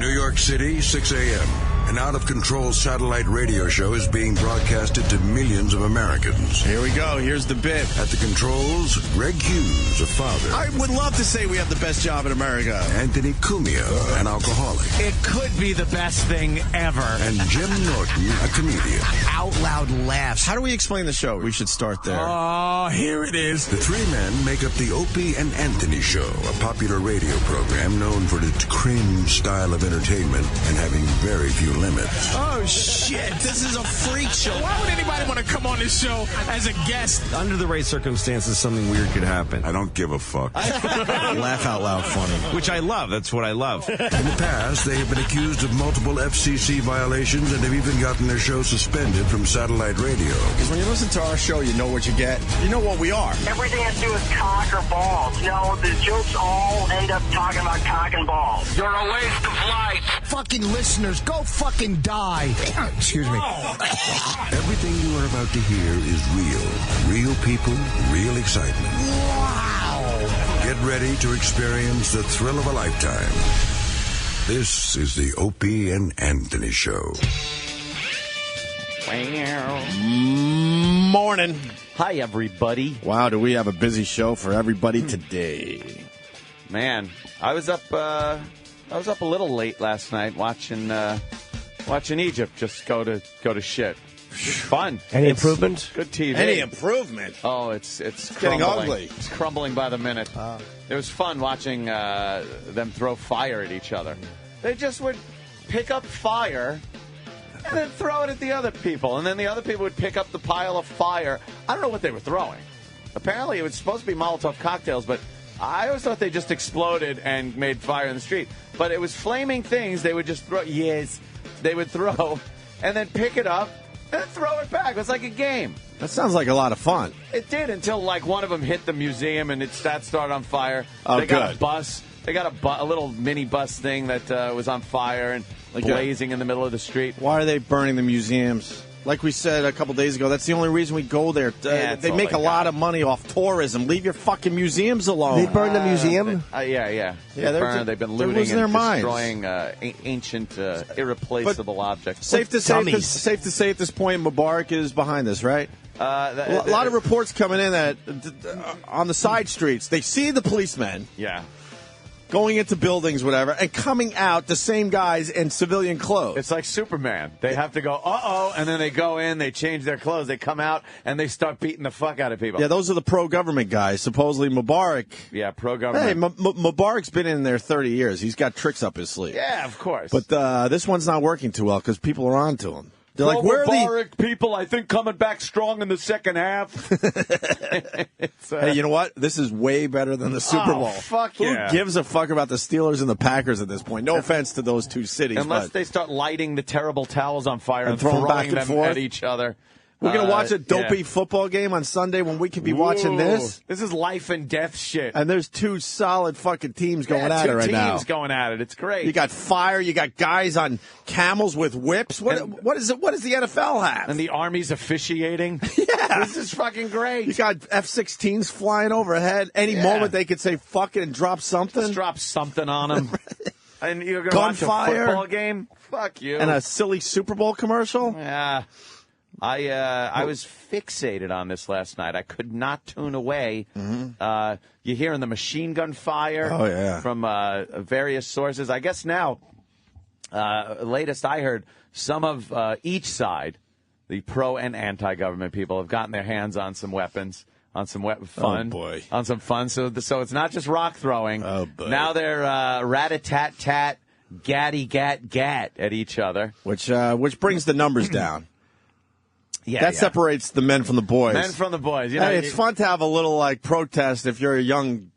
New York City, 6 a.m. An out-of-control satellite radio show is being broadcasted to millions of Americans. Here we go. Here's the bit. At the controls, Greg Hughes, a father. I would love to say we have the best job in America. Anthony Cumia, an alcoholic. It could be the best thing ever. And Jim Norton, a comedian. Out loud laughs. How do we explain the show? We should start there. Oh, here it is. The three men make up the Opie and Anthony Show, a popular radio program known for its cringe style of entertainment and having very few limits. Oh, shit. This is a freak show. Why would anybody want to come on this show as a guest? Under the right circumstances, something weird could happen. I don't give a fuck. Laugh out loud funny. Which I love. That's what I love. In the past, they have been accused of multiple FCC violations and have even gotten their show suspended from satellite radio. Because when you listen to our show, you know what you get. You know what we are. Everything has to do with cock or balls. You know, the jokes all end up talking about cock and balls. You're a waste of life. Fucking listeners, go fucking die. Excuse me. Everything you are about to hear is real. Real people, real excitement. Wow. Get ready to experience the thrill of a lifetime. This is the Opie and Anthony Show. Morning. Hi, everybody. Wow, do we have a busy show for everybody today. Man, I was up a little late last night watching Egypt just go to shit. It's fun. Any improvement? Good TV. Any improvement? Oh, it's getting crumbling. ugly. It's crumbling by the minute. It was fun watching them throw fire at each other. They just would pick up fire and then throw it at the other people, and then the other people would pick up the pile of fire. I don't know what they were throwing. Apparently, it was supposed to be Molotov cocktails, but I always thought they just exploded and made fire in the street. But it was flaming things they would just throw. Yes, they would throw and then pick it up and then throw it back. It was like a game. That sounds like a lot of fun. It did until like one of them hit the museum and that started on fire. Oh, they got good. a bus. They got a little mini bus thing that was on fire and blazing in the middle of the street. Why are they burning the museums? Like we said a couple days ago, that's the only reason we go there. They make a lot of money off tourism. Leave your fucking museums alone. They burn the museum? Yeah. They've been looting their and minds. destroying ancient, irreplaceable objects. Safe to say at this point, Mubarak is behind this, right? A lot of reports coming in that on the side streets, they see the policemen. Yeah. Going into buildings, whatever, and coming out the same guys in civilian clothes. It's like Superman. They have to go, uh-oh, and then they go in, they change their clothes, they come out, and they start beating the fuck out of people. Yeah, those are the pro-government guys. Supposedly Mubarak. Yeah, pro-government. Hey, Mubarak's been in there 30 years. He's got tricks up his sleeve. Yeah, of course. But this one's not working too well because people are on to him. They're like, where are Mubarak people, I think, coming back strong in the second half. Hey, you know what? This is way better than the Super Bowl. Fuck yeah. Who gives a fuck about the Steelers and the Packers at this point? No offense to those two cities. Unless they start lighting the terrible towels on fire and throwing throwing back and them forth. at each other. We're going to watch a dopey football game on Sunday when we could be watching this? This is life and death shit. And there's two solid fucking teams going at it right now. Two teams going at it. It's great. You got fire. You got guys on camels with whips. What does the NFL have? And the Army's officiating. Yeah. This is fucking great. You got F-16s flying overhead. Any moment they could say fuck it and drop something. Just drop something on them. And you're going to watch a Gunfire. football game? Fuck you. And a silly Super Bowl commercial? Yeah. I was fixated on this last night. I could not tune away. Mm-hmm. You're hearing the machine gun fire from various sources. I guess now, latest I heard, some of each side, the pro and anti-government people, have gotten their hands on some weapons, on some fun. Oh, boy. On some fun. So it's not just rock throwing. Oh, boy. Now they're rat-a-tat-tat, gat-gat at each other. Which brings the numbers down. Yeah, that separates the men from the boys. Men from the boys. You know, it's fun to have a little protest if you're a young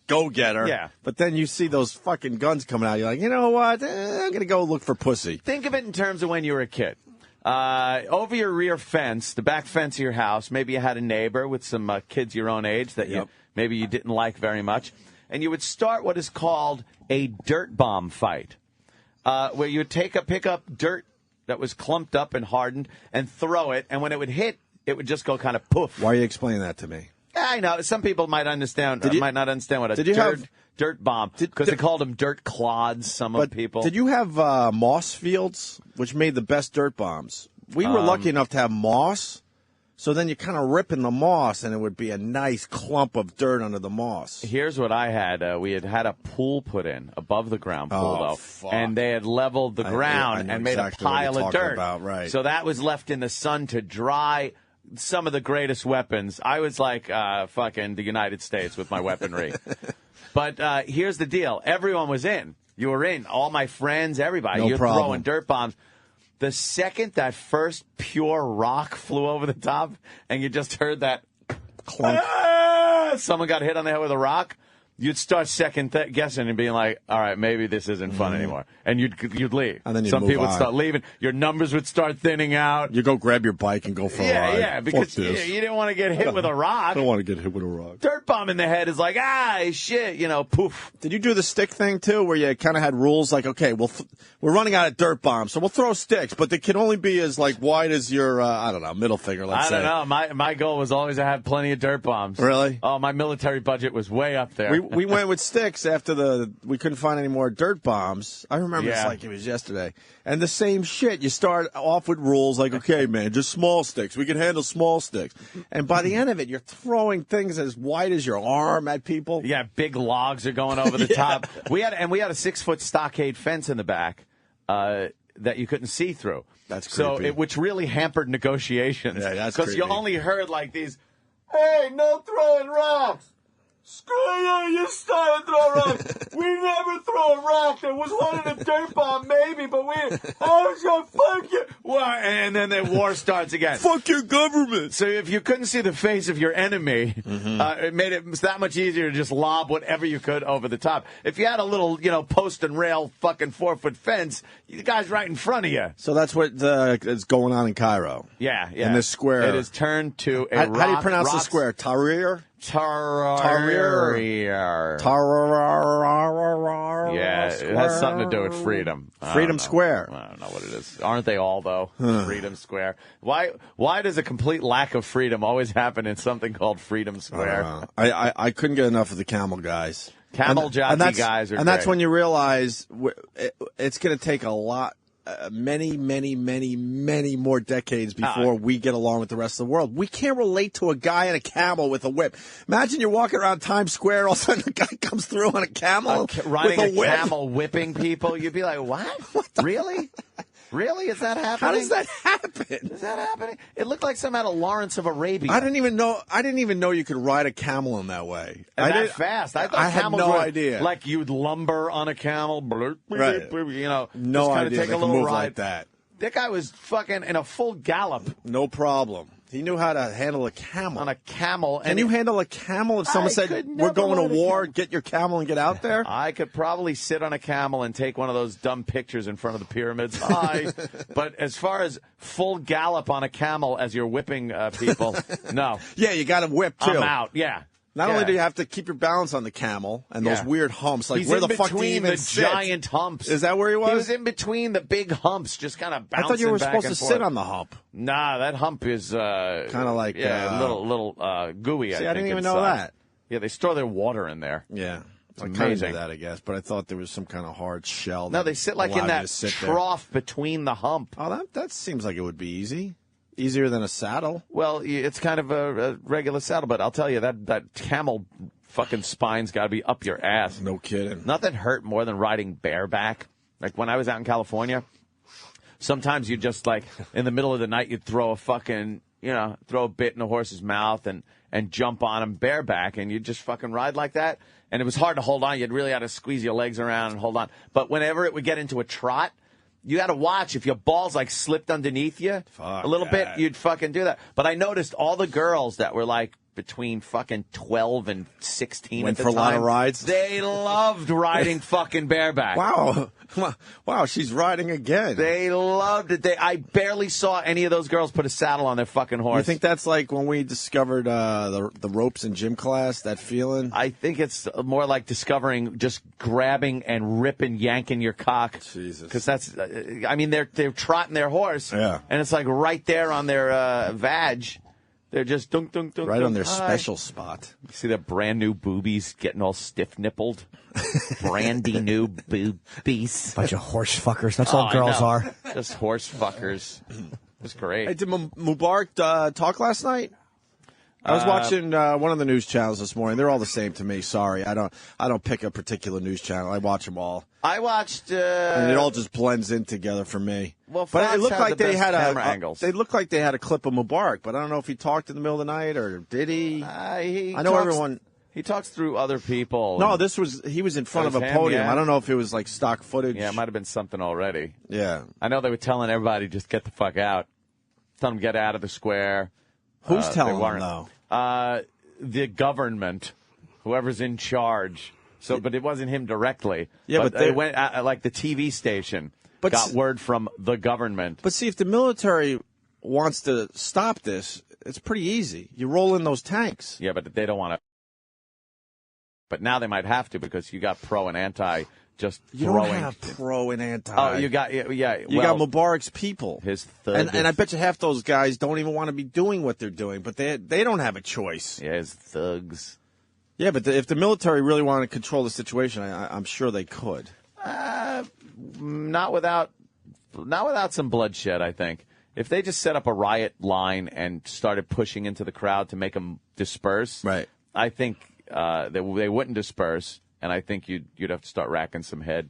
go-getter. Yeah. But then you see those fucking guns coming out. You're like, you know what? I'm going to go look for pussy. Think of it in terms of when you were a kid. Over your rear fence, the back fence of your house, maybe you had a neighbor with some kids your own age that maybe you didn't like very much. And you would start what is called a dirt bomb fight, where you would pick up dirt that was clumped up and hardened and throw it, and when it would hit, it would just go kind of poof. Why are you explaining that to me? Yeah, I know. Some people might understand. Might not understand what a dirt bomb, because they called them dirt clods. Some people. Did you have moss fields, which made the best dirt bombs? We were lucky enough to have moss. So then you kind of rip in the moss, and it would be a nice clump of dirt under the moss. Here's what I had. We had a pool put in, above the ground pool, though. Fuck. And they had leveled the ground and made a pile of dirt. Right. So that was left in the sun to dry. Some of the greatest weapons. I was like fucking the United States with my weaponry. But here's the deal. Everyone was in. You were in. All my friends, everybody. You're throwing dirt bombs. The second that first pure rock flew over the top and you just heard that clunk, someone got hit on the head with a rock, you'd start second-guessing and being like, all right, maybe this isn't fun anymore. And you'd leave. And then some people would start leaving. Your numbers would start thinning out. You go grab your bike and go for a ride. Yeah, because you didn't want to get hit with a rock. I don't want to get hit with a rock. Dirt bomb in the head is like, shit, poof. Did you do the stick thing, too, where you kind of had rules like, okay, we're running out of dirt bombs, so we'll throw sticks, but they can only be as, like, wide as your, middle finger, let's say. I don't know. My goal was always to have plenty of dirt bombs. Really? Oh, my military budget was way up there. We went with sticks after we couldn't find any more dirt bombs. I remember it's like it was yesterday. And the same shit. You start off with rules like, okay, man, just small sticks. We can handle small sticks. And by the end of it, you're throwing things as wide as your arm at people. Yeah, big logs are going over the top. We had a 6-foot stockade fence in the back that you couldn't see through. That's creepy. Which really hampered negotiations. Yeah, that's creepy. Because you only heard like these, hey, no throwing rocks. Screw you started throwing rocks. We never throw a rock. There was one in a dirt bomb, maybe, but I was going to fuck you. Well, and then the war starts again. Fuck your government. So if you couldn't see the face of your enemy, it made it that much easier to just lob whatever you could over the top. If you had a little, post and rail fucking 4-foot fence, the guy's right in front of you. So that's what is going on in Cairo. Yeah. In this square. It has turned to a rock. How do you pronounce the square? Tahrir? Tahrir. Yeah, it has something to do with freedom. Freedom Square. I don't know what it is. Aren't they all, though? Freedom Square. Why does a complete lack of freedom always happen in something called Freedom Square? I couldn't get enough of the camel guys. Camel jockey guys are And that's when you realize it's going to take a lot. Many more decades before we get along with the rest of the world. We can't relate to a guy in a camel with a whip. Imagine you're walking around Times Square, all of a sudden a guy comes through on a camel riding with a whip. Camel whipping people. You'd be like, what? Really? Really? Is that happening? How does that happen? Is that happening? It looked like some out of Lawrence of Arabia. I didn't even know you could ride a camel in that way. That fast. I thought I had camels no were idea. Like you'd lumber on a camel, right. No just idea take a little ride like that. That guy was fucking in a full gallop. No problem. He knew how to handle a camel. On a camel. Can you handle a camel if someone said, we're going to war, get your camel and get out there? I could probably sit on a camel and take one of those dumb pictures in front of the pyramids. But as far as full gallop on a camel as you're whipping people, no. Yeah, you got to whip, too. I'm out, yeah. Not only do you have to keep your balance on the camel and those weird humps, like where the fuck do you even sit? Giant humps. Is that where he was? He was in between the big humps, just kind of bouncing. I thought you were supposed to forth. sit on the hump. Nah, that hump is kind of like a little gooey. See, I didn't even know that. Yeah, they store their water in there. Yeah. It's amazing. That, I guess, but I thought there was some kind of hard shell. No, they sit like in that trough between the hump. Oh, that seems like it would be easy. Easier than a saddle. Well, it's kind of a regular saddle, but I'll tell you, that camel fucking spine's got to be up your ass. No kidding. Nothing hurt more than riding bareback. Like when I was out in California, sometimes you just like in the middle of the night, you'd throw a fucking, throw a bit in a horse's mouth and jump on him bareback, and you'd just fucking ride like that. And it was hard to hold on. You'd really had to squeeze your legs around and hold on. But whenever it would get into a trot, you had to watch if your balls like slipped underneath you a little bit, you'd fucking do that. But I noticed all the girls that were like between fucking 12 and 16 went at the for time, a lot of rides. They loved riding fucking bareback. Wow, she's riding again. They loved it. I barely saw any of those girls put a saddle on their fucking horse. You think that's like when we discovered the ropes in gym class, that feeling? I think it's more like discovering just grabbing and ripping, yanking your cock. Jesus. Because that's, they're trotting their horse. Yeah. And it's like right there on their vag. They're just dunk, dunk, dunk. Right dunk, on their hi. special spot. You see their brand new boobies getting all stiff-nippled? Brandy new boobies. Bunch of horse fuckers. That's all girls are. Just horse fuckers. It's great. Hey, did Mubarak talk last night? I was watching one of the news channels this morning. They're all the same to me. Sorry, I don't pick a particular news channel. I watch them all. I watched. And it all just blends in together for me. Well, but Fox it looked had like the they best had camera angles. They looked like they had a clip of Mubarak, but I don't know if he talked in the middle of the night or did he? I know everyone. He talks through other people. No, he was in front of a podium. Yeah. I don't know if it was like stock footage. Yeah, it might have been something already. Yeah. I know they were telling everybody just get the fuck out. Tell them get out of the square. Who's telling them though? The government, whoever's in charge. So, but it wasn't him directly. Yeah, but they went like the TV station got word from the government. But see, if the military wants to stop this, it's pretty easy. You roll in those tanks. Yeah, but they don't want to. But now they might have to because you got pro and anti just you throwing. You don't have pro and anti. Oh, you got You got Mubarak's people. His thug. And I bet you half those guys don't even want to be doing what they're doing, but they don't have a choice. Yeah, his thugs. Yeah, but if the military really wanted to control the situation, I'm sure they could. Not without some bloodshed, I think. If they just set up a riot line and started pushing into the crowd to make them disperse, right? I think they wouldn't disperse, and I think you'd have to start racking some head.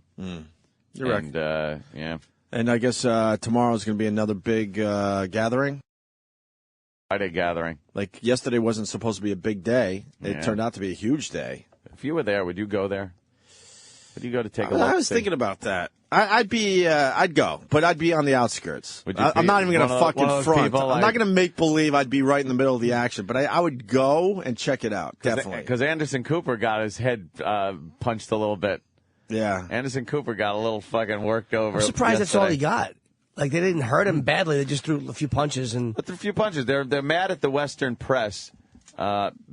You're right. Yeah. And I guess tomorrow's going to be another big gathering. Friday gathering. Like yesterday wasn't supposed to be a big day. It turned out to be a huge day. If you were there, would you go there? Would you go to take a look? I was thinking about that. I'd go, but I'd be on the outskirts. I'm not even going to fucking front. I'm not going to make believe I'd be right in the middle of the action, but I would go and check it out, definitely. Because Anderson Cooper got his head punched a little bit. Yeah. Anderson Cooper got a little fucking worked over. I'm surprised that's all he got. Like, they didn't hurt him badly. They just threw a few punches. But a few punches. They're mad at the Western press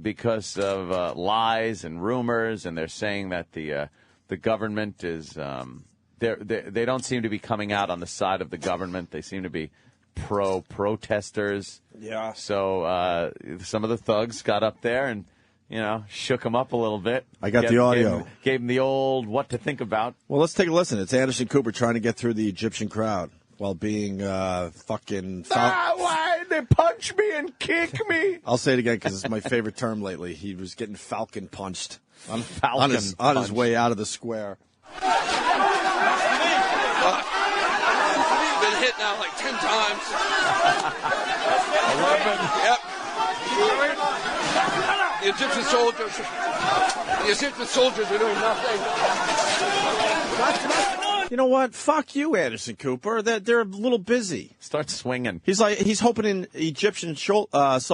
because of lies and rumors, and they're saying that the government is they don't seem to be coming out on the side of the government. They seem to be protesters. Yeah. So some of the thugs got up there and shook him up a little bit. I got the audio. Gave him the old what to think about. Well, let's take a listen. It's Anderson Cooper trying to get through the Egyptian crowd while being fucking... Why they punch me and kick me? I'll say it again because it's my favorite term lately. He was getting falcon punched on his way out of the square. Been hit now like 10 times. 11. Yep. The Egyptian soldiers are doing nothing. You know what? Fuck you, Anderson Cooper. They're a little busy. Start swinging. He's hoping an Egyptian soldier, is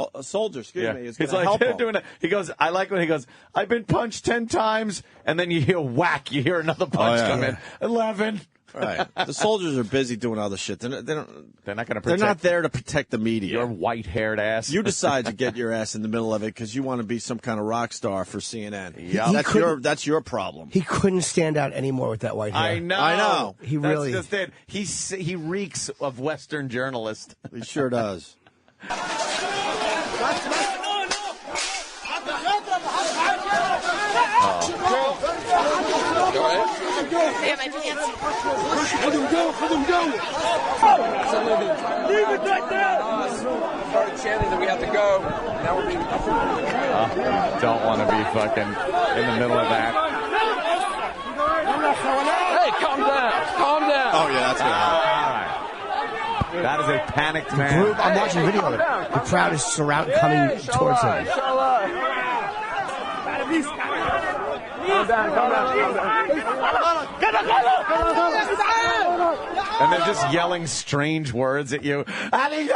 going to help him. Doing it. He goes, I like when he goes, I've been punched 10 times, and then you hear whack, you hear another punch come in. 11. Right. The soldiers are busy doing other shit. They're not going to protect. They're not there to protect the media. Your white-haired ass. You decide to get your ass in the middle of it because you want to be some kind of rock star for CNN. Yeah, that's your problem. He couldn't stand out anymore with that white hair. I know. He That's really. Just it. He reeks of Western journalist. He sure does. Go ahead. Yeah, my pants. Let him go. Leave it right there. Started chanting that we have to go. Now we're being... Don't want to be fucking in the middle of that. Hey, calm down. Oh, yeah, that's good. All right. That is a panicked man. I'm watching a video of it. The crowd is coming towards him. And they're just yelling strange words at you. And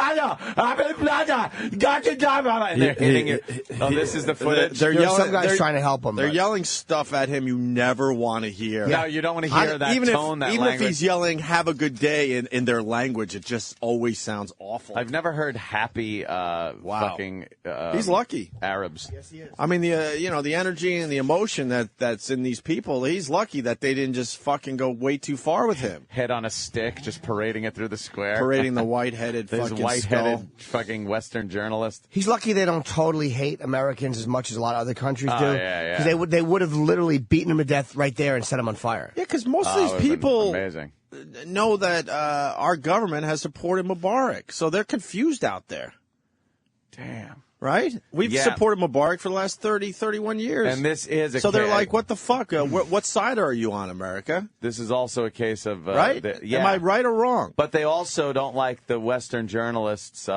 they're hitting you. Oh, this is the footage. Some guys trying to help him. They're yelling stuff at him you never want to hear. No, you don't want to hear that tone, that even language. if he's yelling, have a good day in their language, it just always sounds awful. I've never heard happy fucking he's lucky. Arabs. Yes, he is. I mean, the energy and the emotion that that's in these people. He's lucky that they didn't just fucking go way too far with him. Head on a stick, just parading it through the square. Parading the white-headed fucking white-headed skull. fucking Western journalist. He's lucky they don't totally hate Americans as much as a lot of other countries do. Yeah. Because they would have literally beaten him to death right there and set him on fire. Yeah, because most of these people amazing. know that our government has supported Mubarak, so they're confused out there. Damn. Right? We've supported Mubarak for the last 30, 31 years. And this is a So they're like, what the fuck? What side are you on, America? This is also a case of... right? Am I right or wrong? But they also don't like the Western journalists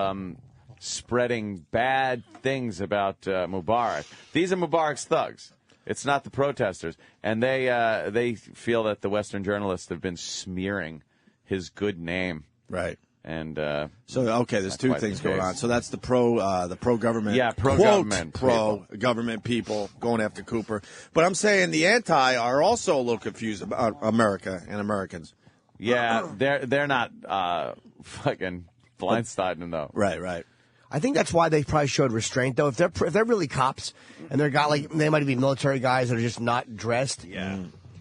spreading bad things about Mubarak. These are Mubarak's thugs. It's not the protesters. And they feel that the Western journalists have been smearing his good name. Right. And there's two things going on. So that's the pro-government, pro-government people going after Cooper. But I'm saying the anti are also a little confused about America and Americans. Yeah, they're not fucking blindsiding them though. Right. I think that's why they probably showed restraint, though. If they're really cops and they might be military guys that are just not dressed. Yeah.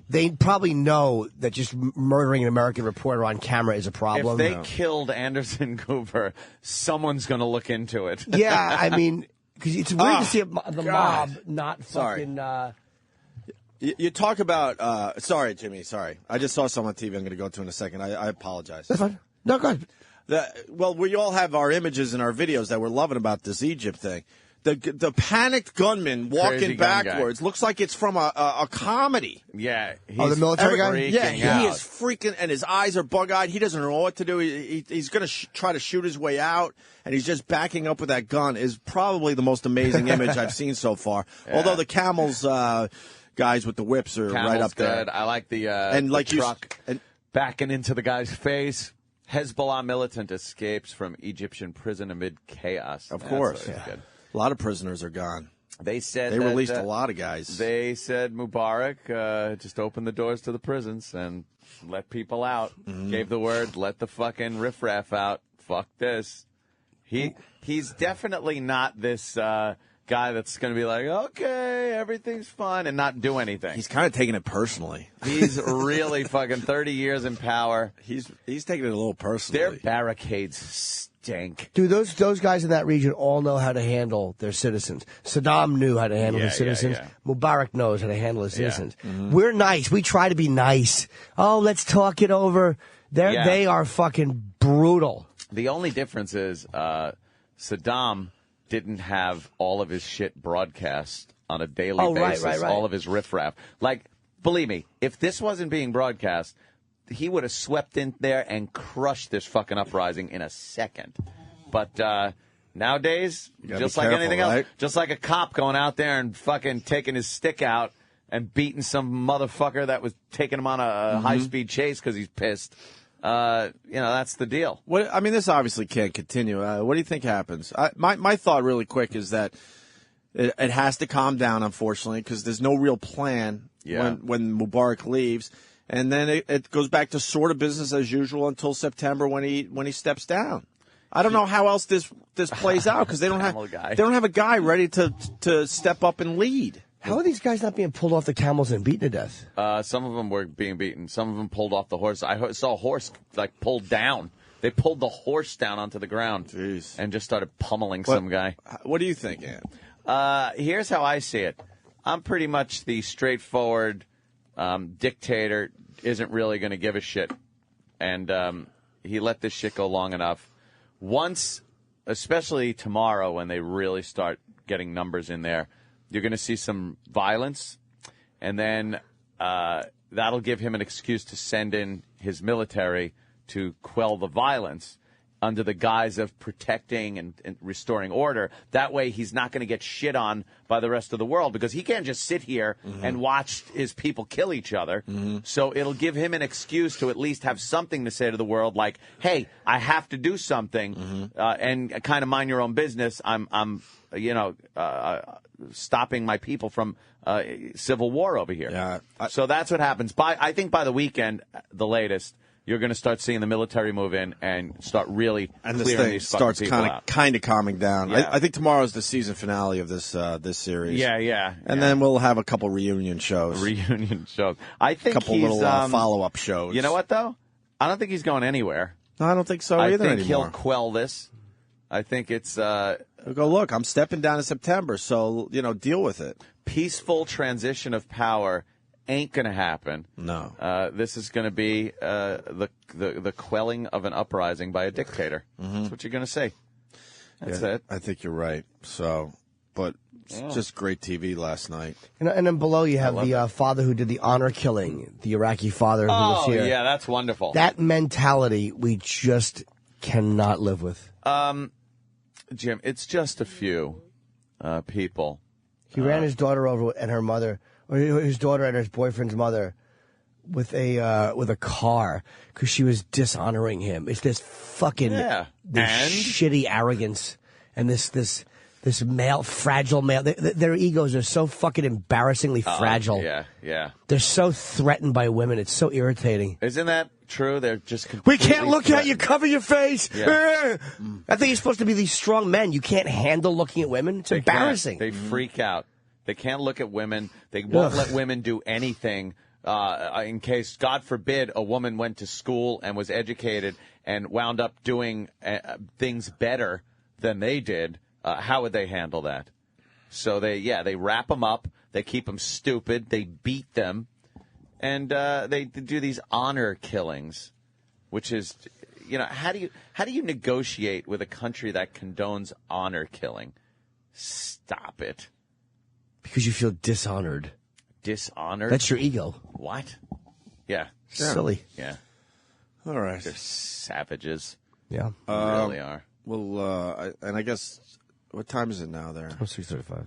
They probably know that just murdering an American reporter on camera is a problem. If they killed Anderson Cooper, someone's going to look into it. Yeah, I mean, because it's weird to see the mob not fucking... You talk about... sorry, Jimmy, sorry. I just saw someone on TV I'm going to go to in a second. I apologize. That's fine. No, go ahead. We all have our images and our videos that we're loving about this Egypt thing. The panicked gunman walking backwards looks like it's from a comedy. Yeah. The military guy? Yeah, he is freaking, and his eyes are bug-eyed. He doesn't know what to do. He's going to try to shoot his way out, and he's just backing up with that gun. Is probably the most amazing image I've seen so far. Yeah. Although the camels guys with the whips are right up there. Good. I like the truck backing into the guy's face. Hezbollah militant escapes from Egyptian prison amid chaos. Of course. Good. A lot of prisoners are gone. They said they released a lot of guys. They said Mubarak just opened the doors to the prisons and let people out. Mm-hmm. Gave the word, let the fucking riffraff out. Fuck this. He's definitely not this guy that's going to be like, okay, everything's fine, and not do anything. He's kind of taking it personally. He's really fucking 30 years in power. He's taking it a little personally. Their barricades stink. Dude, those guys in that region all know how to handle their citizens. Saddam knew how to handle his citizens. Yeah. Mubarak knows how to handle his citizens. Mm-hmm. We're nice. We try to be nice. Oh, let's talk it over. They are fucking brutal. The only difference is Saddam didn't have all of his shit broadcast on a daily basis. Right. All of his riffraff. Like, believe me, if this wasn't being broadcast, he would have swept in there and crushed this fucking uprising in a second. But nowadays, just like anything else, just like a cop going out there and fucking taking his stick out and beating some motherfucker that was taking him on a high-speed chase because he's pissed. That's the deal. This obviously can't continue. What do you think happens? My thought really quick is that it has to calm down, unfortunately, because there's no real plan when Mubarak leaves. And then it goes back to sort of business as usual until September when he steps down. I don't know how else this plays out because they don't have a guy ready to step up and lead. How are these guys not being pulled off the camels and beaten to death? Some of them were being beaten. Some of them pulled off the horse. I saw a horse pulled down. They pulled the horse down onto the ground. Jeez. And just started pummeling some guy. What do you think, Ann? Here's how I see it. I'm pretty much the straightforward dictator, isn't really going to give a shit. And he let this shit go long enough. Once, especially tomorrow when they really start getting numbers in there, you're going to see some violence. And then that'll give him an excuse to send in his military to quell the violence under the guise of protecting and restoring order. That way he's not going to get shit on by the rest of the world because he can't just sit here and watch his people kill each other. Mm-hmm. So it'll give him an excuse to at least have something to say to the world like, hey, I have to do something and kind of mind your own business. I'm stopping my people from civil war over here. Yeah. So that's what happens. I think by the weekend, the latest, you're going to start seeing the military move in and start really and this clearing thing these starts fucking people out. kind of calming down. Yeah. I think tomorrow's the season finale of this series. Yeah. And then we'll have a couple reunion shows. I think a couple little follow-up shows. You know what, though? I don't think he's going anywhere. No, I don't think so either I think anymore. he'll quell this. I think it's... Go, look, I'm stepping down in September, so, deal with it. Peaceful transition of power ain't going to happen. No. This is going to be the quelling of an uprising by a dictator. Mm-hmm. That's what you're going to see. That's it. I think you're right. So, but just great TV last night. And then below you have the father who did the honor killing, the Iraqi father who was here. Oh, yeah, that's wonderful. That mentality we just cannot live with. Jim, it's just a few people. He ran his daughter over and her mother, or his daughter and his boyfriend's mother, with a car because she was dishonoring him. It's this fucking shitty arrogance and this fragile male. Their egos are so fucking embarrassingly fragile. Yeah. They're so threatened by women. It's so irritating. Isn't that true? They're just we can't look at you. Cover your face. Yeah. I think you're supposed to be these strong men. You can't handle looking at women. It's embarrassing. They freak out. They can't look at women. They won't let women do anything in case, God forbid, a woman went to school and was educated and wound up doing things better than they did. How would they handle that? So they wrap them up. They keep them stupid. They beat them. And they do these honor killings, which is, how do you negotiate with a country that condones honor killing? Stop it. Because you feel dishonored. Dishonored? That's your ego. What? Yeah. Silly. Yeah. All right. They're savages. Yeah. They really are. Well, I guess, what time is it now there? 6:35.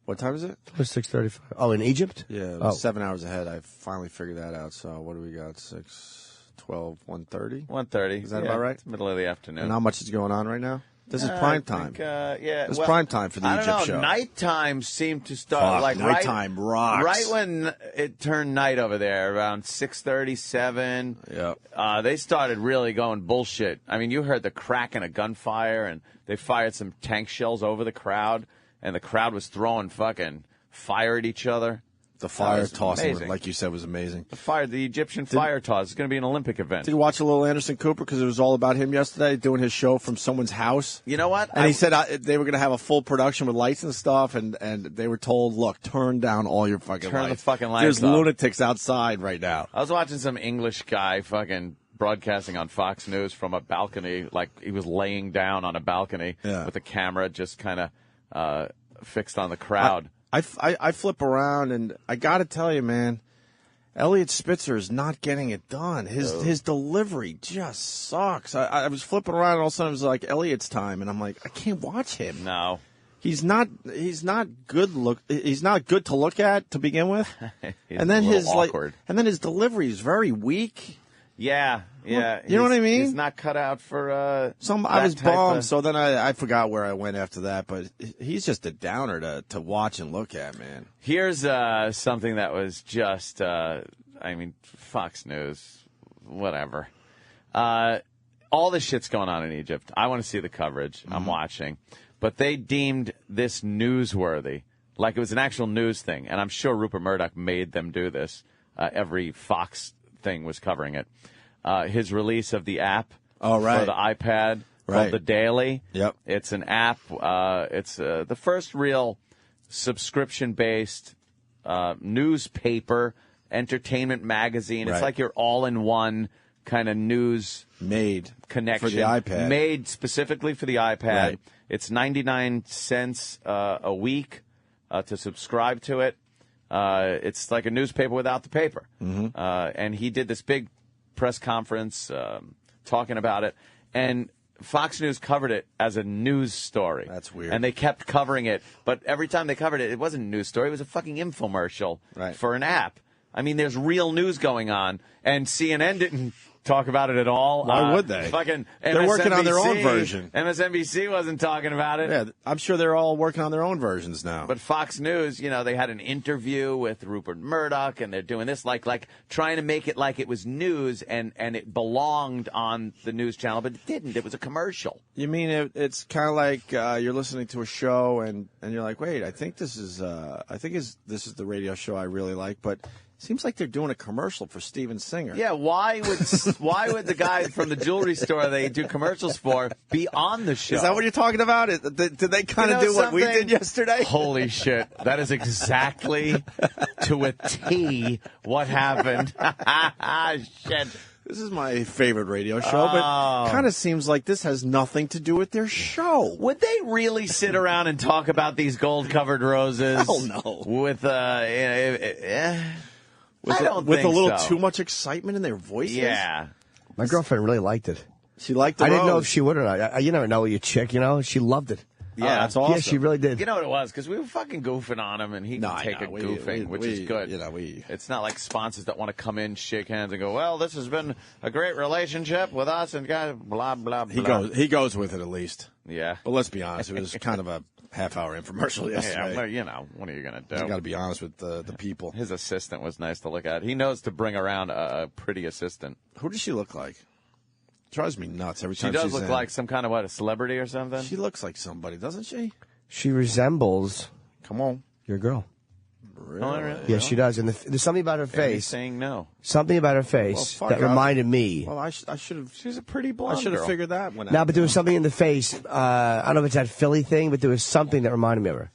What time is it? 6:35. Oh, in Egypt? Yeah, 7 hours ahead. I finally figured that out. So what do we got? 6, 12, 1:30? 1:30. Is that about right? It's middle of the afternoon. And how much is going on right now? This is prime time. It's prime time for the Egypt show. Nighttime seemed to start nighttime rocks. Right when it turned night over there, around 6:37. Yeah. They started really going bullshit. I mean, you heard the crack and a gunfire, and they fired some tank shells over the crowd, and the crowd was throwing fucking fire at each other. The fire tossing, like you said, was amazing. The Egyptian fire toss is going to be an Olympic event. Did you watch a little Anderson Cooper? Because it was all about him yesterday, doing his show from someone's house. You know what? And he said they were going to have a full production with lights and stuff, and they were told, look, turn down all your fucking lights. Turn the fucking lights There's off. lunatics outside right now. I was watching some English guy fucking broadcasting on Fox News from a balcony, like he was laying down on a balcony with a camera just kind of fixed on the crowd. I flip around, and I got to tell you, man, Elliot Spitzer is not getting it done. His delivery just sucks. I was flipping around, and all of a sudden it was like Elliot's time, and I'm like, I can't watch him. No. He's not good He's not good to look at to begin with. And then his delivery is very weak. Yeah. You know what I mean? He's not cut out for I was bummed, so then I forgot where I went after that. But he's just a downer to watch and look at, man. Here's something that was just, Fox News, whatever. All this shit's going on in Egypt. I want to see the coverage. Mm-hmm. I'm watching. But they deemed this newsworthy, like it was an actual news thing. And I'm sure Rupert Murdoch made them do this. Every Fox thing was covering it. His release of the app for the iPad called The Daily. Yep. It's an app. It's the first real subscription-based newspaper, entertainment magazine. It's like your all-in-one kind of news connection. For the iPad. Made specifically for the iPad. Right. It's 99 cents a week to subscribe to it. It's like a newspaper without the paper. Mm-hmm. And he did this big press conference talking about it. And Fox News covered it as a news story. That's weird. And they kept covering it. But every time they covered it, it wasn't a news story. It was a fucking infomercial for an app. I mean, there's real news going on. And CNN didn't talk about it at all. Why would they? Fucking They're working on their own version. MSNBC wasn't talking about it. Yeah, I'm sure they're all working on their own versions now. But Fox News, they had an interview with Rupert Murdoch, and they're doing this like trying to make it like it was news and it belonged on the news channel, but it didn't. It was a commercial. You mean it's kind of like you're listening to a show and you're like, wait, I think this is the radio show I really like, but it seems like they're doing a commercial for Steven Singer. Yeah, why would the guy from the jewelry store they do commercials for be on the show? Is that what you're talking about? Did they kind of do what we did yesterday? Holy shit. That is exactly to a T what happened. Shit. This is my favorite radio show, but kind of seems like this has nothing to do with their show. Would they really sit around and talk about these gold-covered roses? Hell no. With I don't with think a little so. too much excitement in their voices? Yeah. My girlfriend really liked it. She liked the I didn't know rose. if she would or not. You never know with your chick, She loved it. Yeah, that's awesome. Yeah, she really did. You know what it was? Because we were fucking goofing on him, and he can take a goofing, which is good. It's not like sponsors that want to come in, shake hands, and go, well, this has been a great relationship with us, and guys, blah, blah, blah. He goes with it at least. Yeah. But let's be honest, it was kind of a half-hour infomercial yesterday. Yeah, well, what are you going to do? You got to be honest with the people. His assistant was nice to look at. He knows to bring around a pretty assistant. Who does she look like? Drives me nuts every time she she's does look like some kind of, a celebrity or something? She looks like somebody, doesn't she? She resembles Come on. your girl. Really? Yeah, she does. And there's something about her face. Saying no. Something about her face that reminded me. Well, I should have. She's a pretty blonde I should have girl. figured that one out. No, but there was something in the face. I don't know if it's that Philly thing, but there was something that reminded me of her.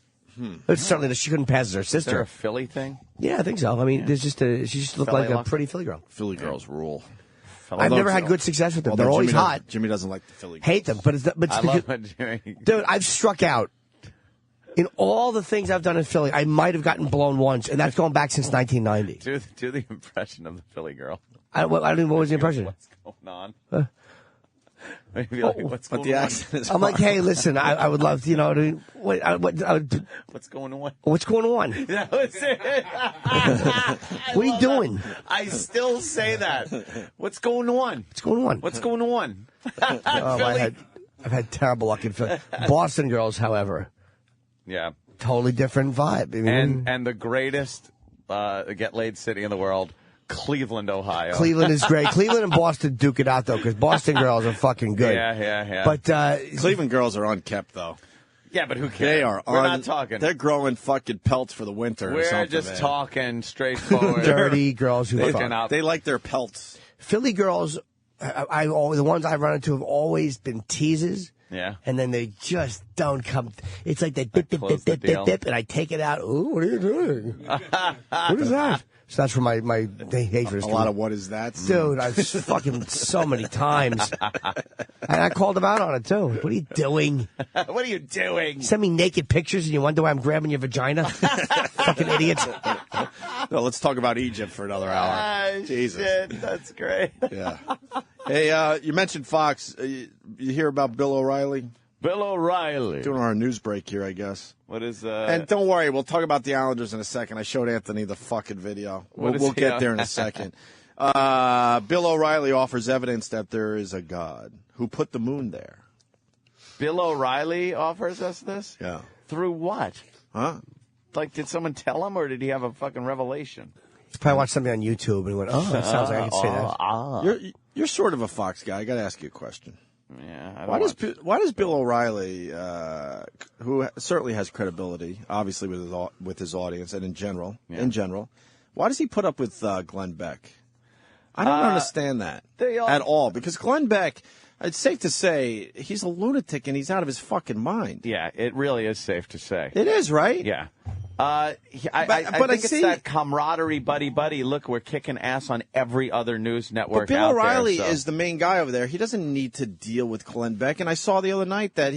It's certainly that she couldn't pass as her Is there sister. a Philly thing? Yeah, I think so. I mean, there's just she just looked Philly like a look? pretty Philly girl. Philly girls rule. I've never had good success with them. They're always hot. Jimmy doesn't like the Philly girls. Hate them, but I love it, Jimmy. Dude, I've struck out. In all the things I've done in Philly, I might have gotten blown once, and that's going back since 1990. Do the impression of the Philly girl. I don't know what was the impression. What's going on? Maybe like, what's going on? I'm like, hey, listen, I would love to, what's going on? What's going on? That was it. What are you doing? I still say that. What's going on? What's going on? What's going on? I've had terrible luck in Philly. Boston girls, however. Yeah. Totally different vibe. I mean, And the greatest get laid city in the world, Cleveland, Ohio. Cleveland is great. Cleveland and Boston duke it out, though, because Boston girls are fucking good. Yeah. But Cleveland girls are unkept, though. Yeah, but who cares? They are. We're not talking. They're growing fucking pelts for the winter. We're or something, just man. talking straightforward. dirty girls who They like their pelts. Philly girls, the ones I've run into have always been teases. Yeah. And then they just don't come. It's like they dip, and I take it out. Ooh, what are you doing? What is that? So that's where my hatred is. A lot of what is that? Dude, I've fucking so many times. And I called them out on it, too. What are you doing? What are you doing? Send me naked pictures and you wonder why I'm grabbing your vagina? Fucking idiots. No, let's talk about Egypt for another hour. Jesus. Shit, that's great. Yeah. Hey, you mentioned Fox. You hear about Bill O'Reilly? Bill O'Reilly. Doing our news break here, I guess. What is And don't worry, we'll talk about the Islanders in a second. I showed Anthony the fucking video. We'll get there in a second. Bill O'Reilly offers evidence that there is a God who put the moon there. Bill O'Reilly offers us this? Yeah. Through what? Huh? Like, did someone tell him, or did he have a fucking revelation? He probably watched something on YouTube and he went, oh, that sounds like I can say that. You're sort of a Fox guy. I got to ask you a question. Yeah. Why does Bill O'Reilly, who certainly has credibility, obviously with his audience and in general, why does he put up with Glenn Beck? I don't understand that at all, because Glenn Beck, it's safe to say, he's a lunatic and he's out of his fucking mind. Yeah, it really is safe to say. It is, right? Yeah. I think it's that camaraderie, buddy. Look, we're kicking ass on every other news network. But Bill out O'Reilly there, so. is the main guy over there. He doesn't need to deal with Glenn Beck. And I saw the other night that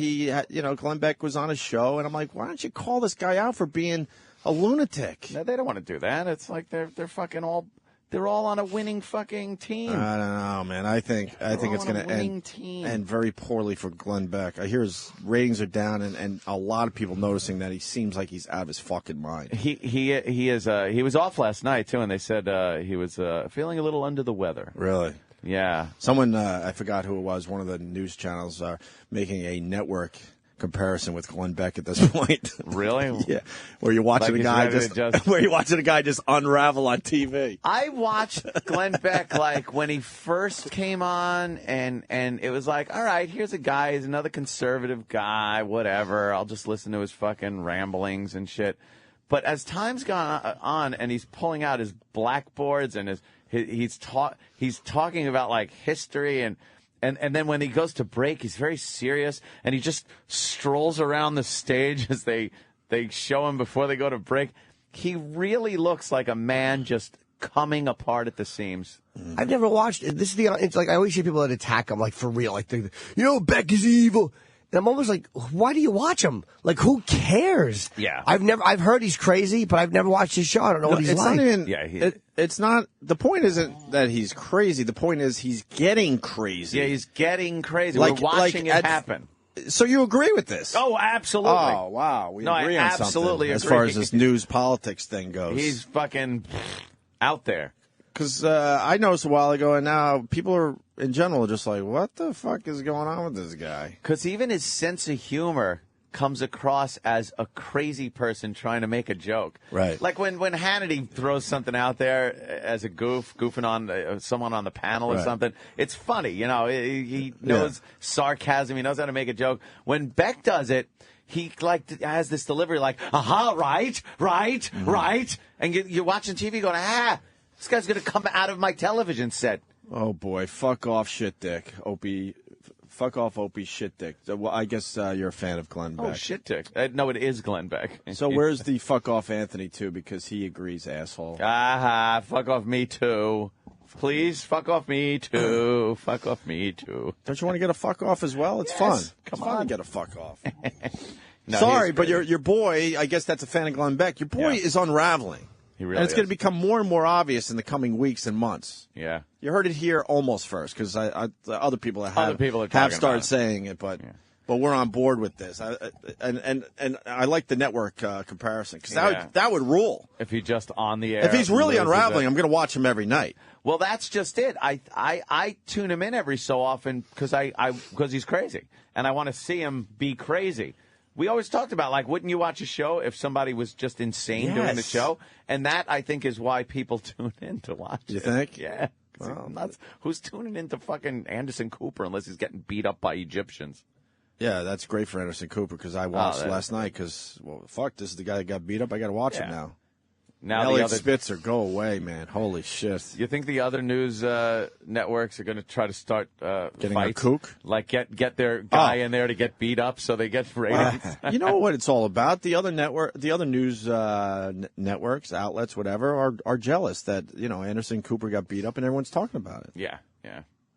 Glenn Beck was on his show, and I'm like, why don't you call this guy out for being a lunatic? No, they don't want to do that. It's like they're fucking all. They're all on a winning fucking team. I don't know, man. I think it's going to end very poorly for Glenn Beck. I hear his ratings are down, and a lot of people noticing that he seems like he's out of his fucking mind. He was off last night too, and they said he was feeling a little under the weather. Really? Yeah. Someone, I forgot who it was, one of the news channels making a network comparison with Glenn Beck at this point. Really? Yeah. Where you're watching a guy just unravel on TV. I watched Glenn Beck like when he first came on, and it was like, all right, here's a guy, he's another conservative guy, whatever. I'll just listen to his fucking ramblings and shit. But as time's gone on, and he's pulling out his blackboards and he's talking about like history and then when he goes to break, he's very serious, and he just strolls around the stage as they show him before they go to break. He really looks like a man just coming apart at the seams. I've never watched it. It's like I always see people that attack him, like for real, like Beck is evil. And I'm almost like, why do you watch him? Like, who cares? Yeah. I've heard he's crazy, but I've never watched his show. I don't know what he's like. It's not, the point isn't that he's crazy. The point is he's getting crazy. Yeah, he's getting crazy. We're watching it happen. So you agree with this? Oh, absolutely. Oh, wow. We agree on absolutely something as agree. far as this news politics thing goes. He's fucking out there. Because I noticed a while ago, and now people are, in general, just like, what the fuck is going on with this guy? Because even his sense of humor comes across as a crazy person trying to make a joke. Right. Like when Hannity throws something out there as a goofing on someone on the panel or something, it's funny. You know, he knows sarcasm. He knows how to make a joke. When Beck does it, he has this delivery like, right. And you're watching TV going, this guy's going to come out of my television set. Oh, boy. Fuck off, shit dick. Opie. Fuck off, Opie, shit dick. Well, I guess you're a fan of Glenn Beck. Oh, shit dick. No, it is Glenn Beck. So where's the fuck off Anthony, too, because he agrees, asshole? Fuck off me, too. Please, fuck off me, too. Fuck off me, too. Don't you want to get a fuck off as well? It's fun. Come on. To get a fuck off. No, sorry, but your boy, I guess that's a fan of Glenn Beck, your boy is unraveling. He really and it's going to become more and more obvious in the coming weeks and months. Yeah. You heard it here almost first, because other people have started saying it, but we're on board with this. And I like the network comparison, because that would rule. If he's just on the air. If he's really unraveling, I'm going to watch him every night. Well, that's just it. I tune him in every so often because he's crazy, and I want to see him be crazy. We always talked about, like, wouldn't you watch a show if somebody was just insane doing the show? And that, I think, is why people tune in to watch it. You think? Yeah. Well, who's tuning in to fucking Anderson Cooper unless he's getting beat up by Egyptians? Yeah, that's great for Anderson Cooper, because I watched last night, because, fuck, this is the guy that got beat up. I got to watch him now. Now Elliot Spitzer, go away, man. Holy shit. You think the other news networks are going to try to start getting fights? a kook? Like get their guy in there to get beat up so they get ratings? You know what it's all about? The other news networks, outlets, whatever, are jealous that, Anderson Cooper got beat up and everyone's talking about it. Yeah.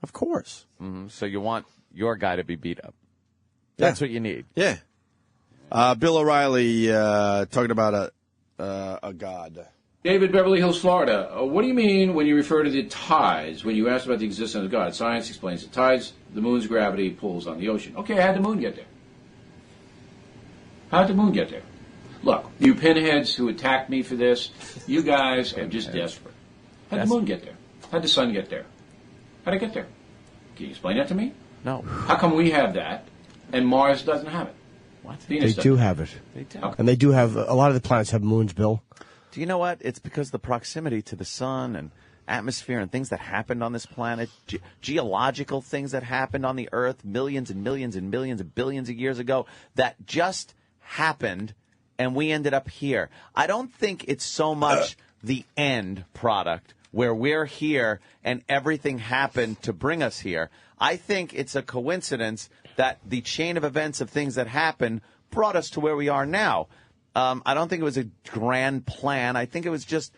Of course. Mm-hmm. So you want your guy to be beat up. That's what you need. Yeah. Bill O'Reilly talking about a god. David, Beverly Hills, Florida. What do you mean when you refer to the tides? When you asked about the existence of God, science explains the tides. The moon's gravity pulls on the ocean. Okay, how'd the moon get there? How'd the moon get there? Look, you pinheads who attacked me for this, you guys are just desperate. How'd the moon get there? How'd the sun get there? How'd it get there? Can you explain that to me? No. How come we have that and Mars doesn't have it? What? They do have it. They do. And they do have, a lot of the planets have moons, Bill. Do you know what? It's because the proximity to the sun and atmosphere and things that happened on this planet, geological things that happened on the Earth millions and millions and millions and billions of years ago that just happened, and we ended up here. I don't think it's so much the end product where we're here and everything happened to bring us here. I think it's a coincidence that the chain of events of things that happened brought us to where we are now. I don't think it was a grand plan. I think it was just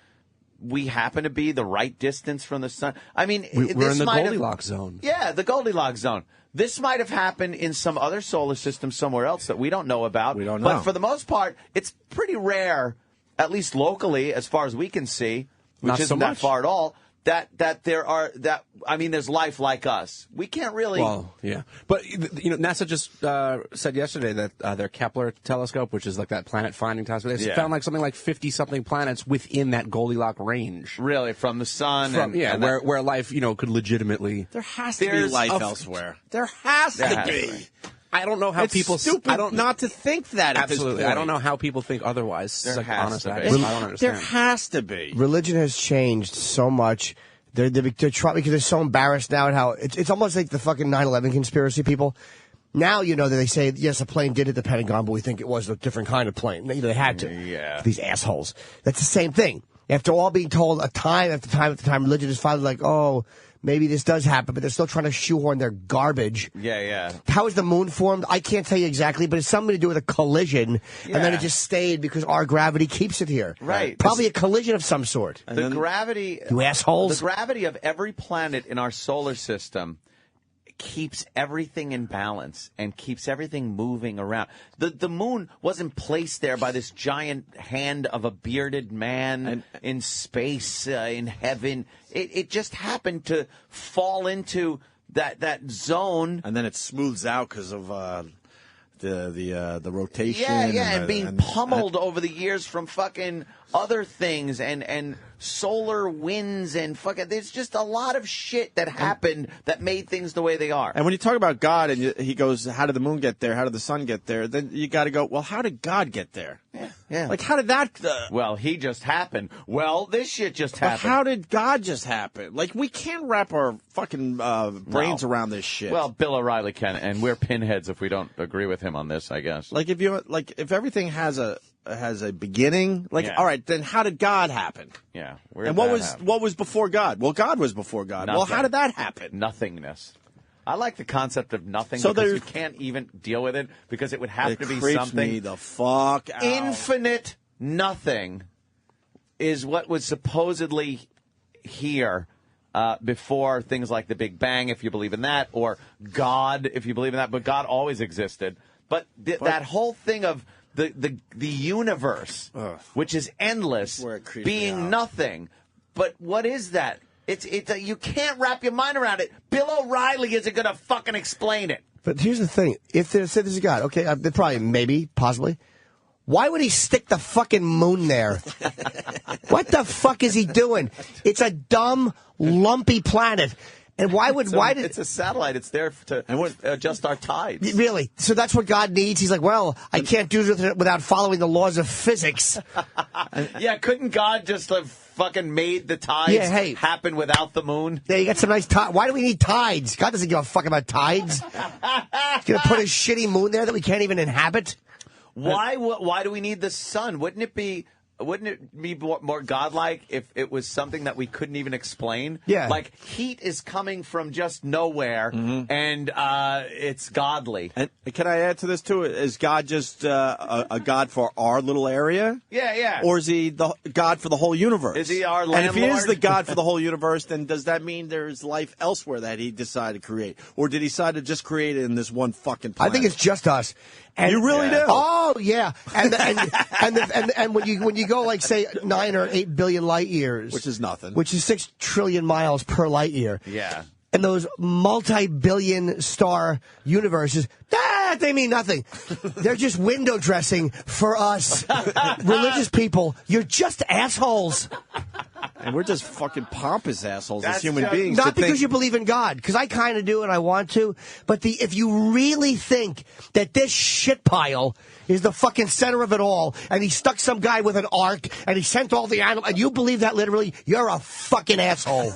we happen to be the right distance from the sun. I mean, we're in the Goldilocks zone. Yeah, the Goldilocks zone. This might have happened in some other solar system somewhere else that we don't know about. We don't know. But for the most part, it's pretty rare, at least locally, as far as we can see, which isn't that far at all, that there's life like us. We can't really. Well, yeah, but NASA just said yesterday that their Kepler telescope, which is like that planet finding telescope, they found like something like 50-something planets within that Goldilocks range. Really, from the sun, where life could legitimately. There has to be life elsewhere. There has to be. I don't know how people. Stupid. I don't not to think that. Absolutely, I don't know how people think otherwise. There has to be. I don't understand. There has to be. Religion has changed so much. They're trying because they're so embarrassed now at how it's almost like the fucking 9/11 conspiracy people. Now that they say yes, a plane did hit the Pentagon, but we think it was a different kind of plane. They had to. Yeah. These assholes. That's the same thing. After all being told time after time after time, religion is finally like, oh, maybe this does happen, but they're still trying to shoehorn their garbage. Yeah. How is the moon formed? I can't tell you exactly, but it's something to do with a collision, and then it just stayed because our gravity keeps it here. Right. Probably a collision of some sort. The gravity, you assholes. The gravity of every planet in our solar system keeps everything in balance and keeps everything moving around. The moon wasn't placed there by this giant hand of a bearded man in space, in heaven. It just happened to fall into that zone. And then it smooths out because of the rotation. And being pummeled over the years from fucking other things and solar winds and fucking. There's just a lot of shit that happened that made things the way they are. And when you talk about God and he goes, how did the moon get there? How did the sun get there? Then you got to go, well, how did God get there? Yeah. Like, how did that? Well, he just happened. Well, this shit just happened. How did God just happen? Like, we can't wrap our fucking brains around this shit. Well, Bill O'Reilly can, and we're pinheads if we don't agree with him on this, I guess. Like, if everything has a beginning, all right, then how did God happen? Yeah. And what was before God? Well, God was before God. Nothing. Well, how did that happen? Nothingness. I like the concept of nothing so because you can't even deal with it because it would have to be something. Me the fuck out. Infinite nothing is what was supposedly here before things like the Big Bang, if you believe in that, or God, if you believe in that. But God always existed. But that whole thing of the universe, which is endless, being nothing. But what is that? It's you can't wrap your mind around it. Bill O'Reilly isn't going to fucking explain it. But here's the thing. If there's a God, okay, probably, maybe, possibly. Why would he stick the fucking moon there? What the fuck is he doing? It's a dumb, lumpy planet. And it's a satellite. It's there to adjust our tides. Really? So that's what God needs? He's like, well, I can't do this without following the laws of physics. Yeah, couldn't God just have fucking made the tides happen without the moon? Yeah, you got some nice tides. Why do we need tides? God doesn't give a fuck about tides. He's going to put a shitty moon there that we can't even inhabit? Why do we need the sun? Wouldn't it be more godlike if it was something that we couldn't even explain? Yeah. Like, heat is coming from just nowhere, and it's godly. And can I add to this, too? Is God just a God for our little area? Yeah. Or is he the God for the whole universe? Is he our landlord? And if he is the God for the whole universe, then does that mean there's life elsewhere that he decided to create? Or did he decide to just create it in this one fucking planet? I think it's just us. And, you really do? Oh yeah, and when you go like say 9 or 8 billion light years, which is nothing, which is 6 trillion miles per light year. Yeah. And those multi-billion star universes, they mean nothing. They're just window dressing for us religious people. You're just assholes. And we're just fucking pompous assholes as human beings. Not because you believe in God, because I kind of do and I want to. But if you really think that this shit pile is the fucking center of it all, and he stuck some guy with an ark, and he sent all the animals, and you believe that literally, you're a fucking asshole.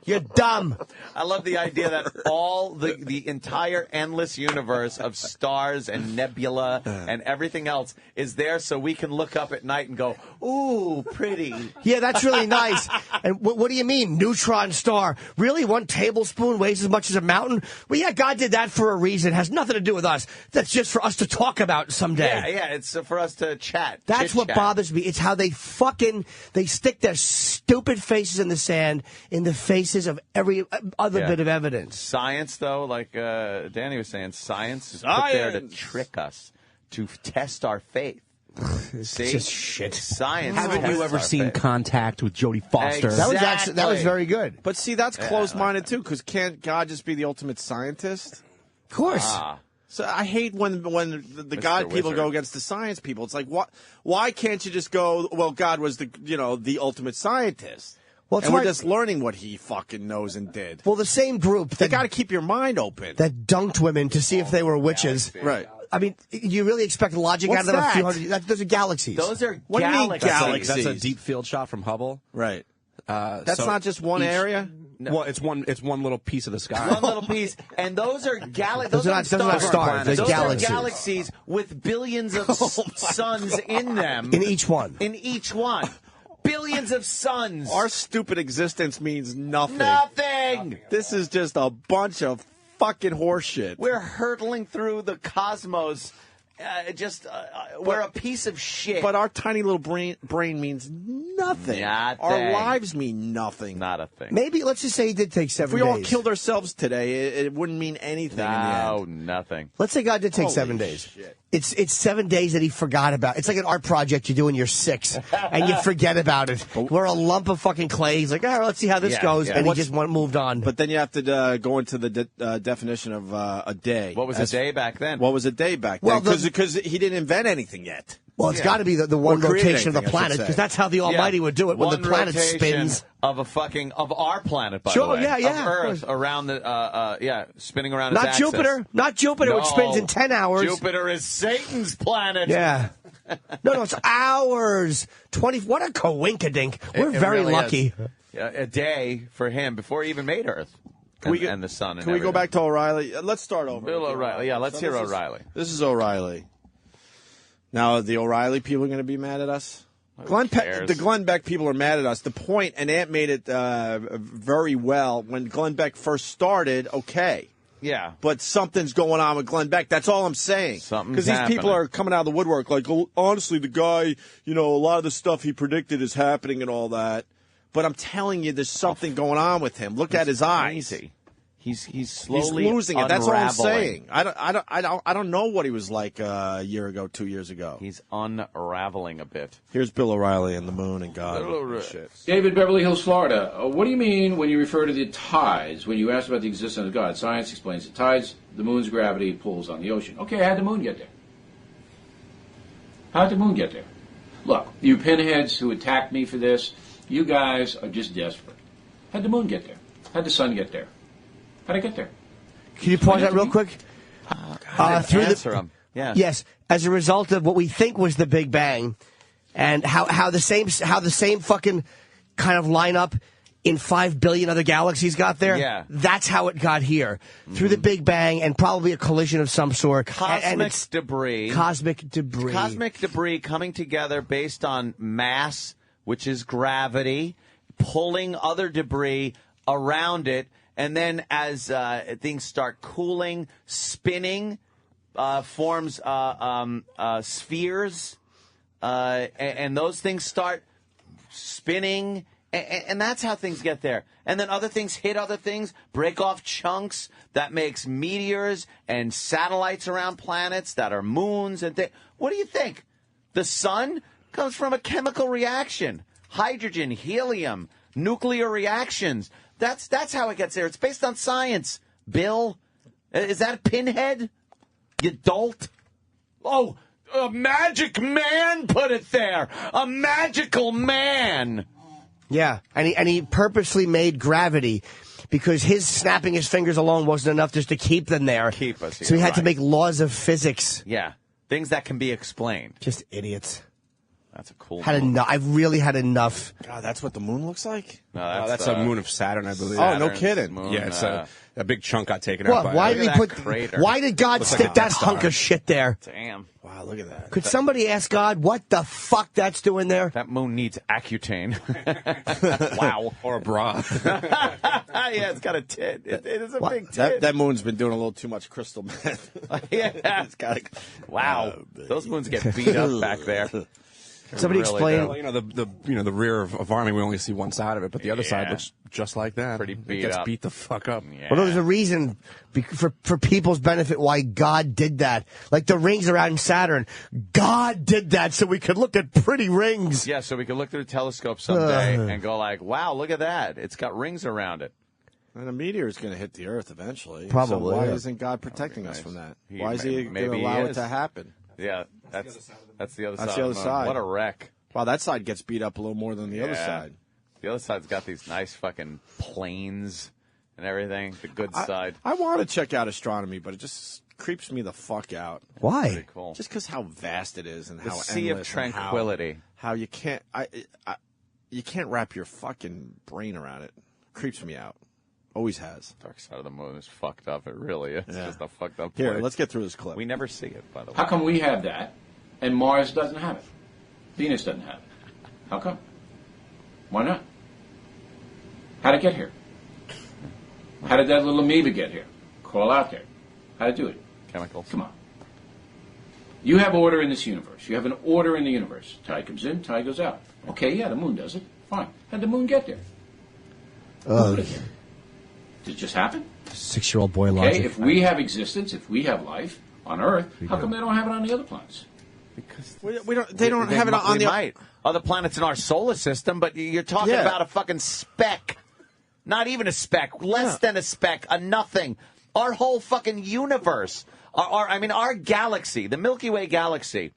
You're dumb. I love the idea that all the entire endless universe of stars and nebula and everything else is there so we can look up at night and go, ooh, pretty. Yeah, that's really nice. And what do you mean, neutron star? Really, 1 tablespoon weighs as much as a mountain? Well, yeah, God did that for a reason. It has nothing to do with us. That's just for us to talk about someday. Yeah, it's for us to chat. That's what bothers me. It's how they stick their stupid faces in the sand in the faces of every other bit of evidence. Science, though, like Danny was saying, science is put there to trick us, to test our faith. It's just shit. Science. Haven't you ever seen Contact with Jodie Foster? Exactly. That was very good. But see, that's closed-minded too, because can't God just be the ultimate scientist? Of course. So I hate when the God people go against the science people. It's like, why can't you just go, well, God was the ultimate scientist? Well, it's and we're hard- just learning what he fucking knows and did. Well, the same group They got to keep your mind open. that dunked women to see if they were witches. Right. I mean, you really expect logic What's out of them? that? A few hundred. Those are galaxies. Those are What do you mean galaxies. galaxies? That's a deep field shot from Hubble. Right. That's So not just one area? No. Well, it's one little piece of the sky. One little piece, and those are Those are not stars. They're Those galaxies. are galaxies with billions of suns in them. In each one. In each one. Billions of suns. Our stupid existence means nothing. Nothing. This is just a bunch of fucking horseshit. We're hurtling through the cosmos. We're a piece of shit. But our tiny little brain means nothing. Nothing. Our lives mean nothing. Not a thing. Maybe, let's just say he did take 7 If we days. all killed ourselves today, it wouldn't mean anything in the No, end. nothing. Let's say God did take Holy 7 days. shit. It's 7 days that he forgot about. It's like an art project you do when you're 6, and you forget about it. We're a lump of fucking clay. He's like, all right, let's see how this goes, and he just moved on. But then you have to go into the definition of a day. What was a day back then? What was a day back Well, then? Because he didn't invent anything yet. Well, it's got to be the one Or create rotation of the anything, I should planet, say. because that's how the Almighty would do it when One the planet rotation spins. of our planet, by Sure, the way. yeah, Of Earth around the spinning around its Not axis. Jupiter, not Jupiter, which spins in 10 hours. Jupiter is Satan's planet. Yeah. No, it's hours. 20. What a coinkadink. We're It very really lucky. is. Yeah, a day for him before he even made Earth and the sun. Can we go back to O'Reilly? Let's start over. Bill O'Reilly. Yeah, let's hear O'Reilly. This is O'Reilly. Now, the O'Reilly people are going to be mad at us. The Glenn Beck people are mad at us. The point, and Ant made it very well, when Glenn Beck first started, okay. Yeah. But something's going on with Glenn Beck. That's all I'm saying. Something's Because these people happening. are coming out of the woodwork like, honestly, the guy, a lot of the stuff he predicted is happening and all that. But I'm telling you, there's something going on with him. Look at his eyes. Crazy. He's slowly He's losing it. That's all I'm unraveling. saying. I don't know what he was like a year ago, 2 years ago. He's unraveling a bit. Here's Bill O'Reilly and the moon and God. Bill O'Reilly. Shit. David, Beverly Hills, Florida. What do you mean when you refer to the tides? When you ask about the existence of God, science explains the tides, the moon's gravity pulls on the ocean. Okay, how'd the moon get there? How'd the moon get there? Look, you pinheads who attacked me for this, you guys are just desperate. How'd the moon get there? How'd the sun get there? How'd it get there? Can you pause that real quick? Answer him. Yeah. Yes, as a result of what we think was the Big Bang, and how the same fucking kind of lineup in 5 billion other galaxies got there. Yeah. That's how it got here through the Big Bang and probably a collision of some sort. Cosmic debris. Cosmic debris. Cosmic debris coming together based on mass, which is gravity, pulling other debris around it. And then as things start cooling, spinning, forms spheres, and those things start spinning, and that's how things get there. And then other things hit other things, break off chunks. That makes meteors and satellites around planets that are moons and things. What do you think? The sun comes from a chemical reaction. Hydrogen, helium, nuclear reactions. That's how it gets there. It's based on science. Bill, is that a pinhead? You dolt. Oh, a magic man put it there. A magical man. Yeah, and he purposely made gravity because his snapping his fingers alone wasn't enough just to keep them there. Keep us here, so he had to right. make laws of physics. Yeah, things that can be explained. Just idiots. That's a cool Had moon. enough. I really had enough. God, that's what the moon looks like? No, That's a moon of Saturn, I believe. Oh, no Saturn's kidding. moon, Yeah, it's a big chunk got taken out What? by Why it. did he at put? that crater. Why did God Looks like stick a that Death Star. hunk of shit there? Damn. Wow, look at that. Could somebody ask God what the fuck that's doing there? That moon needs Accutane. Wow. Or a bra. Yeah, it's got a tit. It is a big tit. That moon's been doing a little too much crystal meth. Yeah. It's got Wow. Those moons get beat up back there. Somebody really explain. Well, the rear of Army, we only see one side of it, but the other side looks just like that. Pretty It beat gets up. beat the fuck up. Yeah. Well, no, there's a reason for people's benefit why God did that. Like the rings around Saturn, God did that so we could look at pretty rings. Yeah, so we could look through a telescope someday and go like, wow, look at that. It's got rings around it. And a meteor is going to hit the Earth eventually. Probably, So why yeah. isn't God protecting us from that? He- Why is he going maybe to he allow it is. to happen? Yeah, that's the other side. That's the other side. What a wreck. Wow, that side gets beat up a little more than the other Yeah. side. The other side's got these nice fucking planes and everything. The good side. I want to check out astronomy, but it just creeps me the fuck out. Why? Pretty cool. Just because how vast it is and The how sea of endless and tranquility. how you can't you can't wrap your fucking brain around it. Creeps me out. Always has. Dark side of the moon is fucked up. It really is. It's Yeah. just a fucked up Here, place. let's get through this clip. We never see it, by the way. How come we have that and Mars doesn't have it? Venus doesn't have it. How come? Why not? How'd it get here? How did that little amoeba get here? Crawl out there. How'd it do it? Chemicals. Come on. You have order in this universe. You have an order in the universe. Tide comes in, tide goes out. Okay, yeah, the moon does it. Fine. How'd the moon get there? Who put it there? Did it just happen? 6-year-old boy Okay, logic. if we have existence, if we have life on Earth, how come they don't have it on the other planets? Because we don't. They don't have it on the might. Other planets in our solar system, but you're talking Yeah. about a fucking speck. Not even a speck. Less than a speck. A nothing. Our whole fucking universe. Our galaxy, the Milky Way galaxy,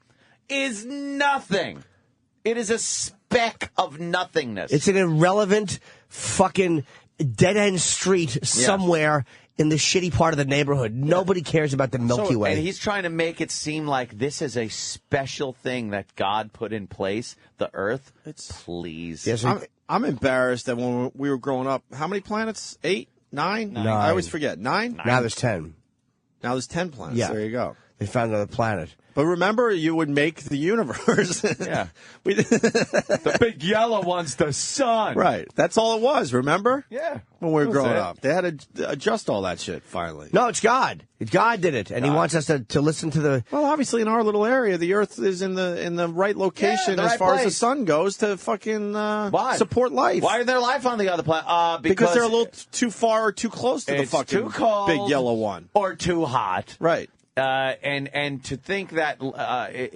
is nothing. It is a speck of nothingness. It's an irrelevant fucking dead-end street somewhere in the shitty part of the neighborhood. Nobody cares about the Milky Way. And he's trying to make it seem like this is a special thing that God put in place, the Earth. Please. Yes, I'm embarrassed that when we were growing up, how many planets? 8? 9? I always forget. 9? Now there's 10. Now there's 10 planets. Yeah. There you go. They found another planet. But remember, you would make the universe. Yeah. The big yellow one's the sun. Right. That's all it was, remember? Yeah. When we were That was growing it. up. They had to adjust all that shit, finally. No, it's God. God did it, and He wants us to listen to the. Well, obviously, in our little area, the Earth is in the right location the as right far as the place. sun goes to fucking support life. Why is there life on the other planet? Because they're a little too far or too close to the it's fucking too cold big yellow one. or too hot. Right. And to think that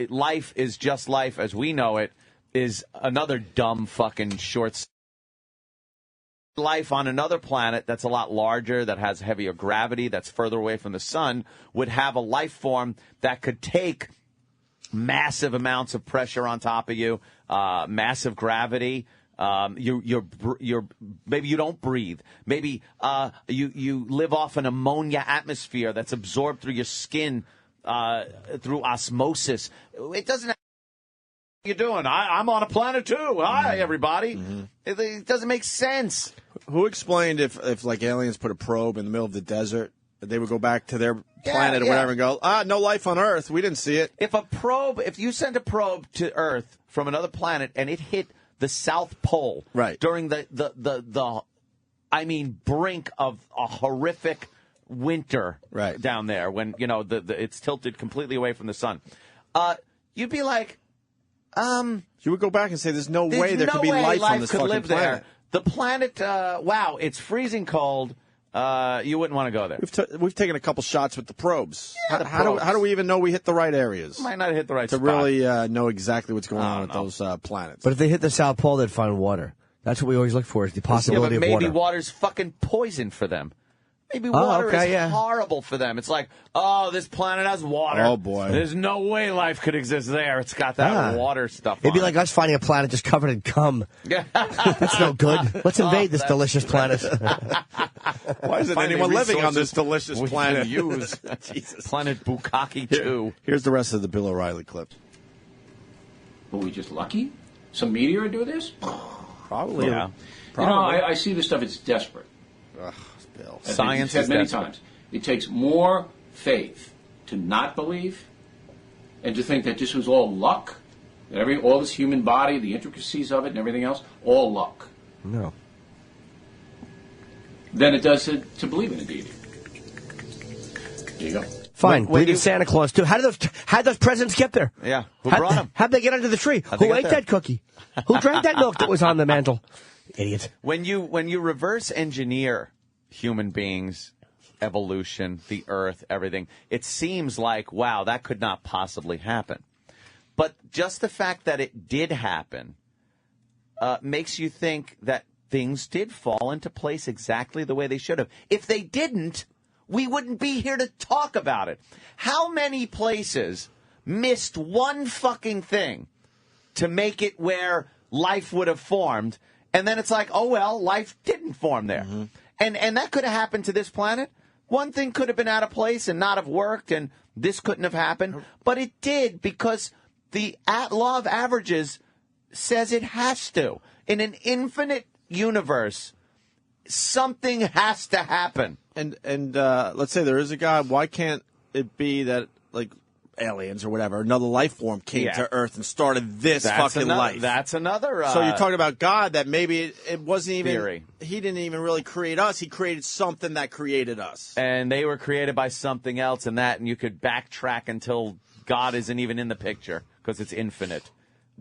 life is just life as we know it is another dumb fucking short. Life on another planet that's a lot larger, that has heavier gravity, that's further away from the sun, would have a life form that could take massive amounts of pressure on top of you, massive gravity. You're maybe you don't breathe. Maybe you live off an ammonia atmosphere that's absorbed through your skin through osmosis. It doesn't. What are you doing? I'm on a planet too. Hi, everybody. Mm-hmm. It doesn't make sense. Who explained if like aliens put a probe in the middle of the desert, they would go back to their planet or whatever and go, no life on Earth. We didn't see it. If you sent a probe to Earth from another planet and it hit the South Pole during the brink of a horrific winter down there when it's tilted completely away from the sun, you'd be like, you would go back and say, "There's no way there could be life on this fucking live planet." There. The planet, wow, it's freezing cold. You wouldn't want to go there. We've taken a couple shots with the probes. Yeah, How do we even know we hit the right areas? Might not hit the right to spot. really know exactly what's going on with those planets. But if they hit the South Pole, they'd find water. That's what we always look for, is the possibility but maybe of water. water's fucking poison for them. Maybe water is horrible for them. It's like, this planet has water. Oh, boy. There's no way life could exist there. It's got that water stuff It'd be on like us finding a planet just covered in cum. Yeah. That's no good. Let's invade this delicious planet. Why isn't anyone living on this delicious planet? Use Jesus. Planet Bukkake 2. Here's the rest of the Bill O'Reilly clip. Were we just lucky? Some meteor do this? Probably. Yeah. I see this stuff. It's desperate. Ugh, Bill. Science said is many desperate. times. It takes more faith to not believe and to think that this was all luck. That all this human body, the intricacies of it and everything else, all luck. No. Than it does to believe in a deity. There you go. Fine. Believe in Santa Claus, too. How did those presents get there? Yeah. Who brought them? How'd they get under the tree? Who ate that cookie? Who drank that milk that was on the mantle? Idiot. When you reverse engineer human beings, evolution, the earth, everything, it seems like, wow, that could not possibly happen. But just the fact that it did happen makes you think that things did fall into place exactly the way they should have. If they didn't, we wouldn't be here to talk about it. How many places missed one fucking thing to make it where life would have formed, and then it's like, oh, well, life didn't form there. Mm-hmm. And that could have happened to this planet. One thing could have been out of place and not have worked, and this couldn't have happened. But it did, because the law of averages says it has to. In an infinite universe, something has to happen. And let's say there is a God. Why can't it be that, like, aliens or whatever, another life form came to Earth and started this life? That's another. So you're talking about God, that maybe it wasn't even. Theory. He didn't even really create us. He created something that created us. And they were created by something else, and you could backtrack until God isn't even in the picture because it's infinite.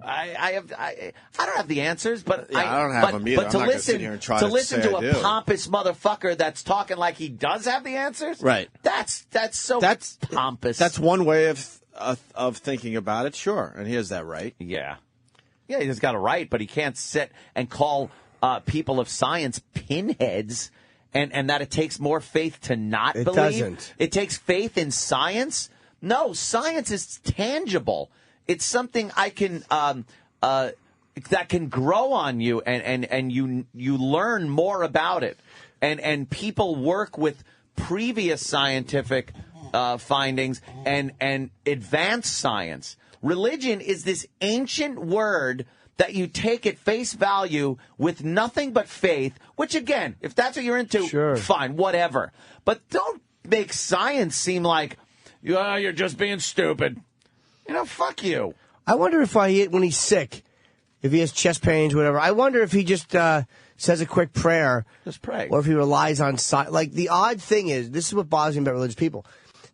I don't have the answers, but I don't have them either. But to listen to a do. pompous motherfucker that's talking like he does have the answers, right? That's pompous. That's one way of thinking about it. Sure, and he has that right. Yeah, he's got a right, but he can't sit and call people of science pinheads, and that it takes more faith to not believe. It doesn't. It takes faith in science. No, science is tangible. It's something I can that can grow on you, and you learn more about it, and people work with previous scientific findings and advance science. Religion is this ancient word that you take at face value with nothing but faith. Which, again, if that's what you're into, sure, fine, whatever. But don't make science seem like you're just being stupid. Fuck you. I wonder if when he's sick, if he has chest pains, whatever, I wonder if he just says a quick prayer. Just pray. Or if he relies on science. Like, the odd thing is, this is what bothers me about religious people.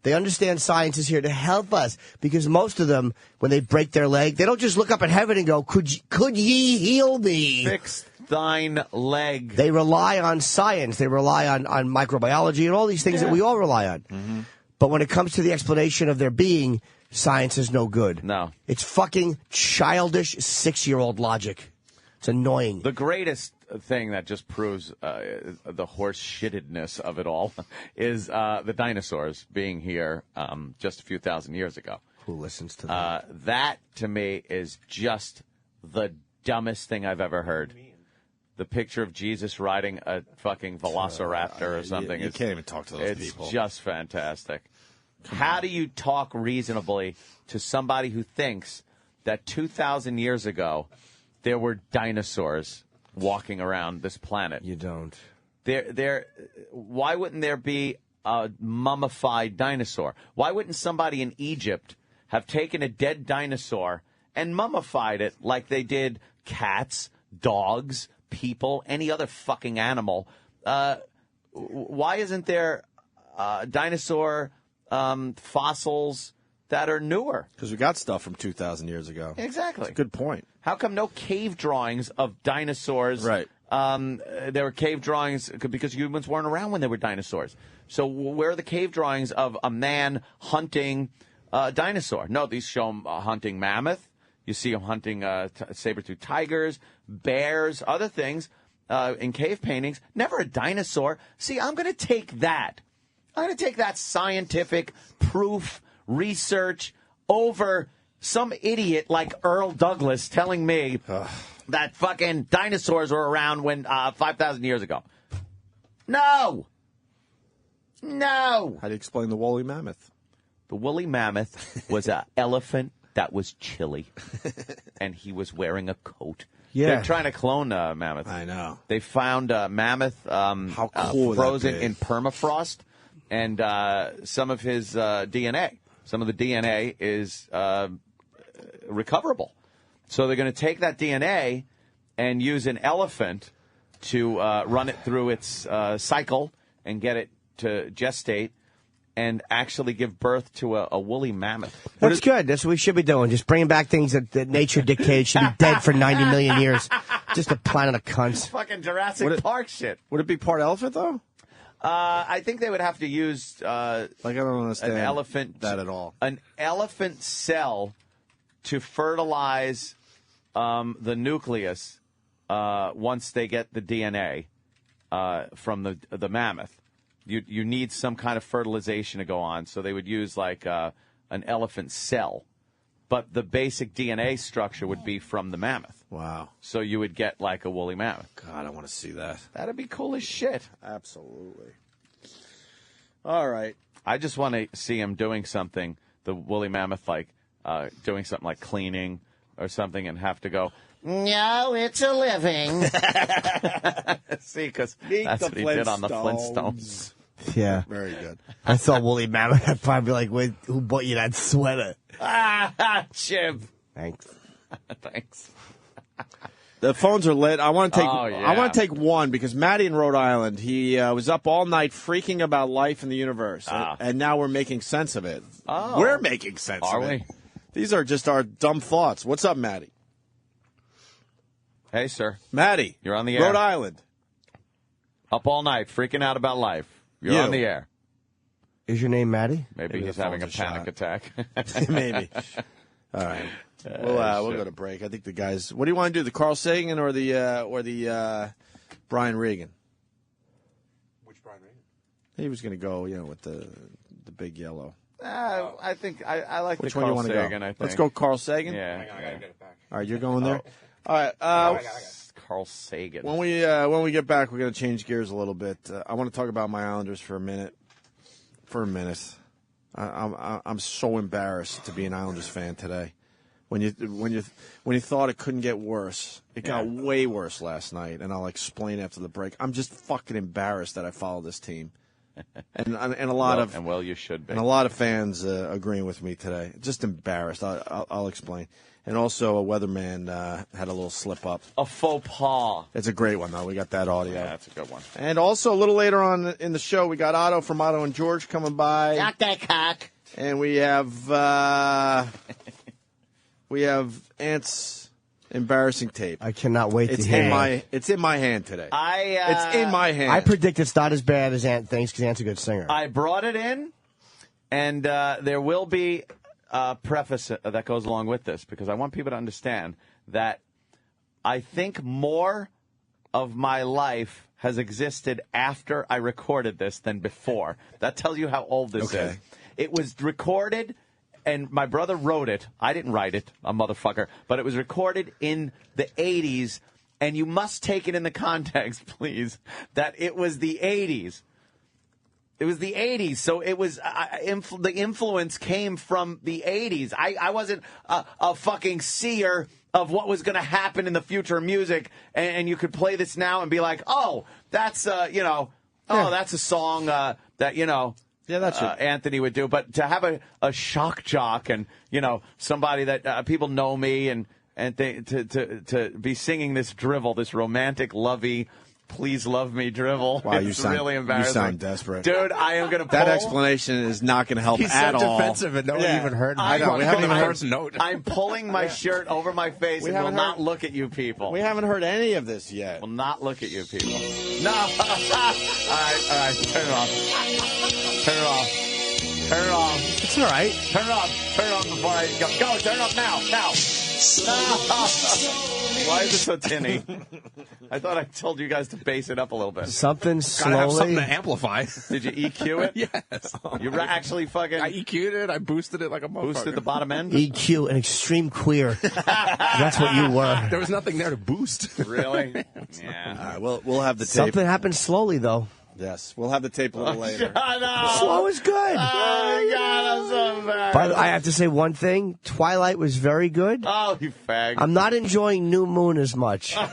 They understand science is here to help us, because most of them, when they break their leg, they don't just look up at heaven and go, could ye heal me? Fix thine leg. They rely on science. They rely on microbiology and all these things that we all rely on. Mm-hmm. But when it comes to the explanation of their being, science is no good. No. It's fucking childish 6-year-old logic. It's annoying. The greatest thing that just proves the horse shittedness of it all is the dinosaurs being here just a few thousand years ago. Who listens to that? That, to me, is just the dumbest thing I've ever heard. The picture of Jesus riding a fucking velociraptor or something. You can't even talk to those people. It's just fantastic. How do you talk reasonably to somebody who thinks that 2,000 years ago there were dinosaurs walking around this planet? You don't. Why wouldn't there be a mummified dinosaur? Why wouldn't somebody in Egypt have taken a dead dinosaur and mummified it like they did cats, dogs, people, any other fucking animal? Why isn't there dinosaur fossils that are newer? Because we got stuff from 2,000 years ago. Exactly. That's a good point. How come no cave drawings of dinosaurs? Right. There were cave drawings because humans weren't around when there were dinosaurs. So where are the cave drawings of a man hunting a dinosaur? No, these show him hunting mammoth. You see him hunting saber-toothed tigers, bears, other things in cave paintings. Never a dinosaur. See, I'm going to take that. I'm going to take that scientific proof, research, over some idiot like Earl Douglas telling me that fucking dinosaurs were around when 5,000 years ago. No. How do you explain the woolly mammoth? The woolly mammoth was an elephant that was chilly, and he was wearing a coat. Yeah. They're trying to clone mammoth. I know. They found mammoth How cool frozen would that be? in permafrost, and some of his DNA. Some of the DNA is recoverable. So they're going to take that DNA and use an elephant to run it through its cycle and get it to gestate. and actually give birth to a woolly mammoth. That's good. That's what we should be doing. Just bringing back things that nature dictated should be dead for 90 million years. Just a planet of cunts. Fucking Jurassic Park shit. Would it be part elephant, though? I think they would have to use I don't understand an elephant that at all. An elephant cell to fertilize the nucleus once they get the DNA from the mammoth. You need some kind of fertilization to go on, so they would use like an elephant cell. But the basic DNA structure would be from the mammoth. Wow. So you would get like a woolly mammoth. God, I want to see that. That'd be cool as shit. Absolutely. All right. I just want to see him doing something, the woolly mammoth, like doing something like cleaning or something, and have to go, no, it's a living. See, because that's what he did on the Flintstones. Yeah. Very good. I saw woolly mammoth. I'd probably be like, wait, who bought you that sweater? Chip. Thanks. Thanks. The phones are lit. I want to take. Oh, yeah. I want to take one because Matty in Rhode Island. He was up all night freaking about life in the universe, and now we're making sense of it. Oh. We're making sense Are of we? it. These are just our dumb thoughts. What's up, Matty? Hey, sir. Matty, You're on the air. Rhode Island. Up all night, freaking out about life. You're You. on the air. Is your name Maddie? Maybe he's the having a phone's a panic shot. attack. Maybe. All right. We'll go to break. I think the guys. What do you want to do? The Carl Sagan or the Brian Regan? Which Brian Regan? He was going to go, with the big yellow. I think I like Which the one Carl you want to Sagan, go? I think. Let's go Carl Sagan. Yeah. I gotta get it back. All right, you're going there. All right. Carl Sagan. When we get back, we're going to change gears a little bit. I want to talk about my Islanders for a minute. I'm so embarrassed to be an Islanders fan today. When you thought it couldn't get worse, it got way worse last night, and I'll explain after the break. I'm just fucking embarrassed that I follow this team, and a lot of you should be, and a lot of fans agreeing with me today. Just embarrassed. I'll explain. And also, a weatherman had a little slip up. a faux pas. It's a great one, though. We got that audio. Yeah, that's a good one. And also, a little later on in the show, we got Otto from Otto and George coming by. Not that cock. And we have Ant's embarrassing tape. I cannot wait It's to hear it's in my hand today. It's in my hand. I predict it's not as bad as Ant thinks because Ant's a good singer. I brought it in, and there will be a preface that goes along with this because I want people to understand that I think more of my life has existed after I recorded this than before. That tells you how old this is. It was recorded, and my brother wrote it. I didn't write it, a motherfucker. But it was recorded in the 80s, and you must take it in the context, please, that it was the 80s. It was the 80s, so it was the influence came from the 80s. I wasn't a fucking seer of what was going to happen in the future of music, and you could play this now and be like, oh, that's that's a song that that's Anthony would do. But to have a shock jock and somebody that people know me and to be singing this drivel, this romantic, lovey. Please love me drivel. Wow, it's really embarrassing. You sound desperate. Dude, I am going to pull. That explanation is not going to help at all. He's so defensive and no one even heard me. I know. We haven't even heard. Note. I'm pulling my shirt over my face and will not look at you people. We haven't heard any of this yet. Will not look at you people. No. All right. Turn it off. Turn it off. Turn it off. It's all right. Turn it off. Turn it off before I go. Go. Turn it off now. Now. Why is it so tinny? I thought I told you guys to bass it up a little bit. Something Gotta have something slowly. to amplify. Did you EQ it? Yes. You actually fucking I EQ'd it. I boosted it like a motherfucker. boosted the bottom end? EQ, an extreme queer. That's what you were. There was nothing there to boost. Really? Yeah. All right, we'll have the tape. Something happened slowly, though. Yes, we'll have the tape a little later. Shut up. Slow is good. Oh, my God, I'm so embarrassed. But I have to say one thing. Twilight was very good. Oh, you fag. I'm not enjoying New Moon as much. God.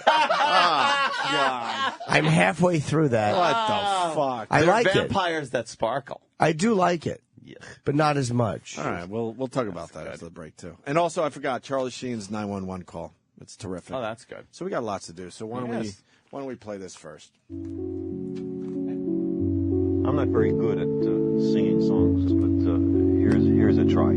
I'm halfway through that. What the fuck? I They're like it. vampires that sparkle. I do like it, but not as much. All right, we'll talk about that after the break, too. And also, I forgot, Charlie Sheen's 911 call. It's terrific. Oh, that's good. So we got lots to do. So why don't we play this first? I'm not very good at singing songs, but here's a try.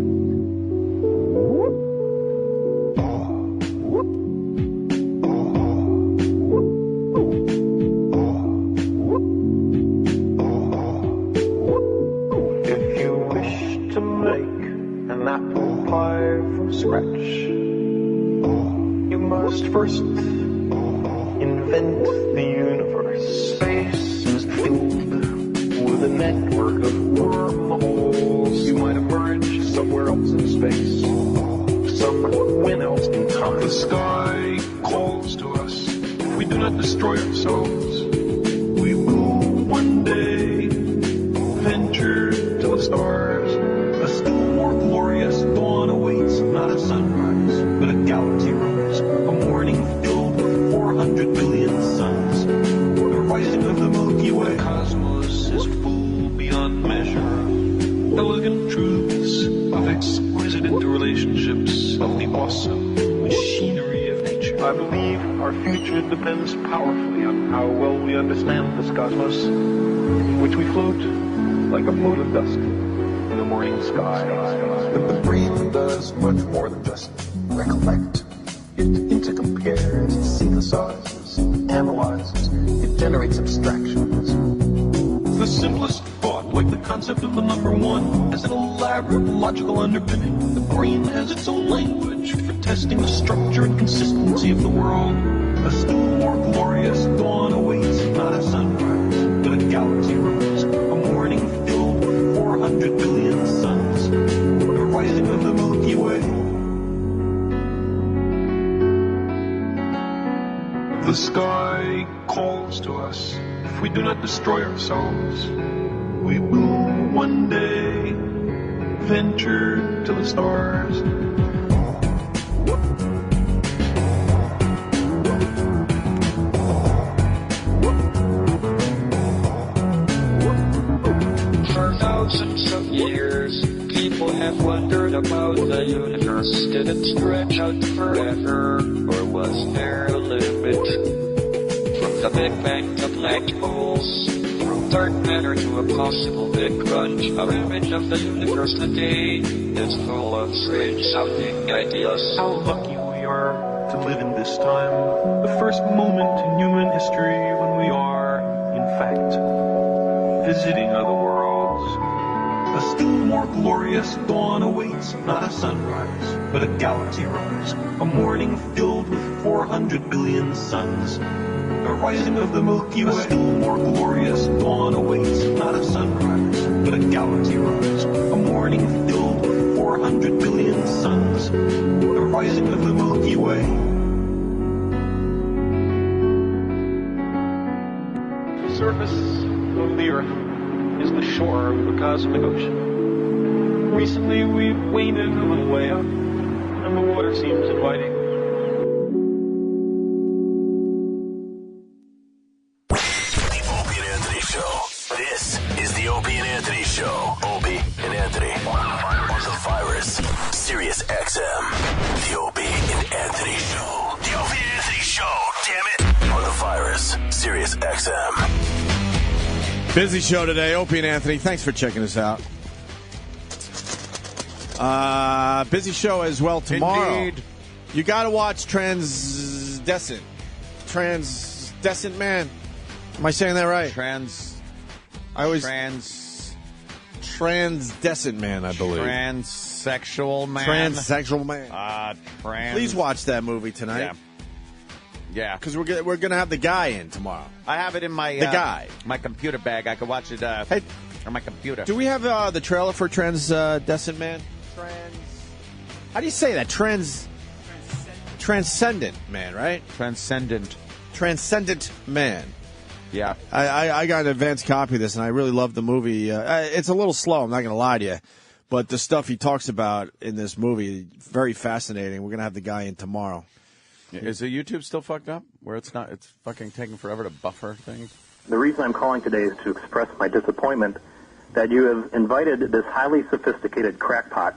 If you wish to make an apple pie from scratch, you must first invent the universe. Space is filled with a network of wormholes. You might emerge somewhere else in space, somewhere else in time. The sky calls to us. If we do not destroy ourselves, we will one day venture to the stars. A still more glorious dawn awaits, not a sunrise, but a galaxy rose. A morning filled with 400 billion suns. The rising of the Milky Way. Cosmos is full beyond measure. Elegant truths of exquisite interrelationships of the awesome machinery of nature. I believe our future depends powerfully on how well we understand this cosmos, in which we float like a mote of dust in the morning sky. But the brain does much more than just recollect. It intercompares, it synthesizes, it analyzes, it generates abstractions. The simplest thought, like the concept of the number one, has an elaborate logical underpinning. The brain has its own language for testing the structure and consistency of the world. A still more glorious dawn awaits, not a sunrise, but a galaxy rose. A morning filled with 400 billion suns. The rising of the Milky Way. The sky calls to us. If we do not destroy ourselves, we will one day venture to the stars. For thousands of years, people have wondered about the universe. Did it stretch out forever, or was there a limit? From the Big Bang to black holes, from dark matter to a possible Big Crunch, our image of the universe today is full of strange-sounding ideas. How lucky we are to live in this time, the first moment in human history when we are, in fact, visiting other worlds. A still more glorious dawn awaits, not a sunrise, but a galaxy rose. A morning filled with 400 billion suns. The rising of the Milky Way. A still more glorious dawn awaits, not a sunrise, but a galaxy rose. A morning filled with 400 billion suns. The rising of the Milky Way. The surface of the Earth is the shore of a cosmic ocean. Recently, we've waded a little way up, and the water seems inviting. This is the Opie and Anthony Show. Opie and Anthony on the virus. Sirius XM. The Opie and Anthony Show. The Opie and Anthony Show. Damn it. On the virus. Sirius XM. Busy show today. Opie and Anthony. Thanks for checking us out. Busy show as well tomorrow. Indeed. You got to watch Transdescent Man. Am I saying that right? Transdescent Man, I believe. Transsexual man. Transsexual man. Please watch that movie tonight. Yeah. Because we're gonna have the guy in tomorrow. I have it in my my computer bag. I could watch it on my computer. Do we have the trailer for Transdescent Man? How do you say that? Transcendent Man, right? Transcendent Man. Yeah. I got an advanced copy of this, and I really love the movie. It's a little slow, I'm not going to lie to you. But the stuff he talks about in this movie, very fascinating. We're going to have the guy in tomorrow. Is the YouTube still fucked up? Where it's fucking taking forever to buffer things? The reason I'm calling today is to express my disappointment that you have invited this highly sophisticated crackpot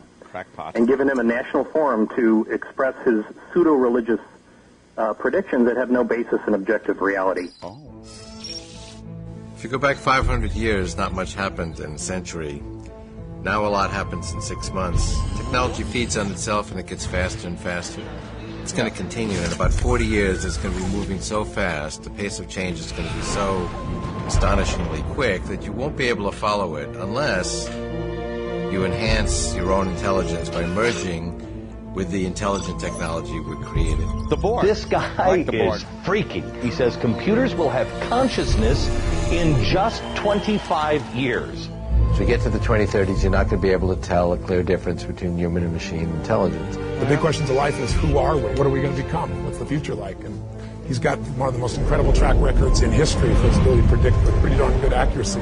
and given him a national forum to express his pseudo-religious predictions that have no basis in objective reality. Oh. If you go back 500 years, not much happened in a century. Now a lot happens in 6 months. Technology feeds on itself and it gets faster and faster. It's going to continue. In about 40 years, it's going to be moving so fast, the pace of change is going to be so astonishingly quick that you won't be able to follow it unless you enhance your own intelligence by merging with the intelligent technology we created. The board. This guy is freaky. He says computers will have consciousness in just 25 years. As we get to the 2030s, you're not going to be able to tell a clear difference between human and machine intelligence. The big questions of life is, who are we? What are we going to become? What's the future like? And he's got one of the most incredible track records in history for his ability to predict with pretty darn good accuracy.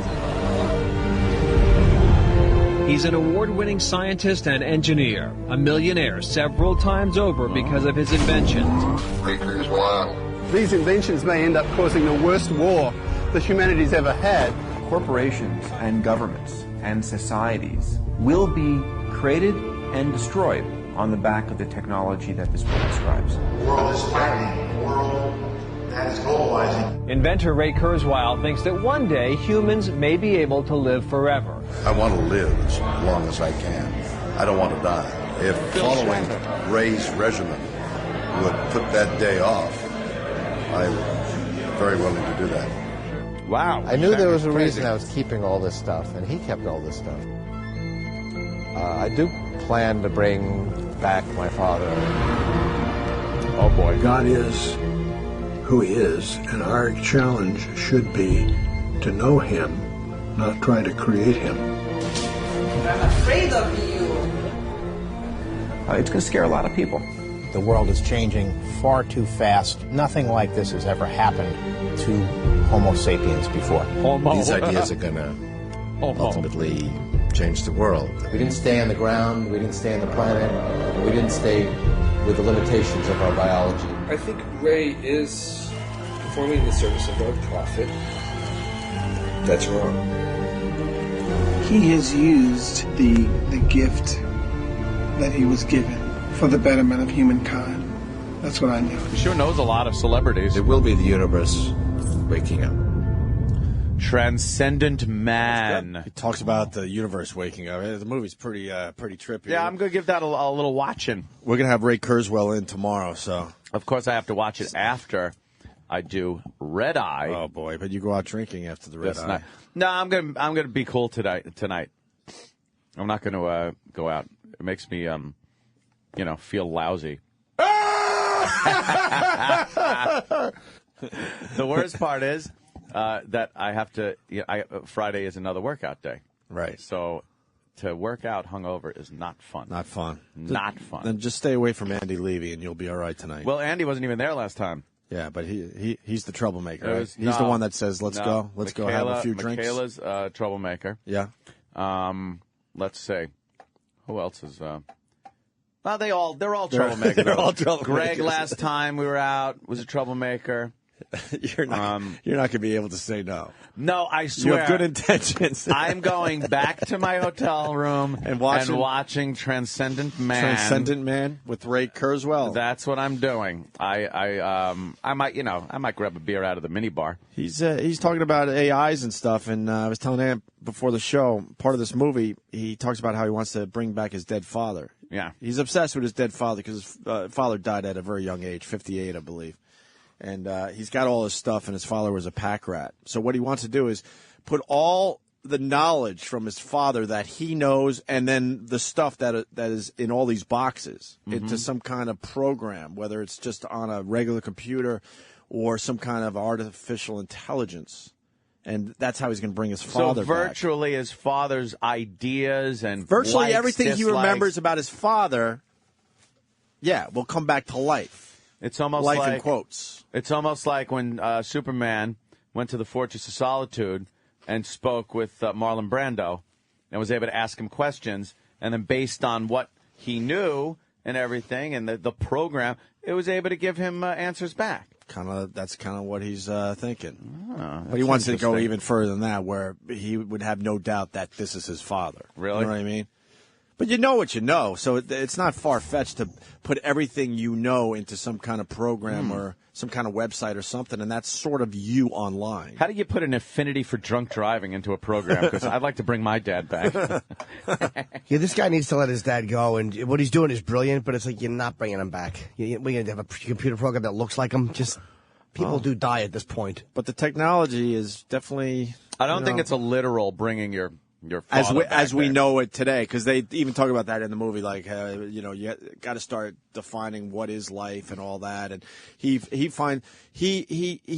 He's an award-winning scientist and engineer, a millionaire several times over because of his inventions. Baker's wild. These inventions may end up causing the worst war that humanity's ever had. Corporations and governments and societies will be created and destroyed on the back of the technology that this book describes. The world is flattening. The world that is globalizing. Inventor Ray Kurzweil thinks that one day humans may be able to live forever. I want to live as long as I can. I don't want to die. If following Ray's regimen would put that day off, I'm very willing to do that. Wow. I knew there was a reason I was keeping all this stuff, and he kept all this stuff. I do plan to bring back my father. Oh, boy. God is who he is, and our challenge should be to know him, not try to create him. I'm afraid of you. It's going to scare a lot of people. The world is changing far too fast. Nothing like this has ever happened to Homo sapiens before. These ideas are going to ultimately change the world. We didn't stay on the ground, we didn't stay on the planet, we didn't stay with the limitations of our biology. I think Ray is performing the service of our prophet. That's wrong. He has used the gift that he was given for the betterment of humankind. That's what I knew. He sure knows a lot of celebrities. It will be the universe waking up. Transcendent Man. He talks about the universe waking up. The movie's pretty trippy. Yeah, I'm going to give that a little watching. We're going to have Ray Kurzweil in tomorrow, so. Of course, I have to watch it after I do Red Eye. Oh, boy, but you go out drinking after the Red Eye. Night. No, I'm gonna be cool tonight. I'm not going to go out. It makes me, feel lousy. The worst part is that I have to. Friday is another workout day. Right. So to work out hungover is not fun. Not fun. Not fun. Then just stay away from Andy Levy, and you'll be all right tonight. Well, Andy wasn't even there last time. Yeah, but he's the troublemaker. Right? He's the one that says, "Let's go have a few drinks." Michaela's troublemaker. Yeah. Let's see, who else is? Well, they're all troublemakers. They're all troublemakers. Greg last time we were out was a troublemaker. You're not going to be able to say no. No, I swear. You have good intentions. I'm going back to my hotel room and watching Transcendent Man. Transcendent Man with Ray Kurzweil. That's what I'm doing. I might grab a beer out of the minibar. He's talking about AIs and stuff, and I was telling him before the show, part of this movie, he talks about how he wants to bring back his dead father. Yeah. He's obsessed with his dead father because his father died at a very young age, 58, I believe. And he's got all his stuff, and his father was a pack rat. So what he wants to do is put all the knowledge from his father that he knows, and then the stuff that is in all these boxes into some kind of program, whether it's just on a regular computer or some kind of artificial intelligence. And that's how he's going to bring his father back. So virtually his father's ideas and virtually likes, everything dislikes. he remembers about his father, will come back to life. It's almost life like in quotes. It's almost like when Superman went to the Fortress of Solitude and spoke with Marlon Brando and was able to ask him questions, and then based on what he knew and everything and the program, it was able to give him answers back. That's kind of what he's thinking. But he wants to go even further than that, where he would have no doubt that this is his father. Really? You know what I mean? But you know what you know, so it's not far-fetched to put everything you know into some kind of program or some kind of website or something, and that's sort of you online. How do you put an affinity for drunk driving into a program? Because I'd like to bring my dad back. Yeah, this guy needs to let his dad go, and what he's doing is brilliant, but it's like you're not bringing him back. We're going to have a computer program that looks like him. Just people do die at this point. But the technology is definitely... I don't think it's a literal bringing your father as we back know it today, because they even talk about that in the movie, like you got to start defining what is life and all that. And he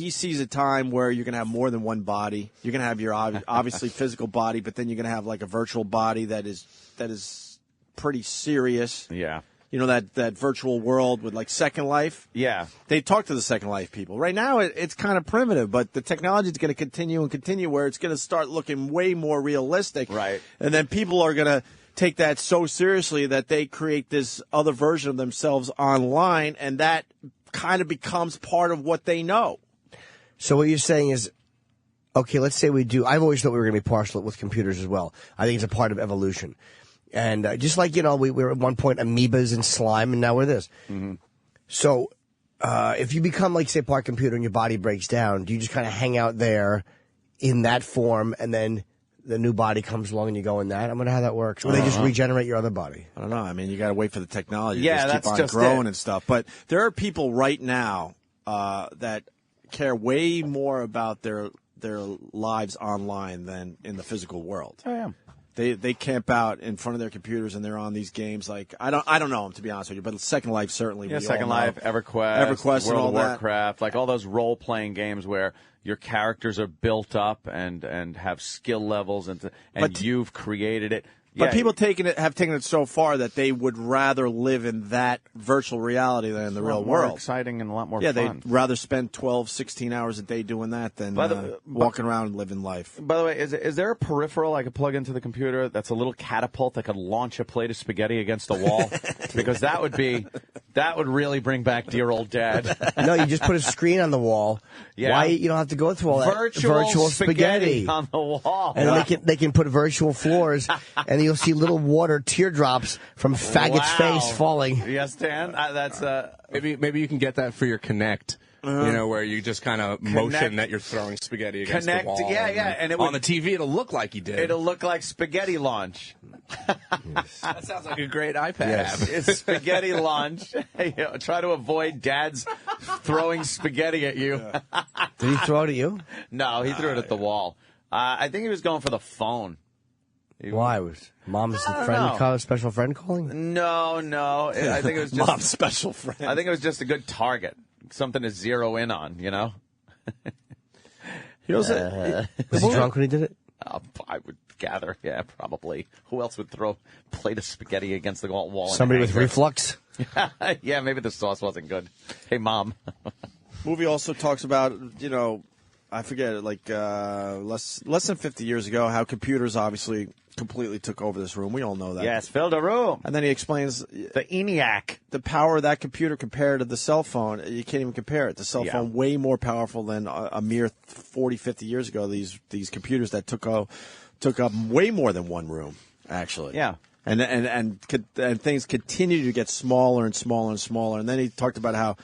sees a time where you're gonna have more than one body. You're gonna have your obviously physical body, but then you're gonna have like a virtual body that is pretty serious. Yeah. You know, that virtual world with like Second Life? Yeah. They talk to the Second Life people. Right now, it's kind of primitive, but the technology is going to continue where it's going to start looking way more realistic. Right. And then people are going to take that so seriously that they create this other version of themselves online, and that kind of becomes part of what they know. So what you're saying is, okay, let's say we do. I've always thought we were going to be partial with computers as well. I think it's a part of evolution. And just like, we were at one point amoebas and slime, and now we're this. Mm-hmm. So if you become, like, say, part computer and your body breaks down, do you just kind of hang out there in that form, and then the new body comes along and you go in that? I wonder how that works. Or they just regenerate your other body? I don't know. I mean, you got to wait for the technology Yeah, to that's keep on just growing it. and stuff. But there are people right now that care way more about their lives online than in the physical world. Oh, yeah. They camp out in front of their computers and they're on these games like I don't know them, to be honest with you, but Second Life certainly. Yeah, we Second all know. Life, EverQuest, and all World of that. Warcraft, like all those role-playing games where your characters are built up and have skill levels and you've created it. But people have taken it so far that they would rather live in that virtual reality than in the real world. More exciting and a lot more yeah, fun. they'd rather spend 12, 16 hours a day doing that than walking around and living life. By the way, is there a peripheral I could plug into the computer that's a little catapult that could launch a plate of spaghetti against the wall? Because that would really bring back dear old dad. No, you just put a screen on the wall. Yeah. Why you don't have to go through all that virtual spaghetti on the wall. And they can put virtual floors, and you'll see little water teardrops from Faggot's face falling. Yes, Dan. That's maybe you can get that for your Kinect. Where you just kind of motion that you're throwing spaghetti against the wall. Yeah. And on the TV, it'll look like you did. It'll look like spaghetti launch. That sounds like a great iPad app. It's spaghetti launch. Try to avoid Dad's throwing spaghetti at you. Did he throw it at you? No, he threw it at the wall. I think he was going for the phone. Why? Was Mom's special friend calling? No. I think it was just Mom's special friend. I think it was just a good target. Something to zero in on, Was he drunk when he did it? I would gather, yeah, probably. Who else would throw a plate of spaghetti against the wall? Somebody with reflux? Yeah, maybe the sauce wasn't good. Hey, Mom. Movie also talks about, I forget, like less than 50 years ago, how computers obviously completely took over this room. We all know that. Yes, filled a room. And then he explains the ENIAC. The power of that computer compared to the cell phone. You can't even compare it. The cell phone way more powerful than a mere 40, 50 years ago. These computers that took up way more than one room, actually. Yeah. And things continue to get smaller and smaller and smaller. And then he talked about how,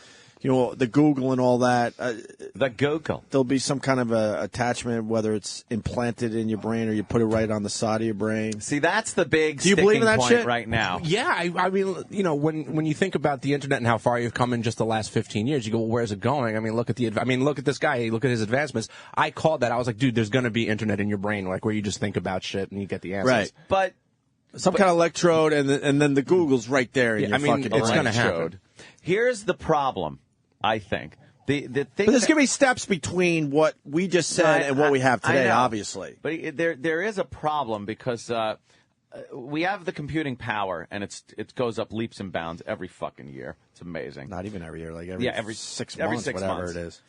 the Google and all that. The Google. There'll be some kind of a attachment, whether it's implanted in your brain or you put it right on the side of your brain. See, that's the big Do you believe in that point shit? Right now. Yeah, I mean, when you think about the internet and how far you've come in just the last 15 years, you go, well, where's it going? I mean, look at this guy. Look at his advancements. I called that. I was like, dude, there's going to be internet in your brain, like where you just think about shit and you get the answers. Right. But some kind of electrode, and then the Google's right there. In your fucking it's brain. going to happen. Here's the problem. I think the thing. But there's going to be steps between what we just said and what we have today, obviously. But there is a problem because we have the computing power, and it goes up leaps and bounds every fucking year. It's amazing. Not even every year, like every 6 months, every 6 whatever months. it is.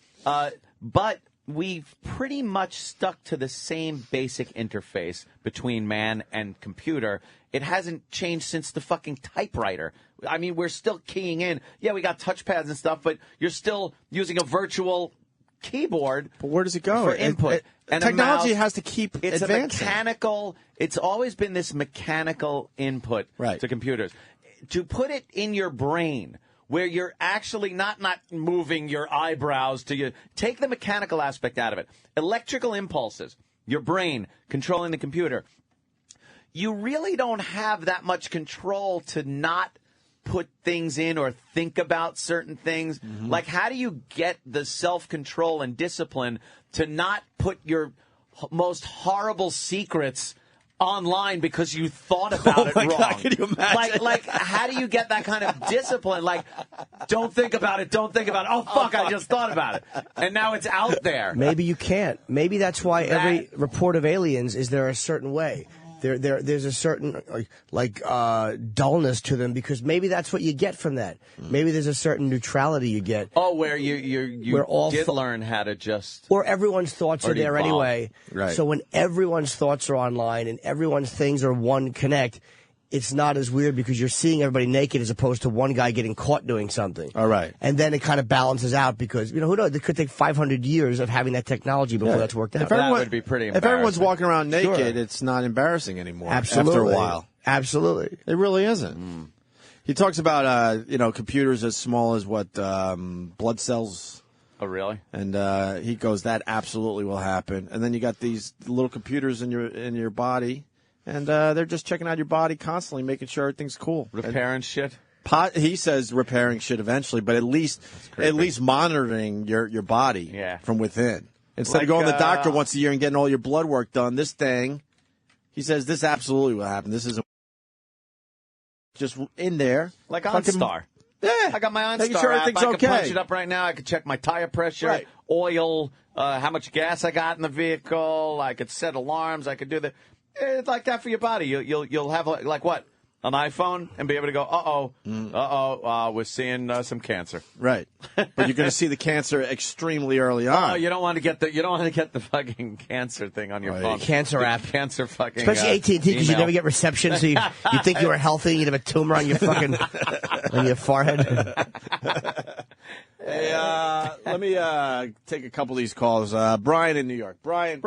But we've pretty much stuck to the same basic interface between man and computer. It hasn't changed since the fucking typewriter. I mean, we're still keying in. Yeah, we got touchpads and stuff, but you're still using a virtual keyboard. But where does it go? For input. And technology has to keep it's advancing. It's always been this mechanical input to computers. To put it in your brain where you're actually not moving your eyebrows to take the mechanical aspect out of it. Electrical impulses, your brain controlling the computer. You really don't have that much control to not put things in or think about certain things. Mm-hmm. Like, how do you get the self-control and discipline to not put your most horrible secrets online because you thought about it wrong? God, can you imagine? Like, how do you get that kind of discipline? Like, don't think about it. Don't think about it. Oh, fuck, I just thought about it. And now it's out there. Maybe you can't. Maybe that's why every report of aliens is there a certain way. There's a certain dullness to them because maybe that's what you get from that. Maybe there's a certain neutrality you get. Oh, where you did learn how to just... Or everyone's thoughts are there evolve. anyway. Right. So when everyone's thoughts are online and everyone's things are one connect, it's not as weird because you're seeing everybody naked as opposed to one guy getting caught doing something. All right. And then it kind of balances out because, who knows, it could take 500 years of having that technology before that's worked out. That would be pretty embarrassing. If everyone's walking around naked, it's not embarrassing anymore. Absolutely. After a while. Absolutely. It really isn't. He talks about, computers as small as blood cells. Oh, really? And he goes, that absolutely will happen. And then you got these little computers in your body. And they're just checking out your body constantly, making sure everything's cool. Repairing shit? He says repairing shit eventually, but at least monitoring your body from within. Instead of going to the doctor once a year and getting all your blood work done, this thing, he says this absolutely will happen. This isn't just in there. Like OnStar. Yeah. I got my Making OnStar sure app. everything's I can okay. punch it up right now. I can check my tire pressure, oil, how much gas I got in the vehicle. I could set alarms. I could do it's like that for your body. You'll have like what? An iPhone and be able to go, we're seeing some cancer. Right. But you're going to see the cancer extremely early on. Oh, you don't want to get the fucking cancer thing on your phone. Cancer the app. Cancer fucking Especially AT&T because you never get reception, so you think you were healthy and you'd have a tumor on your fucking on your forehead. Hey, let me take a couple of these calls. Brian in New York. Brian.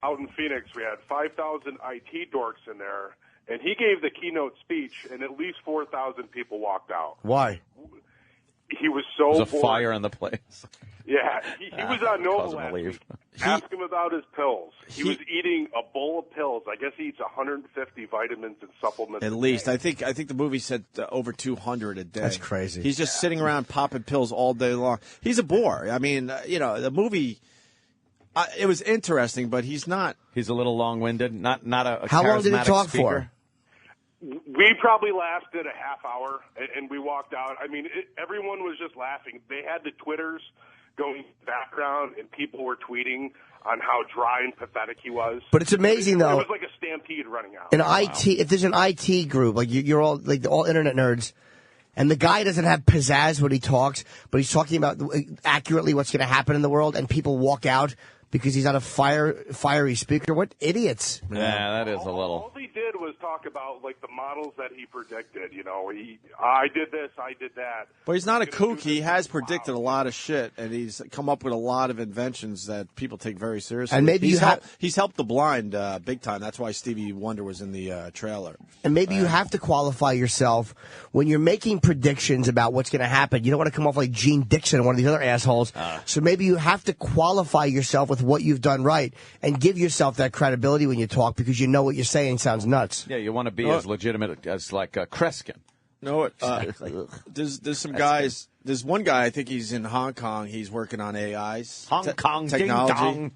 Out in Phoenix, we had 5,000 IT dorks in there, and he gave the keynote speech, and at least 4,000 people walked out. Why? He was so There's a bored. fire in the place. Yeah, he was on Nova last leave. week. Ask him about his pills. He was eating a bowl of pills. I guess he eats 150 vitamins and supplements. At least. I think the movie said over 200 a day. That's crazy. He's just sitting around popping pills all day long. He's a bore. I mean, the movie... it was interesting, but he's not. He's a little long-winded. Not a How long did he talk speaker. for? We probably lasted a half hour, and we walked out. I mean, everyone was just laughing. They had the Twitters going in the background, and people were tweeting on how dry and pathetic he was. But it's amazing, though. It was like a stampede running out. If there's an IT group, like you're all like all internet nerds, and the guy doesn't have pizzazz when he talks, but he's talking about accurately what's going to happen in the world, and people walk out because he's on a fiery speaker. What idiots! Yeah, that is a little. All he did was talk about like the models that he predicted. I did this, I did that. But he's not a kook. He has predicted a lot of shit, and he's come up with a lot of inventions that people take very seriously. And maybe he's helped the blind big time. That's why Stevie Wonder was in the trailer. And maybe you have to qualify yourself when you're making predictions about what's going to happen. You don't want to come off like Gene Dixon or one of these other assholes. So maybe you have to qualify yourself with what you've done right and give yourself that credibility when you talk because you know what you're saying sounds nuts. Yeah, you want to be as legitimate as like Kreskin. No, there's some guys. There's one guy, I think he's in Hong Kong. He's working on AIs. Hong Kong technology. Ding dong.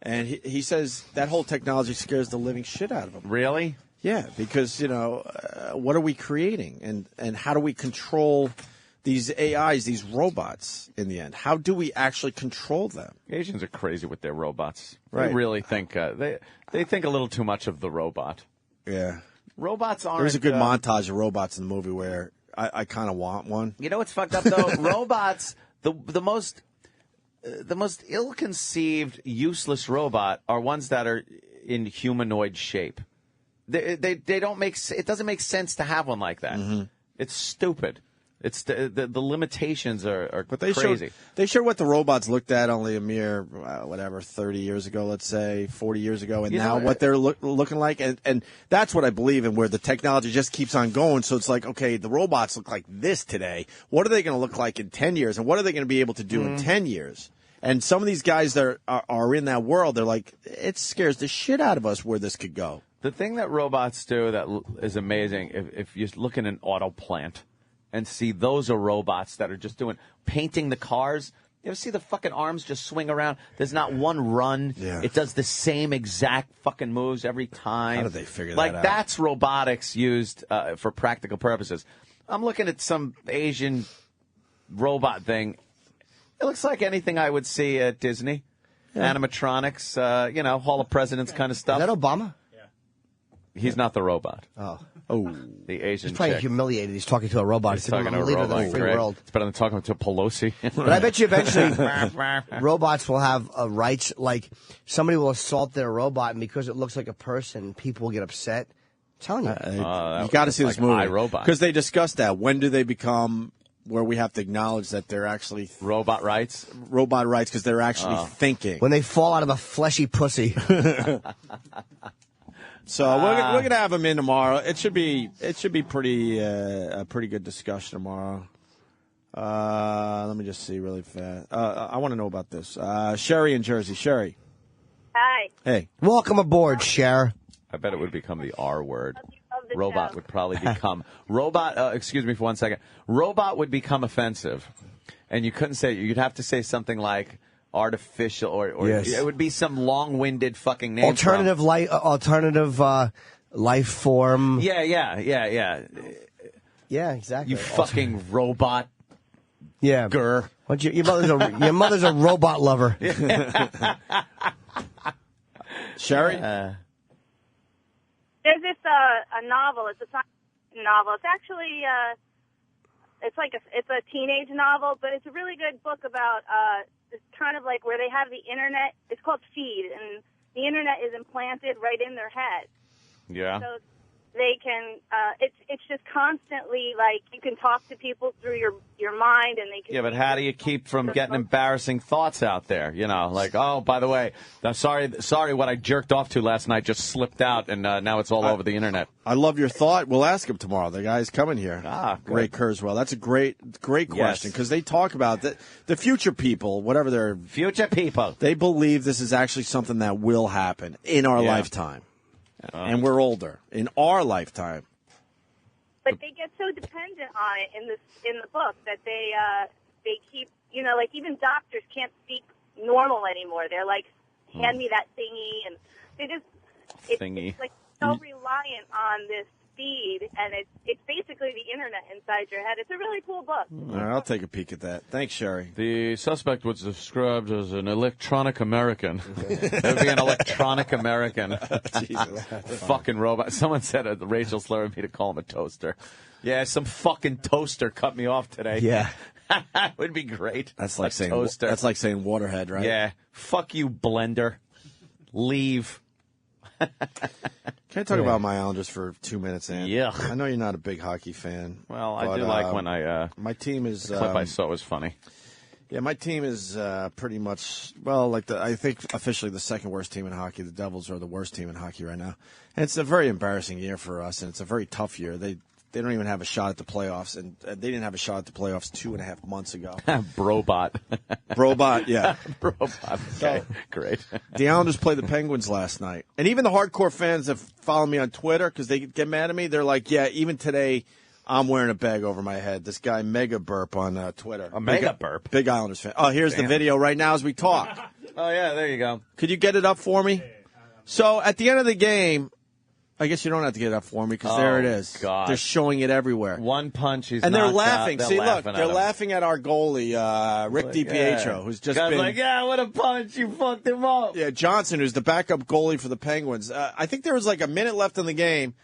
And he says that whole technology scares the living shit out of him. Really? Yeah, because, what are we creating? And how do we control these AIs, these robots, in the end? How do we actually control them? Asians are crazy with their robots. Right. They really think they think a little too much of the robot. Yeah. Robots aren't. There's a good montage of robots in the movie where I kind of want one. You know what's fucked up though? Robots, the most ill-conceived, useless robot are ones that are in humanoid shape. They don't make. It doesn't make sense to have one like that. Mm-hmm. It's stupid. It's the limitations are But they crazy. showed what the robots looked at only a mere, 30 years ago, let's say, 40 years ago, and now what they're looking like. And that's what I believe in, where the technology just keeps on going. So it's like, okay, the robots look like this today. What are they going to look like in 10 years? And what are they going to be able to do in 10 years? And some of these guys that are in that world, they're like, it scares the shit out of us where this could go. The thing that robots do that is amazing, if you look in an auto plant and see those are robots that are just painting the cars. You ever see the fucking arms just swing around? There's not one run. Yeah. It does the same exact fucking moves every time. How did they figure that out? Like, that's robotics used for practical purposes. I'm looking at some Asian robot thing. It looks like anything I would see at Disney. Yeah. Animatronics, Hall of Presidents kind of stuff. Is that Obama? He's not the robot. Oh. The Asian He's probably chick. humiliated. He's talking to a robot. He's talking to a leader robot. of the free Great. world. It's better than talking to Pelosi. But I bet you eventually robots will have rights. Like, somebody will assault their robot, and because it looks like a person, people will get upset. I'm telling you. You got to see this movie. iRobot. Because they discussed that. When do they become where we have to acknowledge that they're actually robot rights? Robot rights, because they're actually thinking. When they fall out of a fleshy pussy. So we're gonna have him in tomorrow. It should be pretty a pretty good discussion tomorrow. Let me just see really fast. I want to know about this. Sherry in Jersey. Sherry. Hi. Hey. Welcome aboard, Cher. I bet it would become the R word. Robot would probably become robot. Excuse me for 1 second. Robot would become offensive, and you couldn't say. You'd have to say something like artificial, or Yes. it would be some long-winded fucking name. Alternative life form. Yeah. Yeah, exactly. You fucking robot. Yeah. Grr. Your mother's a robot lover. Sherry? There's this a novel. It's a science novel. It's actually it's a teenage novel, but it's a really good book about it's kind of like where they have the internet. It's called Feed, and the internet is implanted right in their head. Yeah. So they can. It's just constantly like you can talk to people through your mind, and they can. Yeah, but how do you keep from getting embarrassing thoughts out there? Like, oh, by the way, I'm sorry, what I jerked off to last night just slipped out, and now it's all over the internet. I love your thought. We'll ask him tomorrow. The guy's coming here. Ray Kurzweil. That's a great question, because they talk about the future people, whatever they're future people. They believe this is actually something that will happen in our lifetime, and we're older in our lifetime. But they get so dependent on it in the book that they keep, like even doctors can't speak normal anymore. They're like, hand me that thingy, and they just it's like so reliant on this feed, and it's basically the internet inside your head. It's a really cool book. All right, I'll take a peek at that. Thanks, Sherry. The suspect was described as an electronic American. It would be an electronic American. Jesus. Fucking robot. Someone said a racial slur at me to call him a toaster. Yeah, some fucking toaster cut me off today. Yeah. That would be great. That's like saying toaster. That's like saying Waterhead, right? Yeah. Fuck you, blender. Leave. Can I talk about my Islanders for 2 minutes, Ann? Yeah. I know you're not a big hockey fan. Well, I do like when my team is the clip I saw was funny. Yeah, my team is pretty much I think officially the second worst team in hockey. The Devils are the worst team in hockey right now, and it's a very embarrassing year for us, and it's a very tough year. They don't even have a shot at the playoffs, and they didn't have a shot at the playoffs 2.5 months ago. Brobot. Brobot, yeah. Brobot. Okay, great. The Islanders played the Penguins last night. And even the hardcore fans that follow me on Twitter, because they get mad at me, they're like, yeah, even today, I'm wearing a bag over my head. This guy, Mega Burp, on Twitter. A Mega Burp? Big Islanders fan. Oh, here's the video right now as we talk. Oh, yeah, there you go. Could you get it up for me? So, at the end of the game, I guess you don't have to get it up for me, because there it is. God. They're showing it everywhere. One punch, he's and they're knocked laughing. out. See, look, they're they're laughing at our goalie, Rick DiPietro, who's just Guy's been like, yeah, what a punch. You fucked him up. Yeah, Johnson, who's the backup goalie for the Penguins. I think there was like a minute left in the game,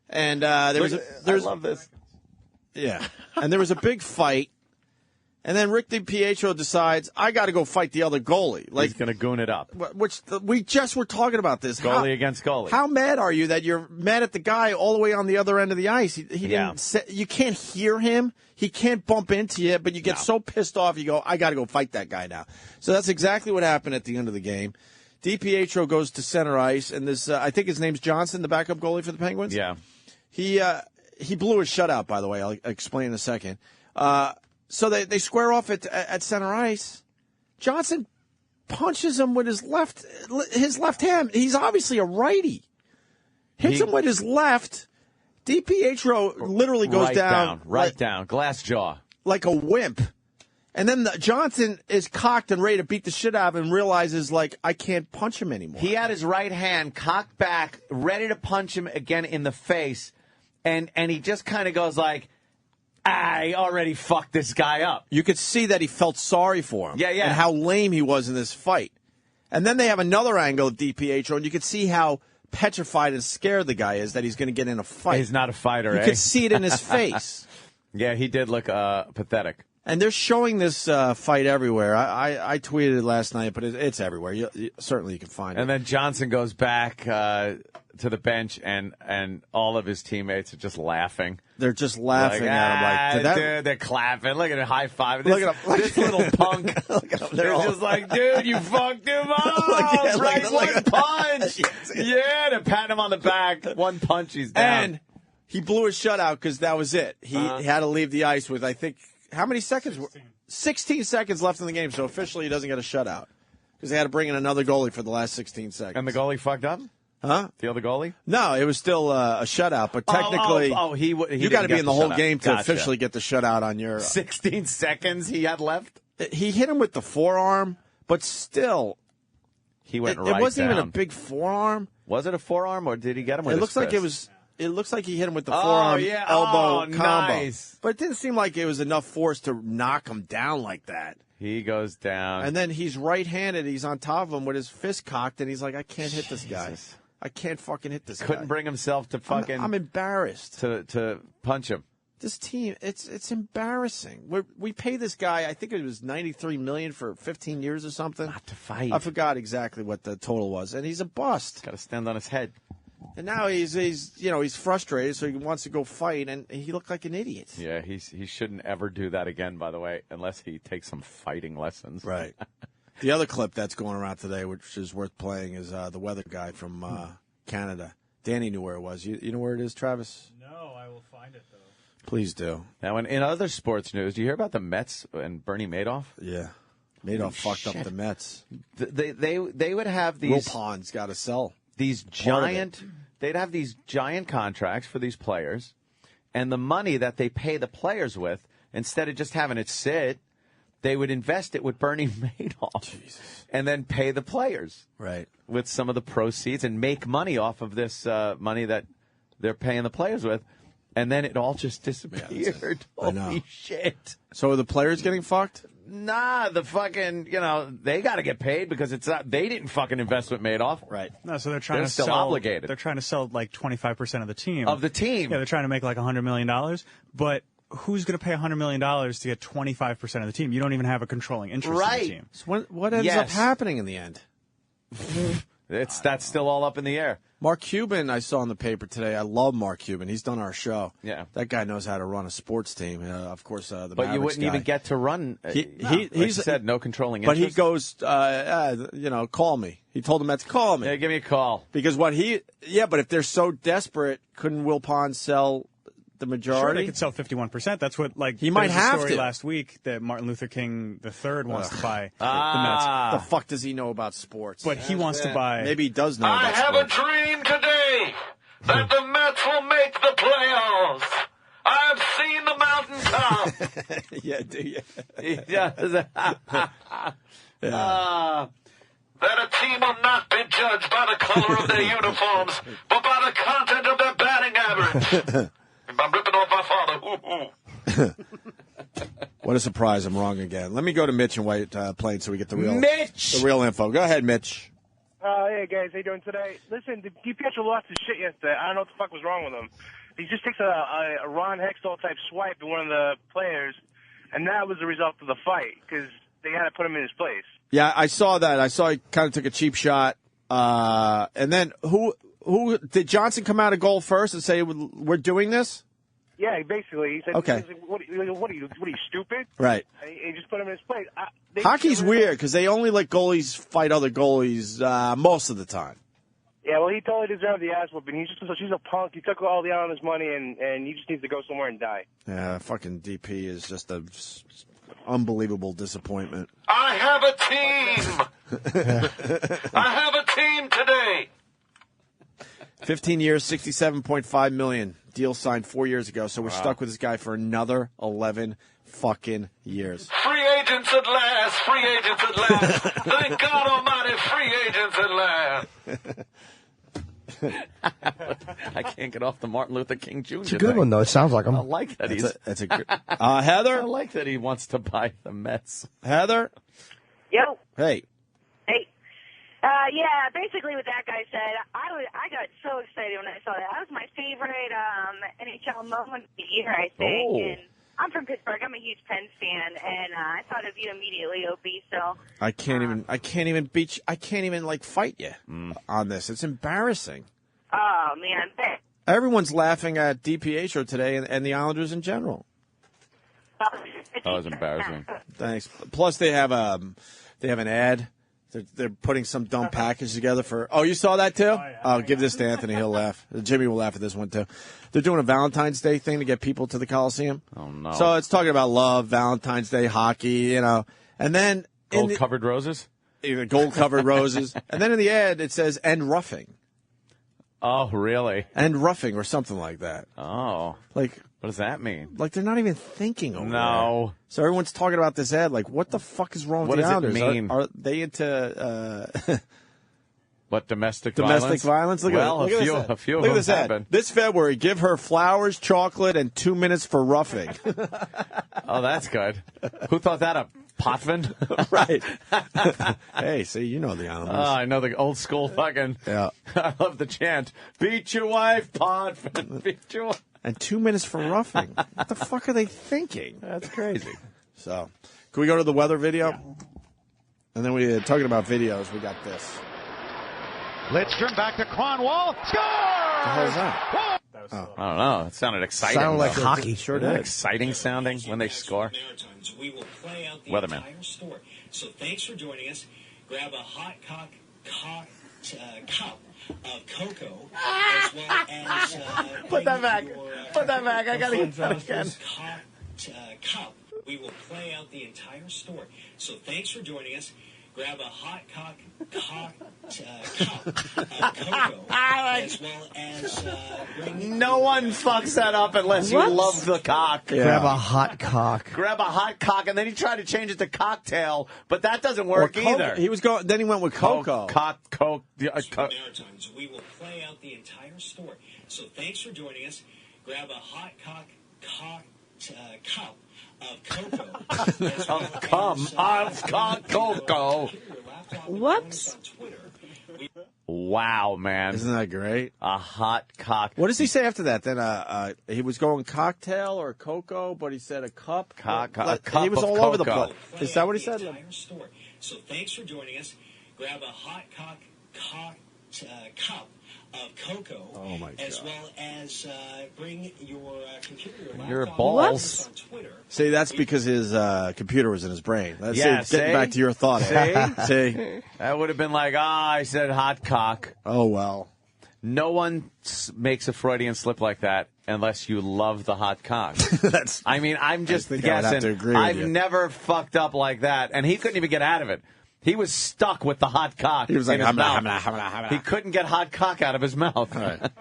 and I love this. Yeah, and there was a big fight, And then Rick DiPietro decides, I got to go fight the other goalie. He's going to goon it up. We just were talking about this. Goalie against goalie. How mad are you that you're mad at the guy all the way on the other end of the ice? He didn't you can't hear him. He can't bump into you, but you get so pissed off, you go, I got to go fight that guy now. So that's exactly what happened at the end of the game. DiPietro goes to center ice, and this I think his name's Johnson, the backup goalie for the Penguins. Yeah. He blew his shutout, by the way. I'll explain in a second. So they square off at center ice. Johnson punches him with his left hand. He's obviously a righty. Hits him with his left. DiPietro literally goes down. Glass jaw. Like a wimp. And then Johnson is cocked and ready to beat the shit out of him and realizes, like, I can't punch him anymore. He had his right hand cocked back, ready to punch him again in the face. And he just kind of goes like, I already fucked this guy up. You could see that he felt sorry for him. Yeah. And how lame he was in this fight. And then they have another angle of DiPietro, and you could see how petrified and scared the guy is that he's going to get in a fight. He's not a fighter, You could see it in his face. Yeah, he did look pathetic. And they're showing this fight everywhere. I tweeted it last night, but it's everywhere. Certainly you can find it. And then Johnson goes back to the bench, and all of his teammates are just laughing. They're just laughing at him. Dude, they're clapping. Look at him, high five. Look at him. This little punk. Look at him. They're just like, dude, you fucked him up. One punch. Yeah, they're patting him on the back. One punch, he's down. And he blew his shutout because that was it. He had to leave the ice with, I think, how many seconds? 16 seconds left in the game, so officially he doesn't get a shutout because they had to bring in another goalie for the last 16 seconds. And the goalie fucked up? Huh? The other goalie? No, it was still a shutout, but technically, he you got to be in the whole shutout. game to Gotcha. officially get the shutout on your 16 seconds he had left? He hit him with the forearm, but still, he went right down. It wasn't even a down. big forearm. Was it a forearm, or did he get him with It looks his like it fist? was. It looks like he hit him with the forearm, elbow combo. Nice. But it didn't seem like it was enough force to knock him down like that. He goes down. And then he's right-handed. He's on top of him with his fist cocked, and he's like, I can't hit this guy. I can't fucking hit this guy. Couldn't bring himself to fucking... I'm embarrassed. To punch him. This team, it's embarrassing. We pay this guy, I think it was $93 million for 15 years or something. Not to fight. I forgot exactly what the total was. And he's a bust. Got to stand on his head. And now he's frustrated, so he wants to go fight, and he looked like an idiot. Yeah, he shouldn't ever do that again, by the way, unless he takes some fighting lessons. Right. The other clip that's going around today, which is worth playing, is the weather guy from Canada. Danny knew where it was. You know where it is, Travis? No, I will find it, though. Please do. Now, in other sports news, do you hear about the Mets and Bernie Madoff? Yeah. Madoff fucked up the Mets. They would have these... Wilpon's got to sell. They'd have these giant contracts for these players, and the money that they pay the players with, instead of just having it sit, they would invest it with Bernie Madoff. And then pay the players. Right. With some of the proceeds and make money off of this money that they're paying the players with. And then it all just disappeared. I know. Holy shit. So are the players getting fucked? Nah, the fucking, they got to get paid because it's not, they didn't fucking invest with Madoff. Right. No, so they're trying to still sell, obligated. They're trying to sell like 25% of the team. Of the team. Yeah, they're trying to make like $100 million. But who's going to pay $100 million to get 25% of the team? You don't even have a controlling interest in the team. So what ends up happening in the end? That's still all up in the air. Mark Cuban, I saw in the paper today. I love Mark Cuban. He's done our show. Yeah, that guy knows how to run a sports team. Of course, the but you wouldn't even get to run. He said no controlling but interest. He goes, call me. He told the Mets, call me. Yeah, give me a call. Because but if they're so desperate, couldn't Wilpon sell the majority? Sure, they could sell 51%. That's what he might have story to. Last week that Martin Luther King III wants to buy the Mets. The fuck does he know about sports? But he wants to buy. Maybe he does know about sports. I have a dream today that the Mets will make the playoffs. I've seen the mountaintop. Yeah, do you? He does. That a team will not be judged by the color of their uniforms, but by the content of their batting average. I'm ripping off my father. What a surprise! I'm wrong again. Let me go to Mitch and White Plains so we get the real info. Go ahead, Mitch. Hey guys, how you doing today? Listen, DiPietro lost his shit yesterday. I don't know what the fuck was wrong with him. He just takes a Ron Hextall type swipe at one of the players, and that was the result of the fight because they had to put him in his place. Yeah, I saw that. I saw he kind of took a cheap shot. And then who did Johnson come out of goal first and say we're doing this? Yeah, basically he said, Okay. What are you stupid? Right. And he just put him in his place. Hockey's weird because they only let goalies fight other goalies most of the time. Yeah, well, he totally deserved the ass whooping. She's a punk. He took all the honest money, and he just needs to go somewhere and die. Yeah, fucking DP is just a unbelievable disappointment. I have a team. I have a team today. 15 years, $67.5 million. Deal signed 4 years ago, so we're stuck with this guy for another 11 fucking years. Free agents at last. Free agents at last. Thank God Almighty, free agents at last. I can't get off the Martin Luther King Jr. It's a good one, though. It sounds like him. I like that That's a good. Heather? I like that he wants to buy the Mets. Heather? Yo. Hey. Hey. Yeah, basically what that guy said, I got so excited when I saw that. That was my favorite NHL moment of the year, I think. Oh. And I'm from Pittsburgh. I'm a huge Pens fan, and I thought of you immediately, Opie. So I can't even beat you. I can't even fight you on this. It's embarrassing. oh man, Everyone's laughing at DPA show today and the Islanders in general. That was embarrassing. Thanks. Plus they have an ad. They're putting some dumb package together for. Oh, you saw that too? Oh, give this to Anthony. He'll laugh. Jimmy will laugh at this one too. They're doing a Valentine's Day thing to get people to the Coliseum. Oh no! So it's talking about love, Valentine's Day, hockey, and then Gold-covered roses. Gold-covered roses, and then in the ad it says "and roughing." Oh, really? And roughing or something like that. Oh, what does that mean? They're not even thinking over No. there. So everyone's talking about this ad. What the fuck is wrong What with the does it Islanders? mean? Are they into What, domestic violence? Look at this ad. a few Look at of this them ad. happen. This February, give her flowers, chocolate, and 2 minutes for roughing. Oh, that's good. Who thought that up? Potvin? Right. Hey, see, you know the Islanders. Oh, I know the old school fucking. Yeah. I love the chant. Beat your wife, Potvin. Beat your wife. And 2 minutes for roughing. What the fuck are they thinking? That's crazy. So, can we go to the weather video? Yeah. And then we talking about videos. We got this. Lidstrom back to Cronwall. Score! What the hell is that? I don't know. It sounded exciting. Sounded like though. hockey. Sure Isn't that did. exciting sounding when they score? We will play out the Weatherman. entire store. So thanks for joining us. Grab a hot cup of cocoa as well as Put that back. Put that back. I gotta get that again. Cup. We will play out the entire store. So thanks for joining us. Grab a hot cup of cocoa as well as No one fucks that up unless you love the cock. Yeah. Grab a hot cock. Grab a hot cock, and then he tried to change it to cocktail, but that doesn't work either. He was going. Then he went with cocoa. Coke. Maritimes. We will play out the entire store. So thanks for joining us. Grab a hot cup of cocoa. Whoops. Wow, man. Isn't that great? A hot cock. What does he say after that? Then he was going cocktail or cocoa, but he said a cup. A cup He was of all over the cocoa. place. Is that what he said? Store. So thanks for joining us. Grab a hot cup of cocoa. Oh my God. As well as bring your computer. Your laptop balls. on Twitter. See, that's because his computer was in his brain. That's Yeah, getting back to your thought. See? That would have been like, I said hot cock. Oh, well. No one makes a Freudian slip like that unless you love the hot cock. I mean, I'm just think I would have guessing. to agree with I've you. never fucked up like that, and he couldn't even get out of it. He was stuck with the hot cock. He was like, in his mouth. hamna. He couldn't get hot cock out of his mouth. All right.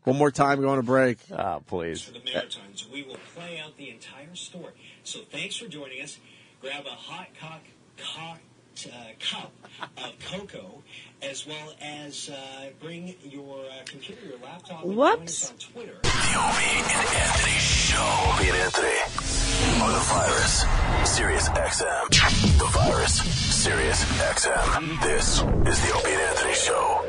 One more time, going to break. Oh, please. For the Maritimes, we will play out the entire store. So thanks for joining us. Grab a hot cup of cocoa, as well as bring your computer, your laptop, and join us on Twitter. The Opie and Anthony Show. Opie and Anthony on the virus. Sirius XM. The virus. Sirius XM. This is the Opie and Anthony Show.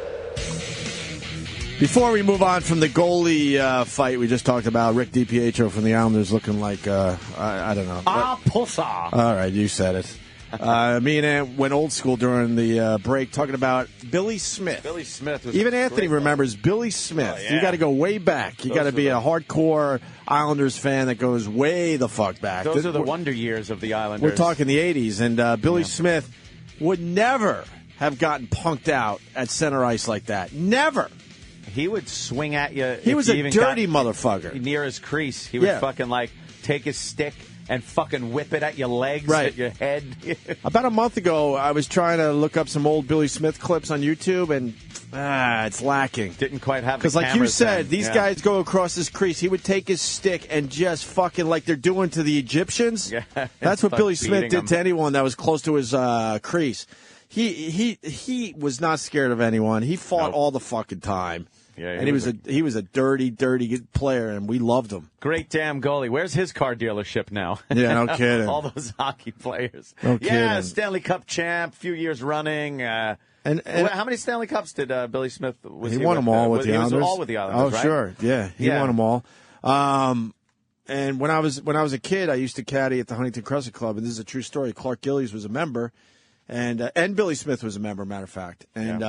Before we move on from the goalie fight we just talked about, Rick DiPietro from the Islanders looking like, I don't know. Pussa. All right, you said it. Me and Ant went old school during the break talking about Billy Smith. Billy Smith was Even Anthony remembers Billy Smith. Oh, yeah. You got to go way back. You got to be a hardcore Islanders fan that goes way the fuck back. Those are the wonder years of the Islanders. We're talking the 80s, and Billy Smith would never have gotten punked out at center ice like that. Never. He would swing at you. He was a dirty motherfucker. Near his crease. He would fucking, like, take his stick and fucking whip it at your legs, at your head. About a month ago, I was trying to look up some old Billy Smith clips on YouTube, and it's lacking. Didn't quite have the because, like you cameras said, then. these guys go across his crease. He would take his stick and just fucking like they're doing to the Egyptians. Yeah, that's what Billy Smith did him to anyone that was close to his crease. He was not scared of anyone. He fought all the fucking time. Yeah, and he was a dirty player, and we loved him. Great damn goalie. Where's his car dealership now? Yeah, no kidding. All those hockey players. No yeah, kidding. Stanley Cup champ, few years running. And how many Stanley Cups did Billy Smith? He won them all with the Islanders. He was all with the Islanders, right? Sure. Yeah, he won them all. And when I was a kid, I used to caddy at the Huntington Crescent Club, and this is a true story. Clark Gillies was a member, and Billy Smith was a member, matter of fact. And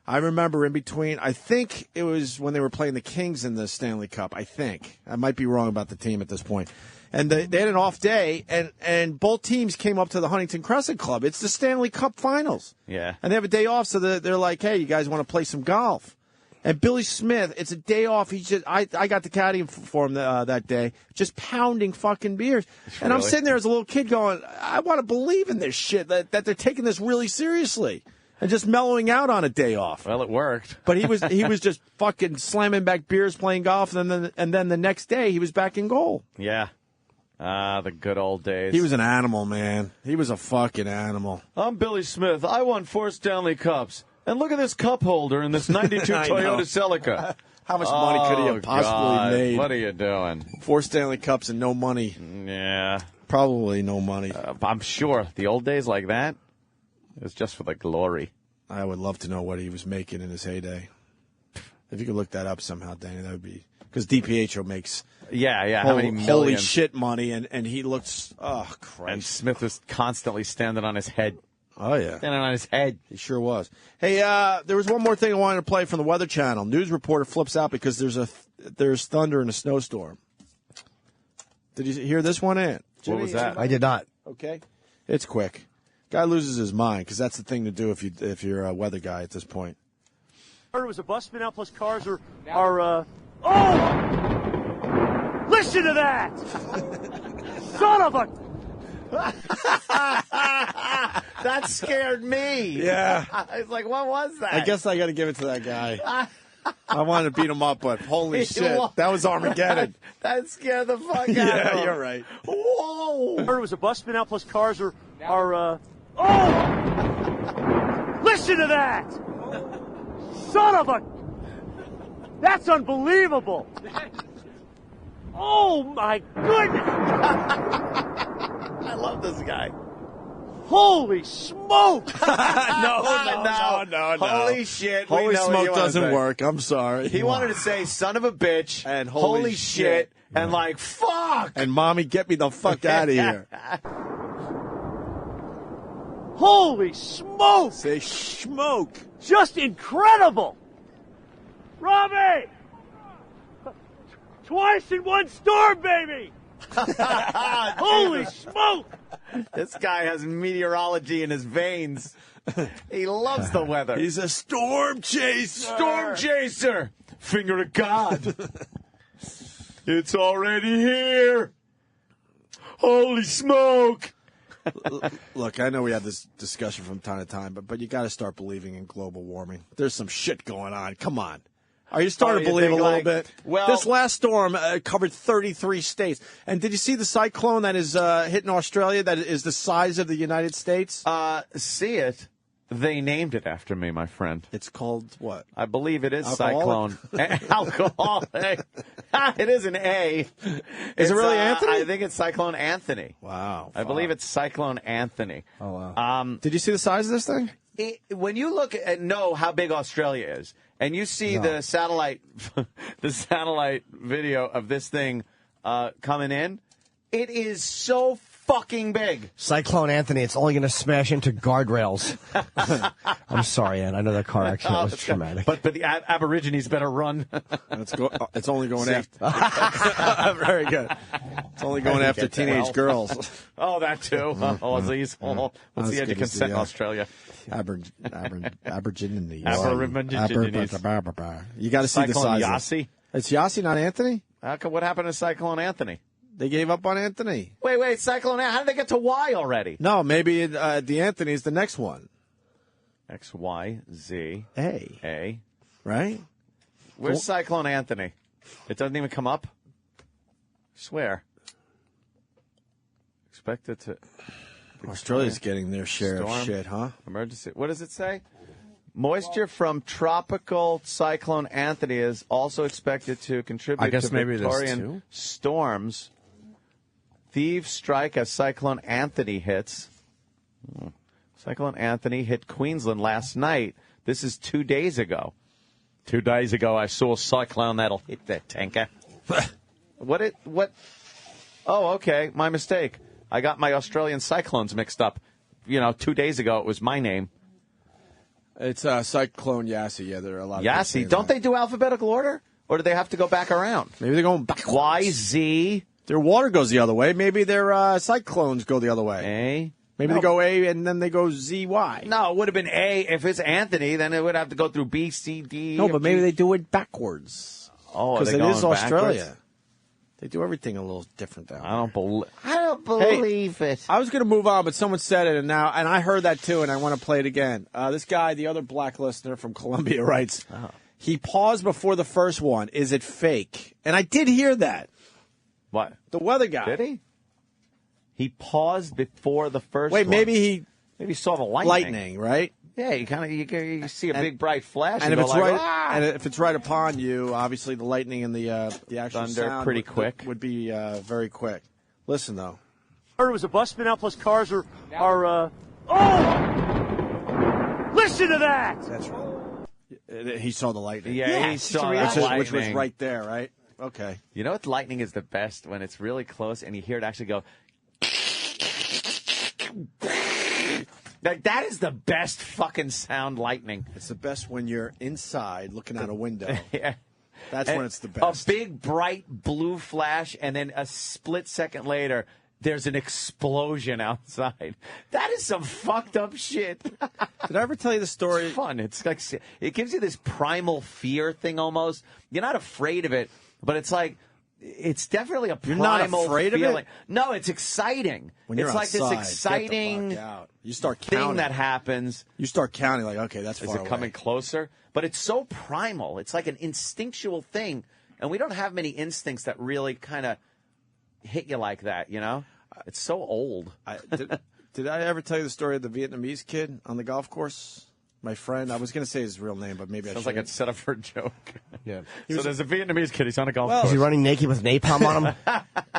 I remember in between, I think it was when they were playing the Kings in the Stanley Cup, I think. I might be wrong about the team at this point. And they had an off day, and both teams came up to the Huntington Crescent Club. It's the Stanley Cup Finals. Yeah. And they have a day off, so they're like, hey, you guys want to play some golf? And Billy Smith, it's a day off. I got the caddy for him that day, just pounding fucking beers. And I'm sitting there as a little kid going, I want to believe in this shit, that they're taking this really seriously. And just mellowing out on a day off. Well, it worked. But he was just fucking slamming back beers, playing golf, and then the next day he was back in goal. Yeah. The good old days. He was an animal, man. He was a fucking animal. I'm Billy Smith. I won 4 Stanley Cups. And look at this cup holder in this 92 Toyota Celica. How much money could he have possibly made? What are you doing? 4 Stanley Cups and no money. Yeah. Probably no money. I'm sure. The old days like that, it was just for the glory. I would love to know what he was making in his heyday. If you could look that up somehow, Danny, that would be... Because DiPietro makes... Yeah. How many millions? Holy shit money, and he looks... Oh, Christ. And Smith was constantly standing on his head. Oh, yeah. Standing on his head. He sure was. Hey, there was one more thing I wanted to play from the Weather Channel. News reporter flips out because there's thunder and a snowstorm. Did you hear this one, Ant? What was that? I did not. Okay. It's quick. Guy loses his mind because that's the thing to do if you're a weather guy at this point. It was a bus spin out plus cars are listen to that! Son of a... That scared me. Yeah. I was like, what was that? I guess I got to give it to that guy. I wanted to beat him up, but holy shit, that was Armageddon. That scared the fuck out of him. Yeah, you're right. Whoa! It was a bus spin out plus cars are listen to that! Son of a... That's unbelievable! Oh my goodness! I love this guy. Holy smoke! No. Holy shit. Holy smoke doesn't work. I'm sorry. He wanted to say son of a bitch and holy shit and like fuck. And mommy, get me the fuck out of here. Holy smoke! Say smoke. Just incredible! Robbie! Twice in one storm, baby! Holy smoke! This guy has meteorology in his veins. He loves the weather. He's a storm chaser. Storm chaser. Finger of God. It's already here. Holy smoke. Look, I know we have this discussion from time to time, but you got to start believing in global warming. There's some shit going on. Come on. Are you starting to believe a little bit? Well, this last storm covered 33 states. And did you see the cyclone that is hitting Australia that is the size of the United States? See it. They named it after me, my friend. It's called what? I believe it is Alcoholic? Cyclone. Alcoholic. It is an A. Is it really Anthony? I think it's Cyclone Anthony. Wow. I believe it's Cyclone Anthony. Oh, wow. Did you see the size of this thing? when you look at know how big Australia is, and you see the satellite video of this thing coming in, it is so fucking big. Cyclone Anthony, it's only going to smash into guardrails. I'm sorry, Ann. I know that car accident was traumatic. But the Aborigines better run. It's only going after. Very good. It's only going after teenage girls. Oh, that too. Aussies. What's the age of consent in Australia? Aborigines. Aborigines. You got to see the size. Yossi? It's Yossi, not Anthony? What happened to Cyclone Anthony? They gave up on Anthony. Wait, Cyclone Anthony. How did they get to Y already? No, maybe the Anthony is the next one. X, Y, Z. A. Right? Where's Cyclone Anthony? It doesn't even come up? I swear. Expected to... Australia's getting their share of shit, huh? Emergency. What does it say? Moisture from tropical Cyclone Anthony is also expected to contribute to Victorian storms. Thieves strike as Cyclone Anthony hits. Cyclone Anthony hit Queensland last night. This is 2 days ago. 2 days ago, I saw a cyclone that'll hit that tanker. What? Oh, okay. My mistake. I got my Australian cyclones mixed up. 2 days ago, it was my name. It's Cyclone Yassi. Yeah, there are a lot of Yassi. Don't they do alphabetical order? Or do they have to go back around? Maybe they're going backwards. Y, Z. Their water goes the other way. Maybe their cyclones go the other way. A. Maybe they go A and then they go Z, Y. No, it would have been A. If it's Anthony, then it would have to go through B, C, D. No, but maybe they do it backwards. Oh, because it is Australia. They do everything a little different down there. I don't believe it. I was going to move on, but someone said it, and I heard that too, and I want to play it again. This guy, the other black listener from Columbia, writes, he paused before the first one. Is it fake? And I did hear that. What? The weather guy. Did he? He paused before the first one. Wait, maybe he saw the lightning. Lightning, right? Yeah, you see a big bright flash, and if it's and if it's right upon you, obviously the lightning and the actual thunder sound pretty quick would be very quick. Listen though, it was a bus spin out plus cars are oh! Listen to that. That's right. He saw the lightning. Yeah, he saw the lightning, which was right there, right? Okay. You know what? Lightning is the best when it's really close and you hear it actually go. That is the best fucking sound, lightning. It's the best when you're inside looking out a window. Yeah. That's when it's the best. A big, bright blue flash, and then a split second later, there's an explosion outside. That is some fucked up shit. Did I ever tell you the story? It's fun. It's like, it gives you this primal fear thing almost. You're not afraid of it, but it's like... It's definitely a primal You're not afraid feeling. of it? No, it's exciting. When you're it's like outside, this exciting get the fuck out. You start counting. thing that happens. You start counting like, okay, that's far away. Is it coming closer? But it's so primal. It's like an instinctual thing. And we don't have many instincts that really kind of hit you like that, you know? It's so old. Did I ever tell you the story of the Vietnamese kid on the golf course? My friend, I was going to say his real name, but maybe I should. Sounds like it's set up for a joke. Yeah. So there's a Vietnamese kid. He's on a golf course. Is he running naked with napalm on him?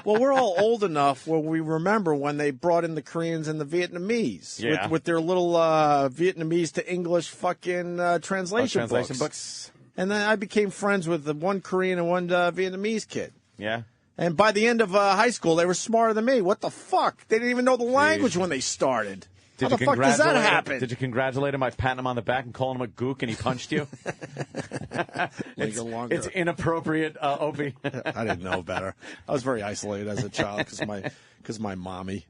Well, we're all old enough where we remember when they brought in the Koreans and the Vietnamese with their little Vietnamese to English fucking translation books. And then I became friends with the one Korean and one Vietnamese kid. Yeah. And by the end of high school, they were smarter than me. What the fuck? They didn't even know the language when they started. How the fuck does that happen? Did you congratulate him by patting him on the back and calling him a gook and he punched you? It's inappropriate, Opie. I didn't know better. I was very isolated as a child because my mommy,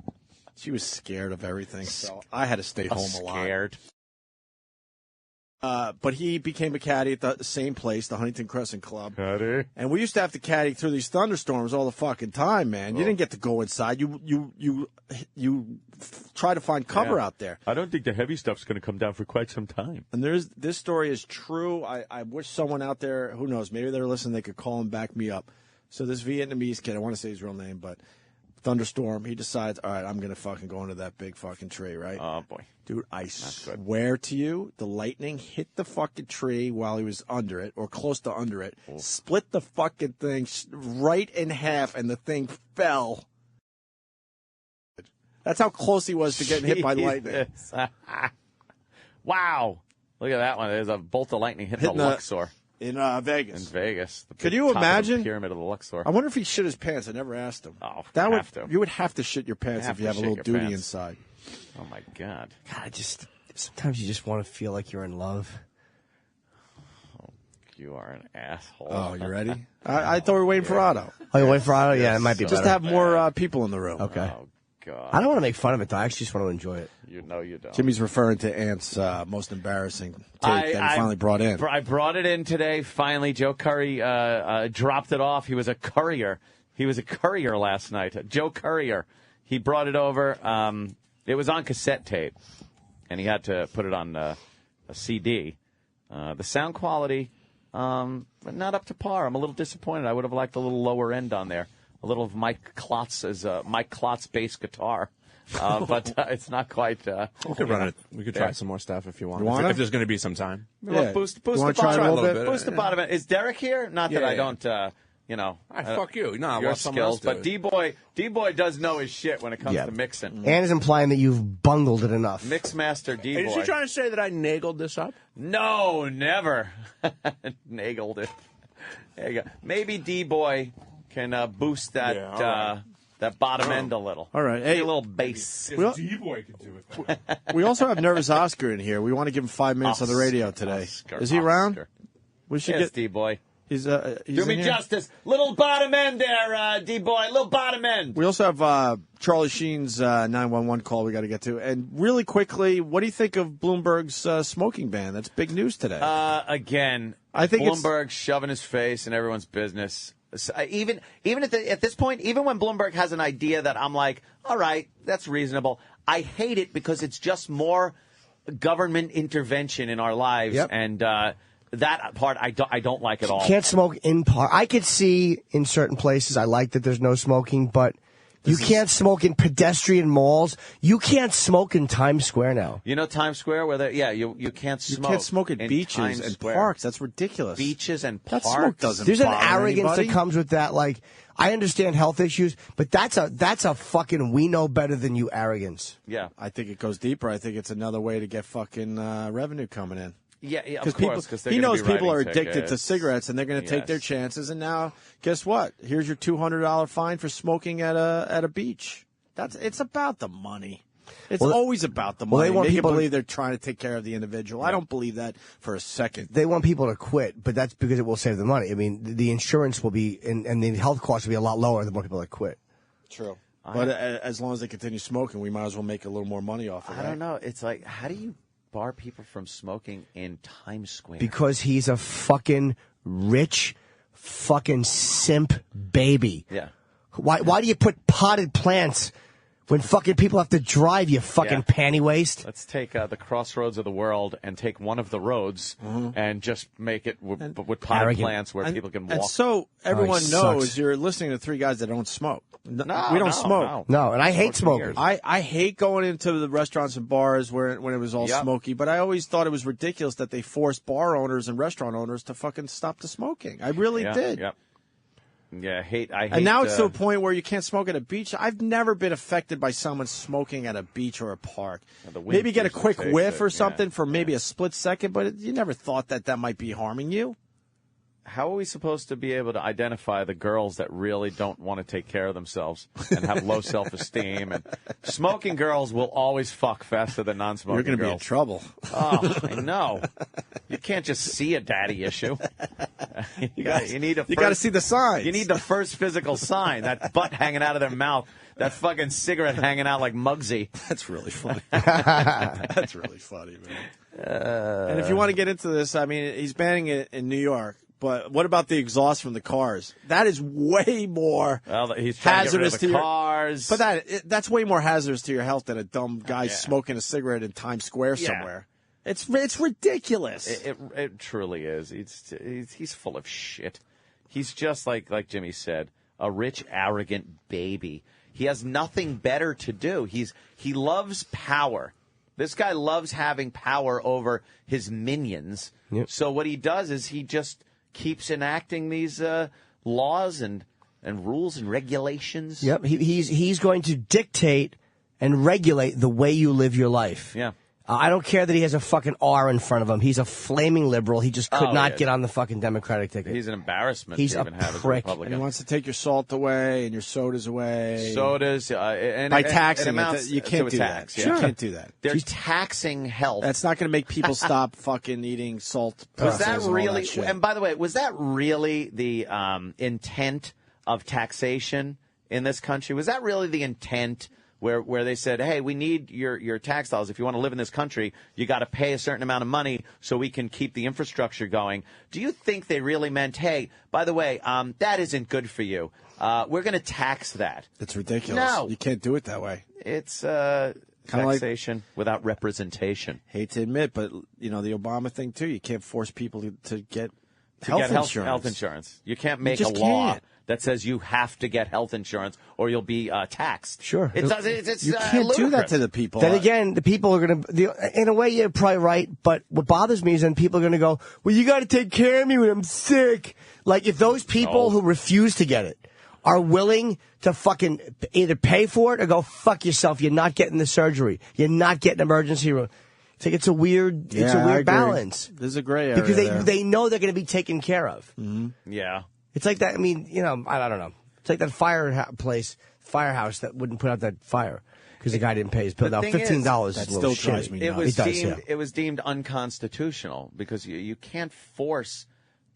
she was scared of everything. So I had to stay home a lot. Scared. But he became a caddy at the same place, the Huntington Crescent Club. Caddy. And we used to have to caddy through these thunderstorms all the fucking time, man. You didn't get to go inside. You try to find cover out there. I don't think the heavy stuff's going to come down for quite some time. And this story is true. I wish someone out there, who knows, maybe they're listening, they could call and back me up. So this Vietnamese kid, I want to say his real name, but thunderstorm, he decides, all right, I'm going to fucking go into that big fucking tree, right? Oh, boy. Dude, I swear to you, the lightning hit the fucking tree while he was under it, or close to under it, split the fucking thing right in half, and the thing fell. That's how close he was to getting hit by lightning. Wow. Look at that one. There's a bolt of lightning hitting the Luxor. In Vegas. In Vegas. Could you imagine? The pyramid of the Luxor. I wonder if he shit his pants. I never asked him. Oh, you would have to shit your pants if you have a little duty inside. Oh, my God. God, sometimes you just want to feel like you're in love. Oh, you are an asshole. Oh, you ready? I thought we were waiting for Otto. Oh, you're waiting for Otto? Yeah, it might be just better. to have more people in the room. Okay. Oh, God. I don't want to make fun of it, though. I actually just want to enjoy it. You don't. Jimmy's referring to Ant's most embarrassing tape that he finally brought in. I brought it in today. Finally, Joe Curry dropped it off. He was a courier. He was a courier last night. Joe Courier. He brought it over. It was on cassette tape, and he had to put it on a CD. The sound quality, not up to par. I'm a little disappointed. I would have liked a little lower end on there. A little of Mike Klotz's bass guitar. But it's not quite. We could run it. We could try some more stuff if you want. If there's going to be some time. Yeah. Boost the bottom. Boost the bottom. Is Derek here? Not that I don't. Fuck you. No, your skills. But D-Boy does know his shit when it comes to mixing. Ann is implying that you've bungled it enough. Mixmaster D-Boy. Is he trying to say that I nagled this up? No, never. Nagled it. There you go. Maybe D-Boy can boost that that bottom end a little. All right. Hey, a little bass. D-Boy can do it. We also have Nervous Oscar in here. We want to give him 5 minutes on the radio today. Is he around? We should get D-Boy. He's do me justice. Little bottom end there, D-Boy. Little bottom end. We also have Charlie Sheen's 911 call we got to get to. And really quickly, what do you think of Bloomberg's smoking ban? That's big news today. Again, I think Bloomberg shoving his face in everyone's business. Even at this point, even when Bloomberg has an idea that I'm like, all right, that's reasonable. I hate it because it's just more government intervention in our lives, and that part I don't like at all. Can't smoke in park. I could see in certain places. I like that there's no smoking, but you can't smoke in pedestrian malls. You can't smoke in Times Square now. You know Times Square where you can't smoke. You can't smoke at beaches and parks. That's ridiculous. Beaches and that parks. Smoke doesn't. There's an bother arrogance anybody. that comes with that. Like, I understand health issues, but that's a fucking we know better than you arrogance. Yeah, I think it goes deeper. I think it's another way to get fucking revenue coming in. Yeah, of course. Because he knows people are addicted to cigarettes, and they're going to take their chances. And now, guess what? Here's your $200 fine for smoking at a beach. It's about the money. It's always about the money. They want people to believe they're trying to take care of the individual. I don't believe that for a second. They want people to quit, but that's because it will save them money. I mean, the insurance will be, and the health costs will be a lot lower the more people that quit. True. But as long as they continue smoking, we might as well make a little more money off of it. I don't know. It's like, how do you bar people from smoking in Times Square? Because he's a fucking rich, fucking simp baby. Yeah. Why do you put potted plants when fucking people have to drive, you fucking panty waste? Let's take the crossroads of the world and take one of the roads and just make it with potted plants where people can walk. And so everyone knows you're listening to three guys that don't smoke. We don't smoke. No, and I hate smoking. I hate going into the restaurants and bars when it was all smoky, but I always thought it was ridiculous that they forced bar owners and restaurant owners to fucking stop the smoking. I really did. Yep. Yeah, I hate. And now it's to a point where you can't smoke at a beach. I've never been affected by someone smoking at a beach or a park. Maybe get a quick whiff or something for maybe a split second, but you never thought that might be harming you. How are we supposed to be able to identify the girls that really don't want to take care of themselves and have low self-esteem? And smoking girls will always fuck faster than non-smoking girls. You're going to be in trouble. Oh, I know. You can't just see a daddy issue. You got to see the signs. You need the first physical sign, that butt hanging out of their mouth, that fucking cigarette hanging out like Muggsy. That's really funny. That's really funny, man. And if you want to get into this, I mean, he's banning it in New York. But what about the exhaust from the cars? That is way more hazardous to cars. But that's way more hazardous to your health than a dumb guy smoking a cigarette in Times Square somewhere. It's ridiculous. It truly is. He's full of shit. He's just like Jimmy said, a rich, arrogant baby. He has nothing better to do. He loves power. This guy loves having power over his minions. Yep. So what he does is he just keeps enacting these laws and rules and regulations. Yep, he's going to dictate and regulate the way you live your life. Yeah. I don't care that he has a fucking R in front of him. He's a flaming liberal. He just could not get on the fucking Democratic ticket. He's an embarrassment He's to even have as a prick. Republican. And he wants to take your salt away and your sodas away. Sodas. And by taxing amounts you can't to do a tax. that. Yeah. You can't do that. They're taxing health. That's not going to make people stop fucking eating salt. Was that pretzels and all really? that shit. And by the way, was that really the intent of taxation in this country? Was that really the intent? Where they said, hey, we need your tax dollars. If you want to live in this country, you got to pay a certain amount of money so we can keep the infrastructure going. Do you think they really meant, hey, by the way, that isn't good for you. We're going to tax that. It's ridiculous. No. You can't do it that way. It's taxation without representation. Hate to admit, but the Obama thing too. You can't force people to get Health insurance. insurance. You can't make just a law can't. that says you have to get health insurance or you'll be taxed. Sure. It's you can't do that to the people. Then again, the people are going to, in a way, you're probably right, but what bothers me is then people are going to go, well, you got to take care of me when I'm sick. Like, if those people who refuse to get it are willing to fucking either pay for it or go, fuck yourself, you're not getting the surgery. You're not getting emergency room. It's like it's a weird balance. There's a gray area because they know they're going to be taken care of. Mm-hmm. Yeah. It's like that. I mean, I don't know. It's like that firehouse that wouldn't put out that fire because the guy didn't pay his bill. Now, $15 is a little still drives shitty. me nuts. It was deemed unconstitutional because you can't force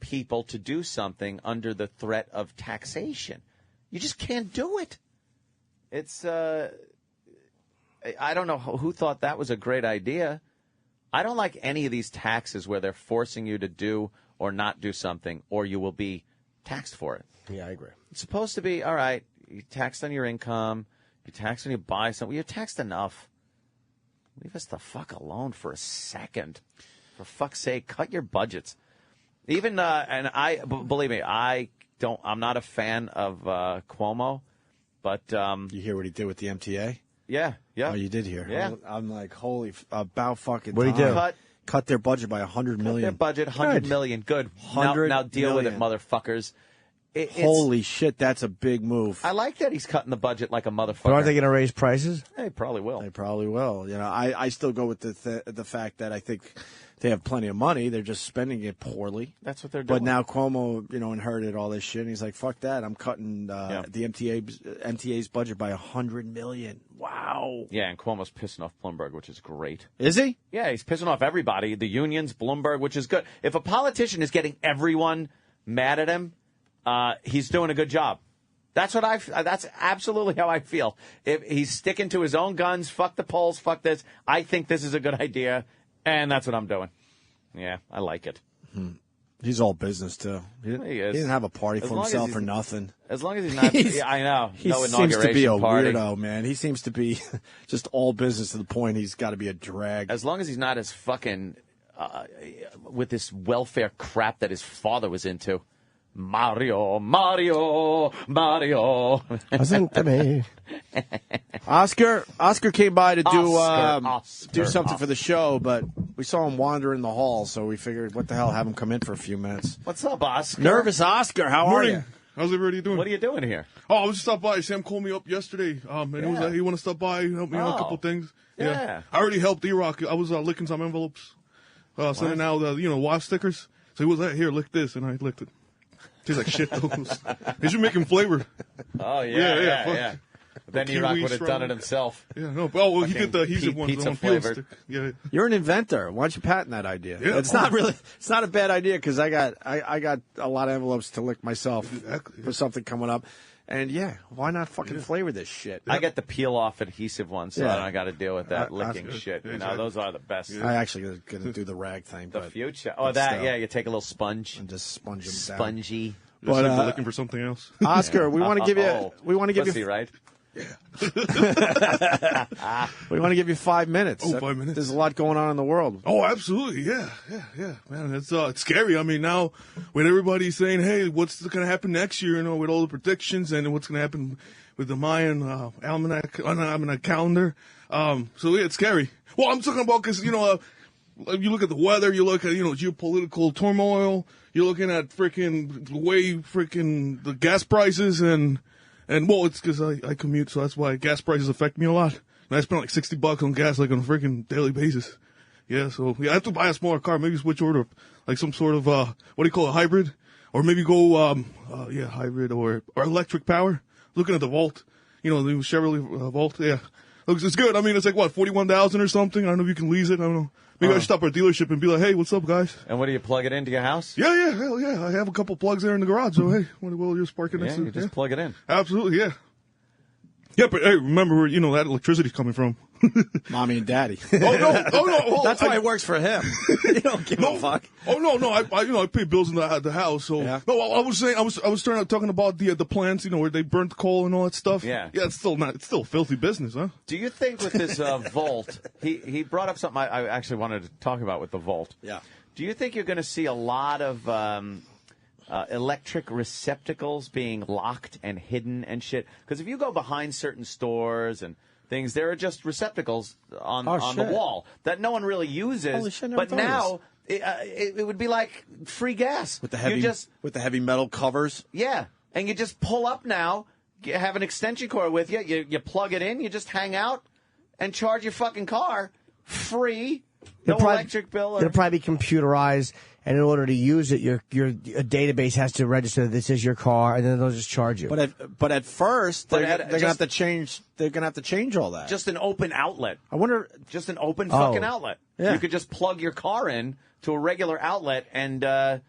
people to do something under the threat of taxation. You just can't do it. It's I don't know who thought that was a great idea. I don't like any of these taxes where they're forcing you to do or not do something, or you will be taxed for it. Yeah, I agree. It's supposed to be, all right, you're taxed on your income, you're taxed when you buy something. You're taxed enough. Leave us the fuck alone for a second. For fuck's sake, cut your budgets. Even, believe me, I'm not a fan of Cuomo, but... you hear what he did with the MTA? Yeah. Oh, you did hear? Yeah. I'm like, holy, about fucking What did he do? Cut their budget by $100 million. Their budget, $100 million. Good. Now deal with it, motherfuckers. Holy shit, that's a big move. I like that he's cutting the budget like a motherfucker. But aren't they going to raise prices? They probably will. They probably will. I still go with the fact that I think they have plenty of money. They're just spending it poorly. That's what they're doing. But now Cuomo, inherited all this shit, and he's like, "Fuck that! I'm cutting the MTA's budget by $100 million." Wow. Yeah, and Cuomo's pissing off Bloomberg, which is great. Is he? Yeah, he's pissing off everybody, the unions, Bloomberg, which is good. If a politician is getting everyone mad at him, he's doing a good job. That's absolutely how I feel. If he's sticking to his own guns, fuck the polls, fuck this. I think this is a good idea, and that's what I'm doing. Yeah, I like it. He's all business too. He is. He didn't have a party for himself or nothing. As long as he's not, I know. He no seems to be a party. weirdo, man. He seems to be just all business to the point he's got to be a drag. As long as he's not as fucking with this welfare crap that his father was into. Mario. Wasn't to me. Oscar came by to do something Oscar. for the show, but we saw him wander in the hall, so we figured, what the hell, have him come in for a few minutes. What's up, Oscar? Nervous Oscar, how Morning. are you? How's everybody doing? What are you doing here? Oh, I was just stopped by. Sam called me up yesterday, and he was like, "Hey, you want to stop by, help me out a couple things?" Yeah. I already helped E-Rock. I was licking some envelopes, sending out WAF stickers. So he was like, "Here, lick this," and I licked it. Tastes like shit. Those. They should make him flavored. Oh yeah. Fuck. Then E-Rock would have done it himself. Yeah, no. Well, he did the adhesive ones pizza on field flavored. stick. Yeah. You're an inventor. Why don't you patent that idea? Yeah. It's not a bad idea because I got a lot of envelopes to lick myself for something coming up. And why not fucking flavor this shit? I get the peel off adhesive one, so I don't got to deal with that licking good. shit. Yeah, You know, exactly. those are the best. I actually gonna do the rag thing. The but future. but still. You take a little sponge and just sponge them down. Spongy. Just like looking for something else. Oscar, we want to give you. We want to give Pussy, you. right? We want to give you 5 minutes. Oh, 5 minutes. There's a lot going on in the world. Oh, absolutely. Yeah. Man, it's scary. I mean, now when everybody's saying, hey, what's going to happen next year, with all the predictions and what's going to happen with the Mayan almanac calendar. It's scary. Well, I'm talking about because, you look at the weather, you look at, geopolitical turmoil, you're looking at the gas prices and well, it's because I commute, so that's why gas prices affect me a lot. And I spend like $60 on gas like on a freaking daily basis. Yeah, so I have to buy a smaller car. Maybe switch over to like some sort of what do you call it, hybrid, or maybe go hybrid or electric power. Looking at the Volt, the new Chevrolet Volt. Yeah, looks it's good. I mean, it's like what 41,000 or something. I don't know if you can lease it. I don't know. Maybe I should stop at a dealership and be like, hey, what's up, guys? And what do you plug it into your house? Yeah, hell yeah. I have a couple plugs there in the garage, so hey, we'll just park it next to you just plug it in. Absolutely, yeah. Yeah, but hey, remember where that electricity's coming from. Mommy and daddy. Oh no! That's why it works for him. You don't give a fuck. Oh no! I pay bills in the house. So yeah. No, I was saying I was talking about the plants. Where they burnt coal and all that stuff. Yeah. Yeah, it's still filthy business, huh? Do you think with this Volt, he brought up something I actually wanted to talk about with the Volt. Yeah. Do you think you're going to see a lot of electric receptacles being locked and hidden and shit? Because if you go behind certain stores and things, there are just receptacles on the wall that no one really uses. Holy shit, but now it would be like free gas with the heavy metal covers. Yeah, and you just pull up now. You have an extension cord with you. You plug it in. You just hang out and charge your fucking car free. No electric bill. It'll probably be computerized, and in order to use it, your database has to register that this is your car, and then they'll just charge you. But at first, they're gonna have to change. They're gonna have to change all that. Just an open outlet. I wonder. Just an open fucking outlet. Yeah. You could just plug your car in to a regular outlet and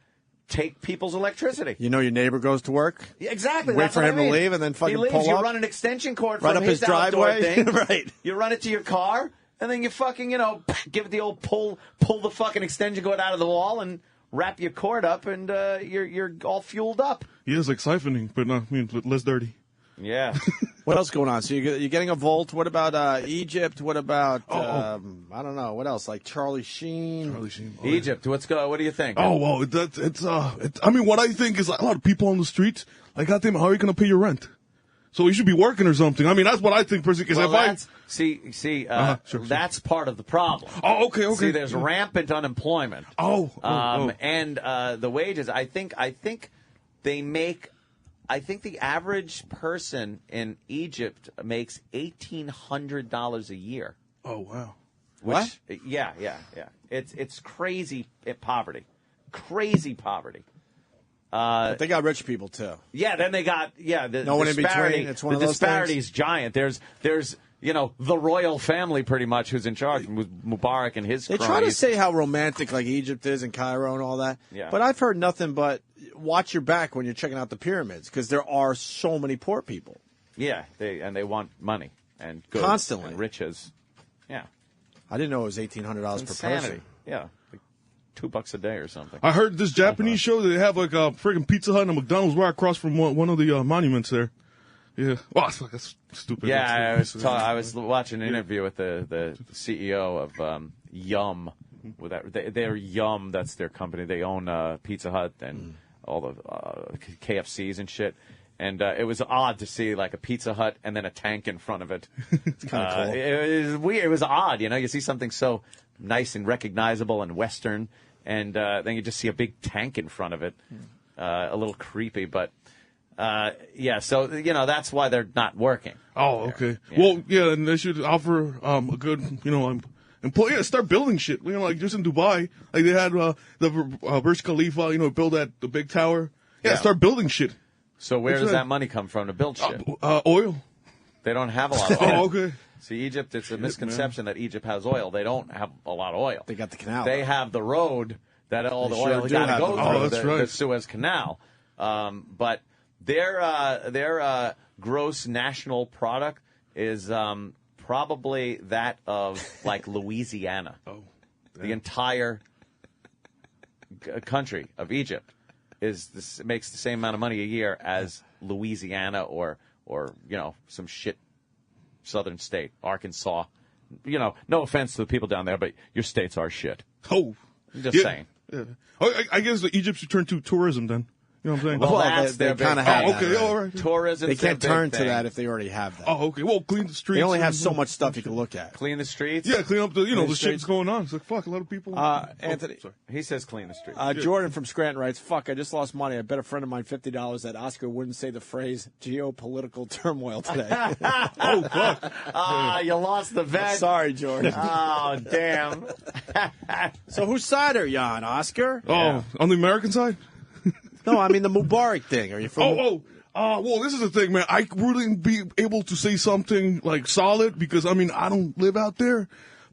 take people's electricity. Your neighbor goes to work. Yeah, exactly. Wait That's for what him I mean. to leave, and then fucking he leaves, pull you up. run an extension cord Right from up his outdoor driveway. thing. Right. You run it to your car. And then you fucking, give it the old pull the fucking extension cord out of the wall and wrap your cord up, and you're all fueled up. Yeah, it's like siphoning, but less dirty. Yeah. What else going on? So you're getting a Volt. What about Egypt? What about I don't know. What else? Like Charlie Sheen. Egypt. What do you think? Oh well, I mean, what I think is like a lot of people on the streets. Like, goddamn, how are you going to pay your rent? So you should be working or something. I mean, that's what I think personally. Because that's part of the problem. Oh, okay. See, there's rampant unemployment. And the wages. I think the average person in Egypt makes $1,800 a year. Oh wow. What? Yeah. It's crazy poverty. Crazy poverty. But they got rich people too. Yeah, then they got the no one in between. It's one of those disparity things. is giant. There's the royal family pretty much who's in charge with Mubarak and his. They cronies. try to say how romantic like Egypt is and Cairo and all that. Yeah. But I've heard nothing but watch your back when you're checking out the pyramids because there are so many poor people. Yeah, they want money and goods constantly and riches. Yeah, I didn't know it was $1,800 per person. Yeah. $2 a day or something. I heard this Japanese show that they have like a friggin' Pizza Hut and a McDonald's right across from one of the monuments there. Yeah. Wow, that's stupid. Yeah, I was watching an interview with the CEO of Yum. With that, they're Yum. That's their company. They own Pizza Hut and all the KFCs and shit. And it was odd to see like a Pizza Hut and then a tank in front of it. It's kind of cool. It was weird. It was odd. You see something so nice and recognizable and Western. And then you just see a big tank in front of it. A little creepy, but so that's why they're not working. Oh, okay. Yeah. Well, yeah, and they should offer a good, employee. Yeah, start building shit. Like just in Dubai, like they had the Burj Khalifa, build the big tower. Yeah, start building shit. So where does that money come from to build shit? Oil. They don't have a lot of oil. Oh, okay. See, Egypt, it's a misconception that Egypt has oil. They don't have a lot of oil. They got the canal. They have the road that all the oil got to go through, the Suez Canal. But their gross national product is probably that of, like, Louisiana. Oh, damn. The entire country of Egypt makes the same amount of money a year as Louisiana or some shit southern state, Arkansas. No offense to the people down there, but your states are shit. Oh. I'm just saying. Yeah. I guess Egypt should turn to tourism then. You know what I'm saying? Well, Well, that's they their big kinda thing. have okay, all right. Tourism. They can't turn to that if they already have that. Oh, okay. Well, clean the streets. They only have and- so much stuff you can look at. Clean the streets. Yeah, clean up the Clean the the streets. shit's going on. It's like fuck, a lot of people. Anthony, He says clean the streets. Jordan from Scranton writes, "Fuck, I just lost money. I bet a friend of mine $50 that Oscar wouldn't say the phrase geopolitical turmoil today." Oh fuck! You lost the bet. Sorry, Jordan. Oh, damn. So whose side are you on, Oscar? Oh, on the American side. No, I mean the Mubarak thing. Are you from? Well, this is the thing, man. I wouldn't be able to say something like solid because I mean I don't live out there.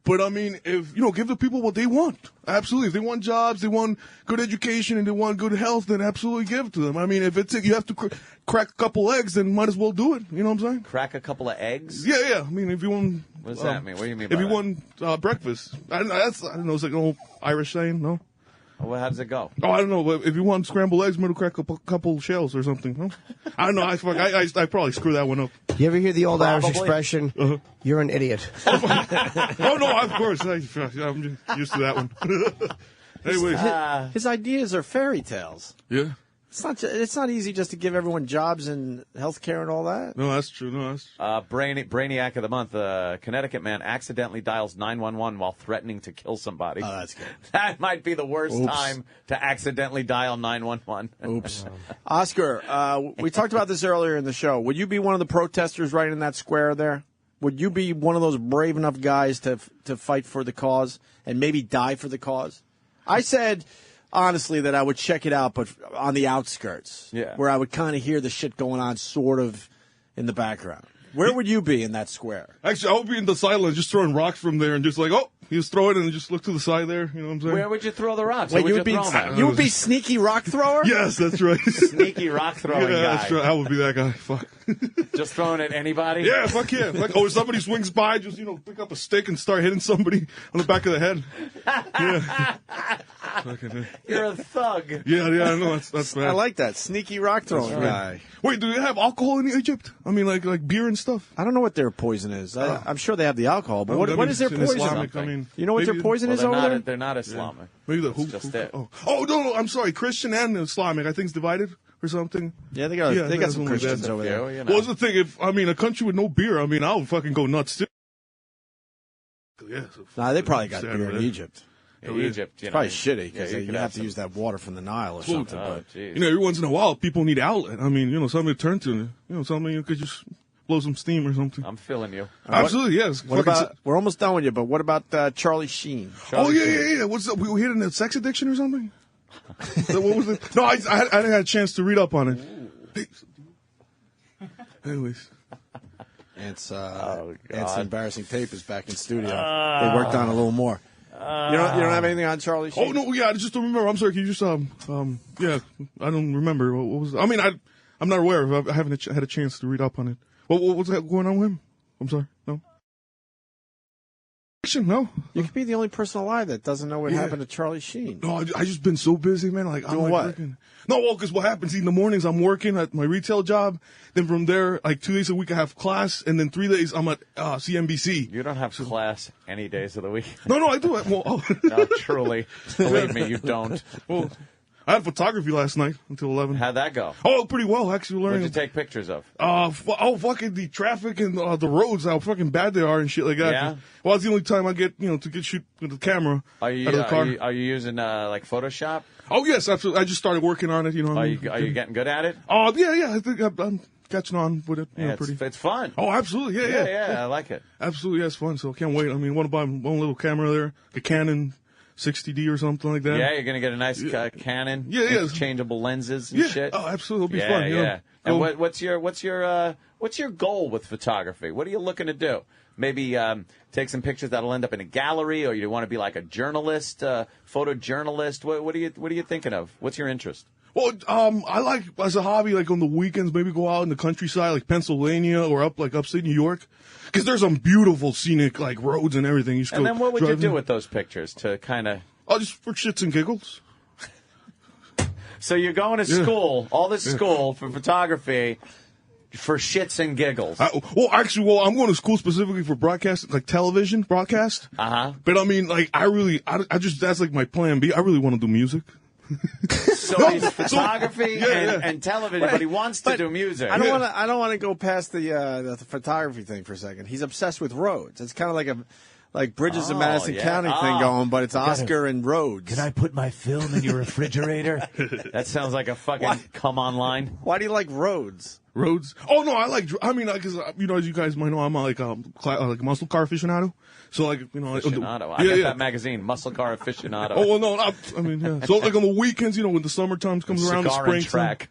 But I mean, if give the people what they want. Absolutely, if they want jobs, they want good education, and they want good health, then absolutely give it to them. I mean, if you have to crack a couple eggs, then might as well do it. You know what I'm saying? Crack a couple of eggs? Yeah. I mean, if you want. What does that mean? What do you mean? If by you want breakfast, I don't know. It's like an old Irish saying, no. Well, how does it go? Oh, I don't know. But if you want scrambled eggs, might crack a couple shells or something. No? I don't know. I probably screw that one up. You ever hear the old Irish Probably. expression? You're an idiot. Oh no, of course. I'm just used to that one. Anyways, His ideas are fairy tales. yeah. It's not easy just to give everyone jobs and health care and all that. No, that's true. Brainiac of the month. Connecticut man accidentally dials 911 while threatening to kill somebody. Oh, that's good. That might be the worst Oops. time to accidentally dial 911. Oops. Oscar, we talked about this earlier in the show. Would you be one of the protesters right in that square there? Would you be one of those brave enough guys to fight for the cause and maybe die for the cause? I said, honestly, that I would check it out, but on the outskirts, where I would kind of hear the shit going on sort of in the background. Where would you be in that square? Actually, I would be in the sideline just throwing rocks from there and just like, you just throw it and just look to the side there. You know what I'm saying? Where would you throw the rocks? Wait, Where you would would throw them? you would be sneaky rock thrower? Yes, that's right. Sneaky rock throwing yeah, guy. that's right. I would be that guy. Fuck. Just throwing at anybody? Yeah, fuck yeah. Like, if somebody swings by, just, pick up a stick and start hitting somebody on the back of the head. Yeah. You're a thug. Yeah, I know. That's bad. I like that. Sneaky rock throwing guy. Wait, do you have alcohol in Egypt? I mean, like beer and stuff? I don't know what their poison is. I'm sure they have the alcohol, but what is their in poison? Islamic, I mean, You know what their poison is over there? They're not Islamic. Maybe the It's just it. Oh, no, I'm sorry. Christian and Islamic, I think, is divided or something. Yeah, they got some something like Christians that. over there. You know. Well, what's the thing? If a country with no beer, I mean, I would fucking go nuts too. Yeah, Nah, they probably got sad, beer right? in Egypt. Yeah, Egypt, It's probably shitty because you you could have to some- use that water from the Nile or something. Oh, But jeez. Every once in a while, people need outlet. I mean, something to turn to. Something you could just blow some steam or something. I'm feeling you. Absolutely, yes. what about? We're almost done with you, but what about Charlie Sheen? Oh yeah. What's up? We were hitting a sex addiction or something. So what was it? No, I didn't have a chance to read up on it. Anyways. It's embarrassing tape is back in studio. They worked on it a little more. You don't have anything on Charlie Sheen? Oh no, yeah, I just don't remember. I'm sorry. Can you just yeah, I don't remember. What was? I mean, I'm not aware of. I haven't had a chance to read up on it. What was that going on with him? I'm sorry. No. No. You could be the only person alive that doesn't know what happened to Charlie Sheen. No, I just been so busy, man. Like, Doing I'm what? working. No, well, because what happens in the mornings, I'm working at my retail job. Then from there, like 2 days a week, I have class, and then 3 days I'm at CNBC. You don't have class any days of the week. No, I do. Well, No, truly. Believe me, you don't. Well, I had photography last night until 11. How'd that go? Oh, pretty well, actually. Learning. What'd you take pictures of? Fucking the traffic and the roads, how fucking bad they are and shit like that. Yeah? Well, it's the only time I get, to get shoot with the camera Are you out of the car. are you using like Photoshop? Oh, yes, absolutely. I just started working on it, Are you getting good at it? Oh, yeah, I think I'm catching on with it. Yeah, pretty. it's fun. Oh, absolutely, Yeah, I like it. Absolutely, yeah, it's fun. So I can't wait. I mean, want to buy one little camera there, a Canon 60D or something like that. Yeah, you're gonna get a nice Canon. Yeah. Interchangeable lenses and shit. Oh, absolutely, it'll be fun. Yeah. Cool. And what's your goal with photography? What are you looking to do? Maybe take some pictures that'll end up in a gallery, or you want to be like a journalist, photojournalist. What are you thinking of? What's your interest? Well, I like, as a hobby, like on the weekends, maybe go out in the countryside, like Pennsylvania or upstate New York. Because there's some beautiful scenic, like, roads and everything. And then what would you do with those pictures to kind of... Oh, just for shits and giggles. So you're going to school, all this school for photography for shits and giggles. Well, I'm going to school specifically for broadcast, like television broadcast. Uh-huh. But I mean, like, I just, that's like my plan B. I really want to do music. So it's photography and television, but he wants to do music. I don't want to go past the photography thing for a second. He's obsessed with roads. It's kind of like Bridges of Madison County thing going, but it's Oscar and roads. Can I put my film in your refrigerator? That sounds like a fucking come online. Why do you like roads? Roads? Oh no, because as you guys might know, I'm like muscle car aficionado. So like Aficionado. I got that magazine, Muscle Car Aficionado. Oh well, no, I mean, yeah. So like on the weekends, when the summertime comes around, the spring track.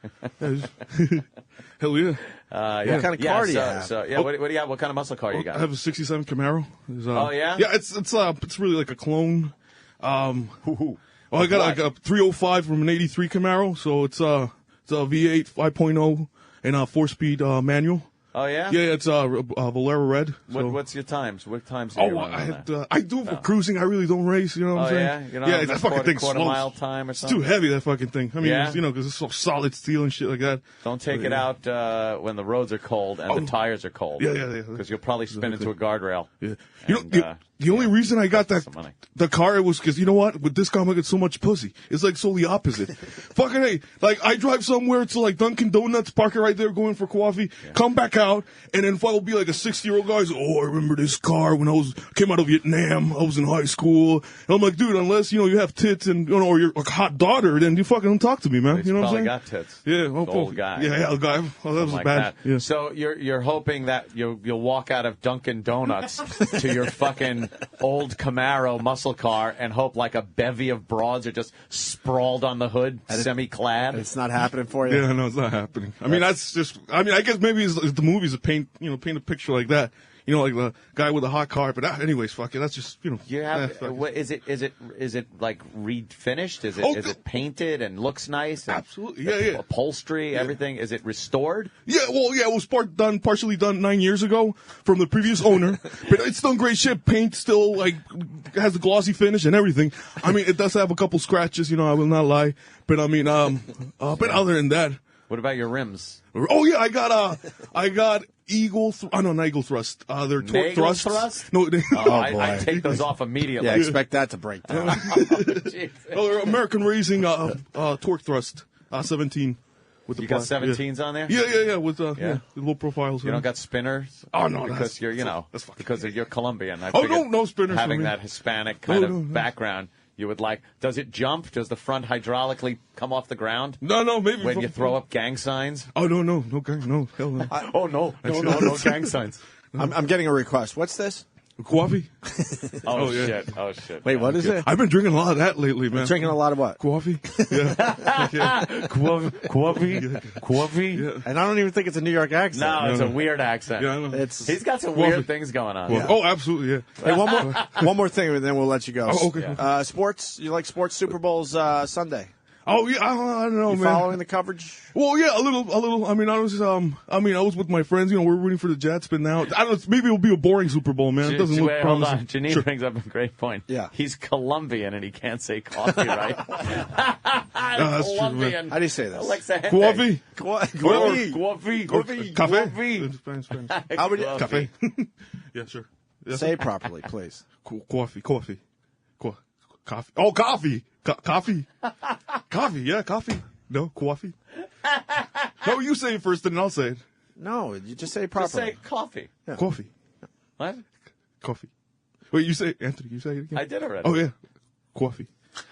Hell yeah. What kind of car do you have? What do you have? What kind of muscle car you got? I have a '67 Camaro. Oh yeah. Yeah, it's really like a clone. I got like a 305 from an '83 Camaro, so it's a V8 5.0 and a 4-speed manual. Oh yeah. Yeah, it's Valera Red. So. What's your times? What times do you run? I do it for cruising. I really don't race. You know what I'm saying? Yeah. That fucking thing's quarter mile time or something. It's too heavy, that fucking thing. I mean, because it's so solid steel and shit like that. Don't take it out when the roads are cold and the tires are cold. Yeah. Because you'll probably spin into a guardrail. Yeah. The only reason I got the car was because, you know what? With this car, I get so much pussy. It's like so the opposite. Fucking hey, like I drive somewhere to like Dunkin' Donuts, park it right there, going for coffee, come back out, and then I'll be like a 60-year-old guy. I remember this car when came out of Vietnam. I was in high school. And I'm like, dude, unless you have tits and or you're a hot daughter, then you fucking don't talk to me, man. You know what I'm saying? Got tits. Yeah, old guy. Yeah, the guy. Oh, that was like bad. That. Yeah. So you're hoping that you'll walk out of Dunkin' Donuts to your fucking old Camaro muscle car and hope like a bevy of broads are just sprawled on the hood, semi-clad. It's not happening for you. Yeah, no, it's not happening. I mean, that's just. I mean, I guess maybe it's the movies that paint a picture like that. Like the guy with the hot car. But anyways, fuck it. That's just You have is it like refinished? Is it painted and looks nice? And absolutely, yeah. Upholstery, everything. Is it restored? Yeah, well, yeah. It was partially done 9 years ago from the previous owner, but it's done great shit. Paint still has the glossy finish and everything. I mean, it does have a couple scratches. I will not lie. But I mean, but other than that. What about your rims? Oh yeah, I got not Eagle Thrust. They're Torque Thrust. No, I take those off immediately. Yeah, expect that to break down. They're American Racing Torque Thrust 17. With you got 17s on there? Yeah. With low profiles. You don't got spinners? Oh no, because because you're Colombian. No spinners. Having that Hispanic kind of background. You would like, does it jump? Does the front hydraulically come off the ground? No, maybe. When you throw up gang signs? Oh, no, hell no. No gang signs. I'm getting a request. What's this? Coffee. Oh, shit. Wait, what is it? I've been drinking a lot of that lately, man. Drinking a lot of what? Coffee. Yeah. Coffee. Yeah. And I don't even think it's a New York accent. No, it's a weird accent. Yeah, I know. He's got some weird things going on. Yeah. Oh, absolutely, yeah. Hey, one more thing, and then we'll let you go. Oh, okay. Yeah. Sports? You like sports? Super Bowl's Sunday. Oh yeah, I don't know, man. Following the coverage? Well, yeah, a little. I mean, I was with my friends. We're rooting for the Jets, but now I don't know. Maybe it'll be a boring Super Bowl, man. It doesn't look promising. Hold on. Janine brings up a great point. Yeah, he's Colombian and he can't say coffee, right? That's Colombian. True, how do you say this? Coffee. Coffee. Cafe. How would you? Cafe. Yeah, sure. Yeah. Say it properly, please. Coffee. Coffee. Oh, coffee. Coffee. Coffee. Yeah, coffee. No, coffee. No, you say it first, then I'll say it. No, you just say it properly. Just say coffee. Yeah. Coffee. What? Coffee. Wait, you say it, Anthony. You say it again. I did already. Oh yeah. Coffee.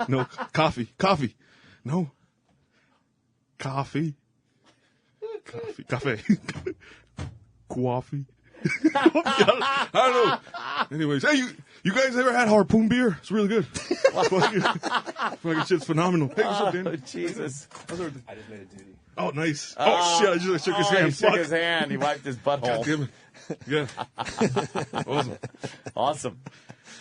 No, coffee. Coffee. No. Coffee. Cafe. Coffee. I don't know. Anyways, hey, you guys ever had harpoon beer? It's really good. Fucking shit's phenomenal. Hey, what's up, Dan? Oh, Jesus. I just made a duty. Oh, nice. Oh, shit, I just shook his hand. He shook his hand. He wiped his butthole. God damn it. Yeah. Awesome.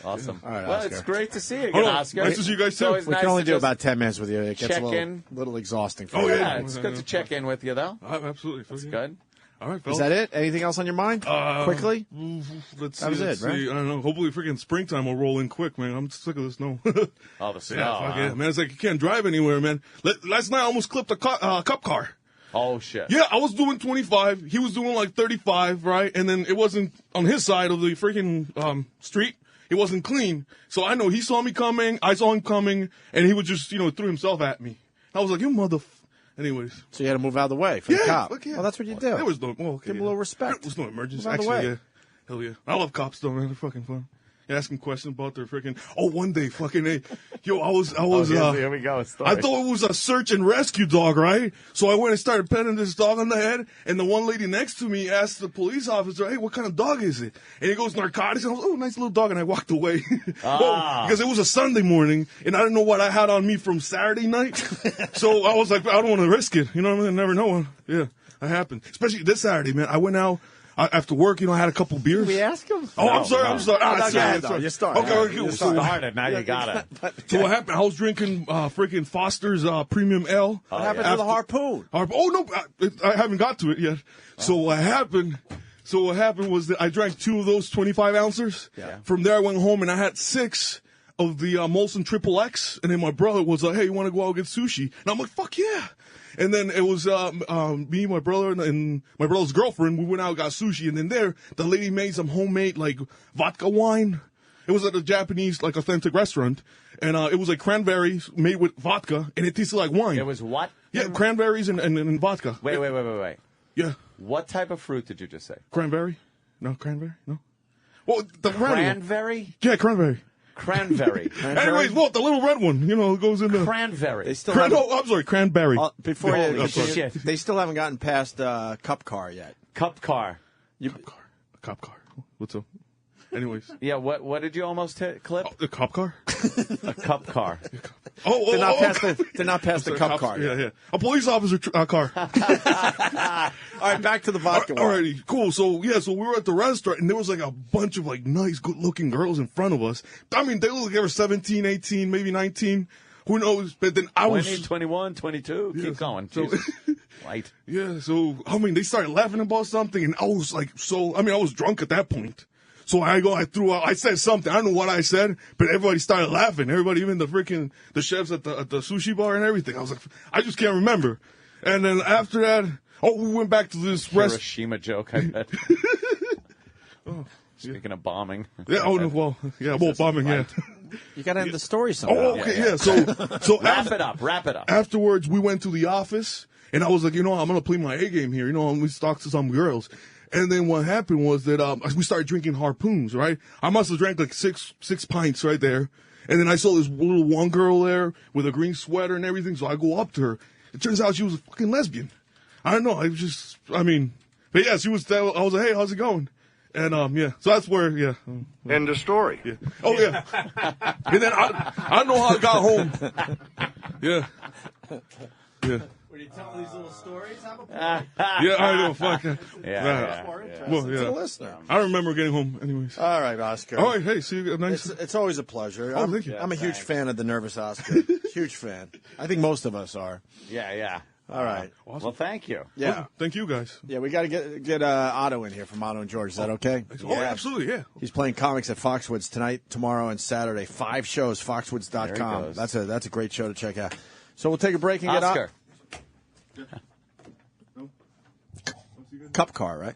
Awesome. All right, well, Oscar. it's great to see you again, Oscar. Nice to see you guys, too. We can only do about 10 minutes with you. It gets a little exhausting for you. Yeah, it's good to check in with you, though. Absolutely. That's good. All right, fellas. Is that it? Anything else on your mind? Quickly? Let's see. That was it, right? I don't know. Hopefully freaking springtime will roll in quick, man. I'm sick of the snow. Oh, the snow. Yeah, fuck it, man. It's like you can't drive anywhere, man. Last night I almost clipped a cup car. Oh, shit. Yeah, I was doing 25. He was doing like 35, right? And then it wasn't on his side of the freaking street. it wasn't clean. So I know he saw me coming, I saw him coming, and he would just, threw himself at me. I was like, you Anyways. So you had to move out of the way for the cop. Fuck yeah. Well, that's what you do. There was no, Give him a little respect. There was no emergency. Move out of the Actually, way. yeah. Hell yeah. I love cops though, man. They're fucking fun. You ask them questions about their freaking. Oh, one day, fucking. Hey, yo, I was. Here we go. I thought it was a search and rescue dog, right? So I went and started petting this dog on the head, and the one lady next to me asked the police officer, "Hey, what kind of dog is it?" And he goes, "Narcotics." And I was, "Oh, nice little dog," and I walked away. Well, because it was a Sunday morning, and I didn't know what I had on me from Saturday night. So I was like, I don't want to risk it. You know what I mean? I never know. Yeah, that happened. Especially this Saturday, man. I went out. After work, I had a couple beers. Did we ask him? Oh, I'm sorry. No, you started. Okay, cool. You started. Now you got it. So what happened? I was drinking freaking Foster's Premium Ale. What happened to the harpoon? Oh, no, I haven't got to it yet. So what happened was that I drank 2 of those 25 ounces. Yeah. From there, I went home and I had 6 of the Molson Triple X. And then my brother was like, "Hey, you want to go out and get sushi?" And I'm like, "Fuck yeah." And then it was me, my brother, and my brother's girlfriend. We went out and got sushi. And then there, the lady made some homemade, vodka wine. It was at a Japanese, authentic restaurant. And it was cranberries made with vodka, and it tasted like wine. It was what? Yeah, cranberries and vodka. Wait. Yeah. What type of fruit did you just say? Cranberry? No, cranberry? No. Well, the red one. Cranberry? Yeah, cranberry. Cranberry. Anyways, the little red one, it goes in the... Cranberry. They still I'm sorry, cranberry. Before Holy shit. They still haven't gotten past Cup Car yet. Cup car. Cop car. What's up? Anyways. Yeah, what did you almost hit, Clip? The cop car? A cup car. They're not past the Cup Car yet. Yeah. A police officer car. All right, back to the vodka. Alrighty, cool. So we were at the restaurant, and there was a bunch of nice, good-looking girls in front of us. I mean, they looked like they were 17, 18, maybe 19. Who knows? But then I 20, was 21, 22. Yeah, Keep going. so, Light. Yeah. So they started laughing about something, and I was I was drunk at that point. So I said something. I don't know what I said, but everybody started laughing. Everybody, even the chefs at the sushi bar and everything. I was like, I just can't remember. And then after that, we went back to this restaurant. Hiroshima joke, I bet. Speaking of bombing. Yeah. Bombing. Yeah. You got to end the story somehow. Oh, okay. Yeah. So wrap it up. Afterwards, we went to the office, and I was like, I'm gonna play my A game here. I'm gonna talk to some girls. And then what happened was that we started drinking harpoons, right? I must have drank 6 pints right there. And then I saw this little one girl there with a green sweater and everything, so I go up to her. It turns out she was a fucking lesbian. I don't know. But yeah, she was there. I was like, "Hey, how's it going?" And so that's where, yeah. End of story. Yeah. Oh, yeah. And then I don't know how I got home. Yeah. Yeah. Were you telling these little stories? Yeah, I know. Fuck. Yeah. Well, yeah. Listener. I remember getting home, anyways. All right, Oscar. All right, hey, see you. Nice. It's always a pleasure. Oh, thank you. I'm a huge fan of the Nervous Oscar. Huge fan. I think most of us are. Yeah. All right. Awesome. Well, thank you. Yeah. Well, thank you, guys. Yeah, we got to get Otto in here from Otto and George. Is that okay? Oh, absolutely, yeah. He's playing comics at Foxwoods tonight, tomorrow, and Saturday. 5 shows, foxwoods.com. That's a great show to check out. So we'll take a break and get Oscar. Cup Car, right?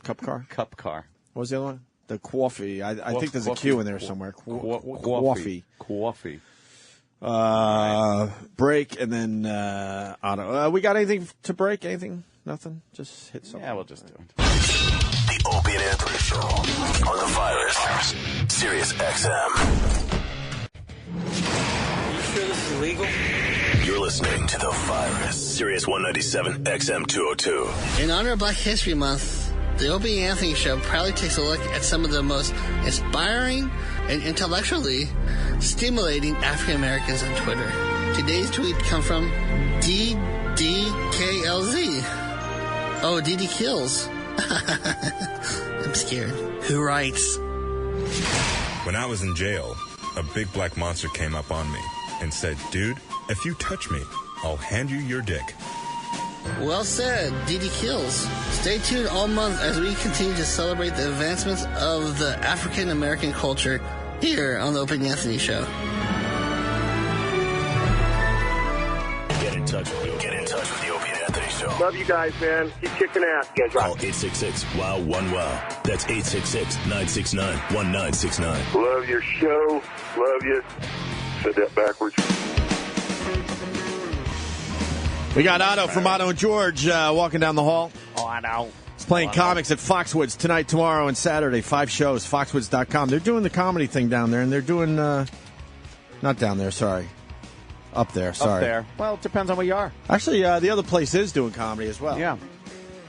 Cup Car? Cup car. What was the other one? The coffee. I think there's a Q in there somewhere. Coffee. Break, and then Otto. We got anything to break? Anything? Nothing? Just hit something. Yeah, we'll just do it. The Opie and Anthony Show on the Virus. Sirius XM. You sure this is legal? You're listening to The Virus. Sirius 197 XM 202. In honor of Black History Month, the Opie and Anthony Show proudly takes a look at some of the most inspiring and intellectually stimulating African Americans on Twitter. Today's tweet comes from DDKLZ. Oh, DD Kills. I'm scared. Who writes? When I was in jail, a big black monster came up on me and said, "Dude, if you touch me, I'll hand you your dick." Well said, DD Kills. Stay tuned all month as we continue to celebrate the advancements of the African American culture here on the Opie and Anthony Show. Get in touch with the Opie and Anthony Show. Love you guys, man. Keep kicking ass. You guys rock. Call 866-WOW-1-WOW. That's 866-969-1969. Love your show. Love you. Said that backwards. We got Otto from Otto and George walking down the hall. Otto. He's playing comics at Foxwoods tonight, tomorrow, and Saturday. 5 shows, foxwoods.com. They're doing the comedy thing down there, and they're doing, not down there, sorry. Up there, sorry. Up there. Well, it depends on where you are. Actually, the other place is doing comedy as well. Yeah.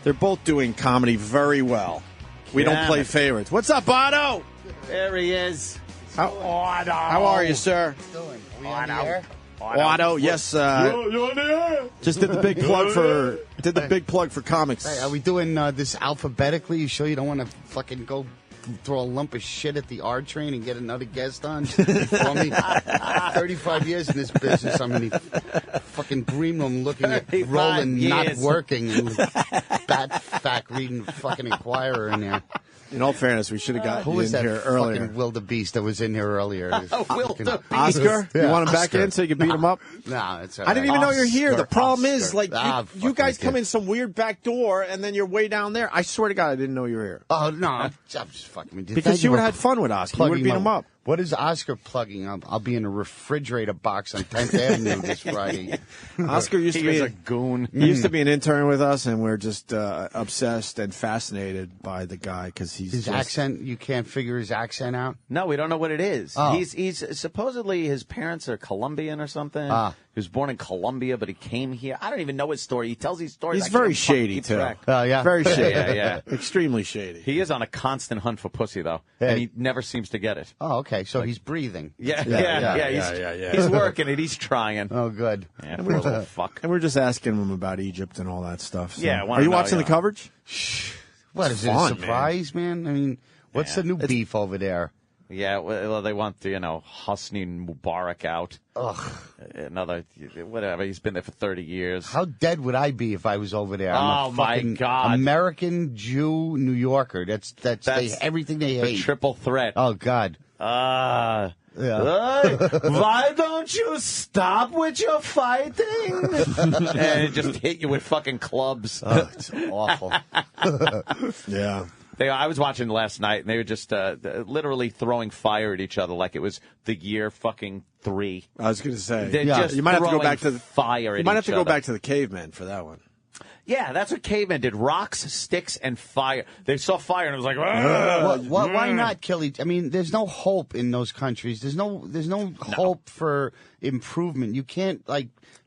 They're both doing comedy very well. We don't play favorites. What's up, Otto? There he is. Otto. How are you, sir? Doing? Are we on the air? Otto, yes. You're on the air. Just did the big plug for comics. Hey, are we doing this alphabetically? You sure you don't want to fucking go throw a lump of shit at the R train and get another guest on before me? 35 years in this business. I'm in the fucking green room looking at Roland not working and fat reading fucking Inquirer in there. In all fairness, we should have got Who you was in that here earlier. fucking wildebeest that was in here earlier? Wildebeest. Oscar? Yeah, you want him back Oscar. in so you can beat him up? No, it's all I didn't right. even know you're here. The problem is, Oscar. like, you guys fucking come in some weird back door, and then you're way down there. I swear to God, I didn't know you were here. Oh, no, I'm just fucking with you. Because Thank you would for have had fun with Oscar. You would plugging beat him up. What is Oscar plugging? I'll be in a refrigerator box on 10th Avenue this Friday. Oscar used to be a goon. He used to be an intern with us, and we're just obsessed and fascinated by the guy because he's His accent, you can't figure his accent out? No, we don't know what it is. Oh. He's supposedly his parents are Colombian or something. He was born in Colombia, but he came here. I don't even know his story. He tells these stories. He's I can't very fucking shady keep too. track. Yeah. Very shady. Yeah. Extremely shady. He is on a constant hunt for pussy, though, and he never seems to get it. Oh, okay. So he's breathing. Yeah. He's working it. He's trying. Oh, good. Yeah, poor little fuck. And we're just asking him about Egypt and all that stuff. So. Yeah, I wanna are you know, watching the coverage? What is it? Fun, A surprise, man? I mean, what's the new beef over there? Yeah, well, they want Hosni Mubarak out. Ugh. Another, whatever. He's been there for 30 years. How dead would I be if I was over there? I'm Oh, a my fucking God. American, Jew, New Yorker. That's everything they the hate. triple threat. Oh, God. Yeah. Why don't you stop with your fighting? And just hit you with fucking clubs. Oh, it's awful. Yeah. I was watching last night, and they were just literally throwing fire at each other like it was the year fucking 3. I was going to say. They're just you might have to go throwing back to the fire at You might have each to go other. back to the cavemen for that one. Yeah, that's what cavemen did. Rocks, sticks, and fire. They saw fire, and it was like, Why not kill each? I mean, there's no hope in those countries. There's no hope for improvement. You can't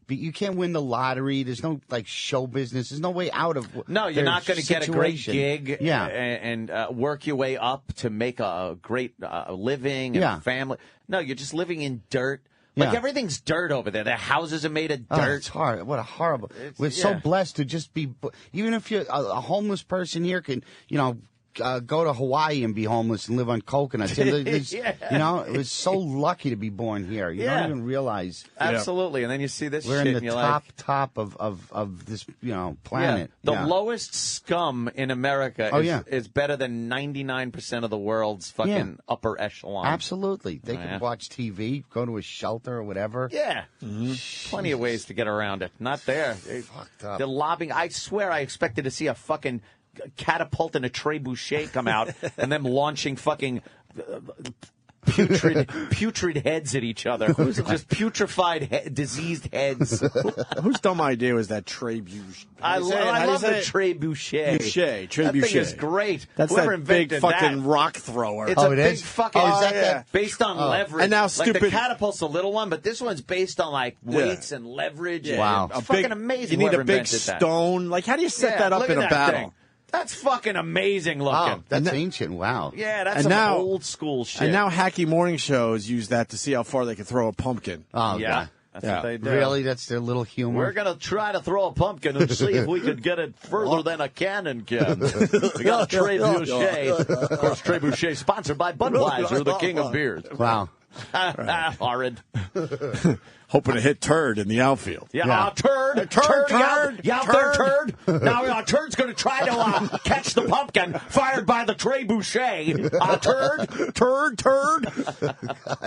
you can't win the lottery. There's no show business. There's no way out of No, you're their not going to get a great situation. gig Yeah. and work your way up to make a great living and family. No, you're just living in dirt. Like, Yeah. everything's dirt over there. Their houses are made of Oh, dirt. it's hard. What a horrible. We're so blessed to just be. Even if you're a homeless person here, can go to Hawaii and be homeless and live on coconuts. And we're so lucky to be born here. You don't even realize. Absolutely. And then you see this We're shit in and the you're like, top of this planet. The Yeah. lowest scum in America is better than 99% of the world's fucking upper echelon. Absolutely. They can watch TV, go to a shelter or whatever. Yeah. Plenty of ways to get around it. Not there. Fucked up. They're lobbying. I swear I expected to see a fucking catapult and a trebuchet come out and them launching fucking putrid heads at each other. Just putrefied, diseased heads. Whose dumb idea was that trebuchet? I love the trebuchet. Trebuchet. That thing is great. That's Whoever that big invented fucking that, rock thrower. It's a it big is? fucking Oh, is that based on leverage. And now like stupid- the catapult's a little one, but this one's based on weights and leverage. Yeah. And Wow. it's fucking amazing. You need a whoever big invented that. stone. Like, how do you set that up look in at a that battle? thing. That's fucking amazing looking. Oh, that's ancient. Wow. Yeah, that's And some now- old school shit. And now hacky morning shows use that to see how far they can throw a pumpkin. Oh, yeah, God. that's Yeah. what they do. Really? That's their little humor? We're going to try to throw a pumpkin and see if we could get it further than a cannon can. We got a trebuchet. Of course, trebuchet sponsored by Budweiser, the king of beers. Wow. Horrid. hoping to hit turd in the outfield. Yeah. Turd. You out there, turd? Now, Turd's going to try to catch the pumpkin fired by the trebuchet. Turd.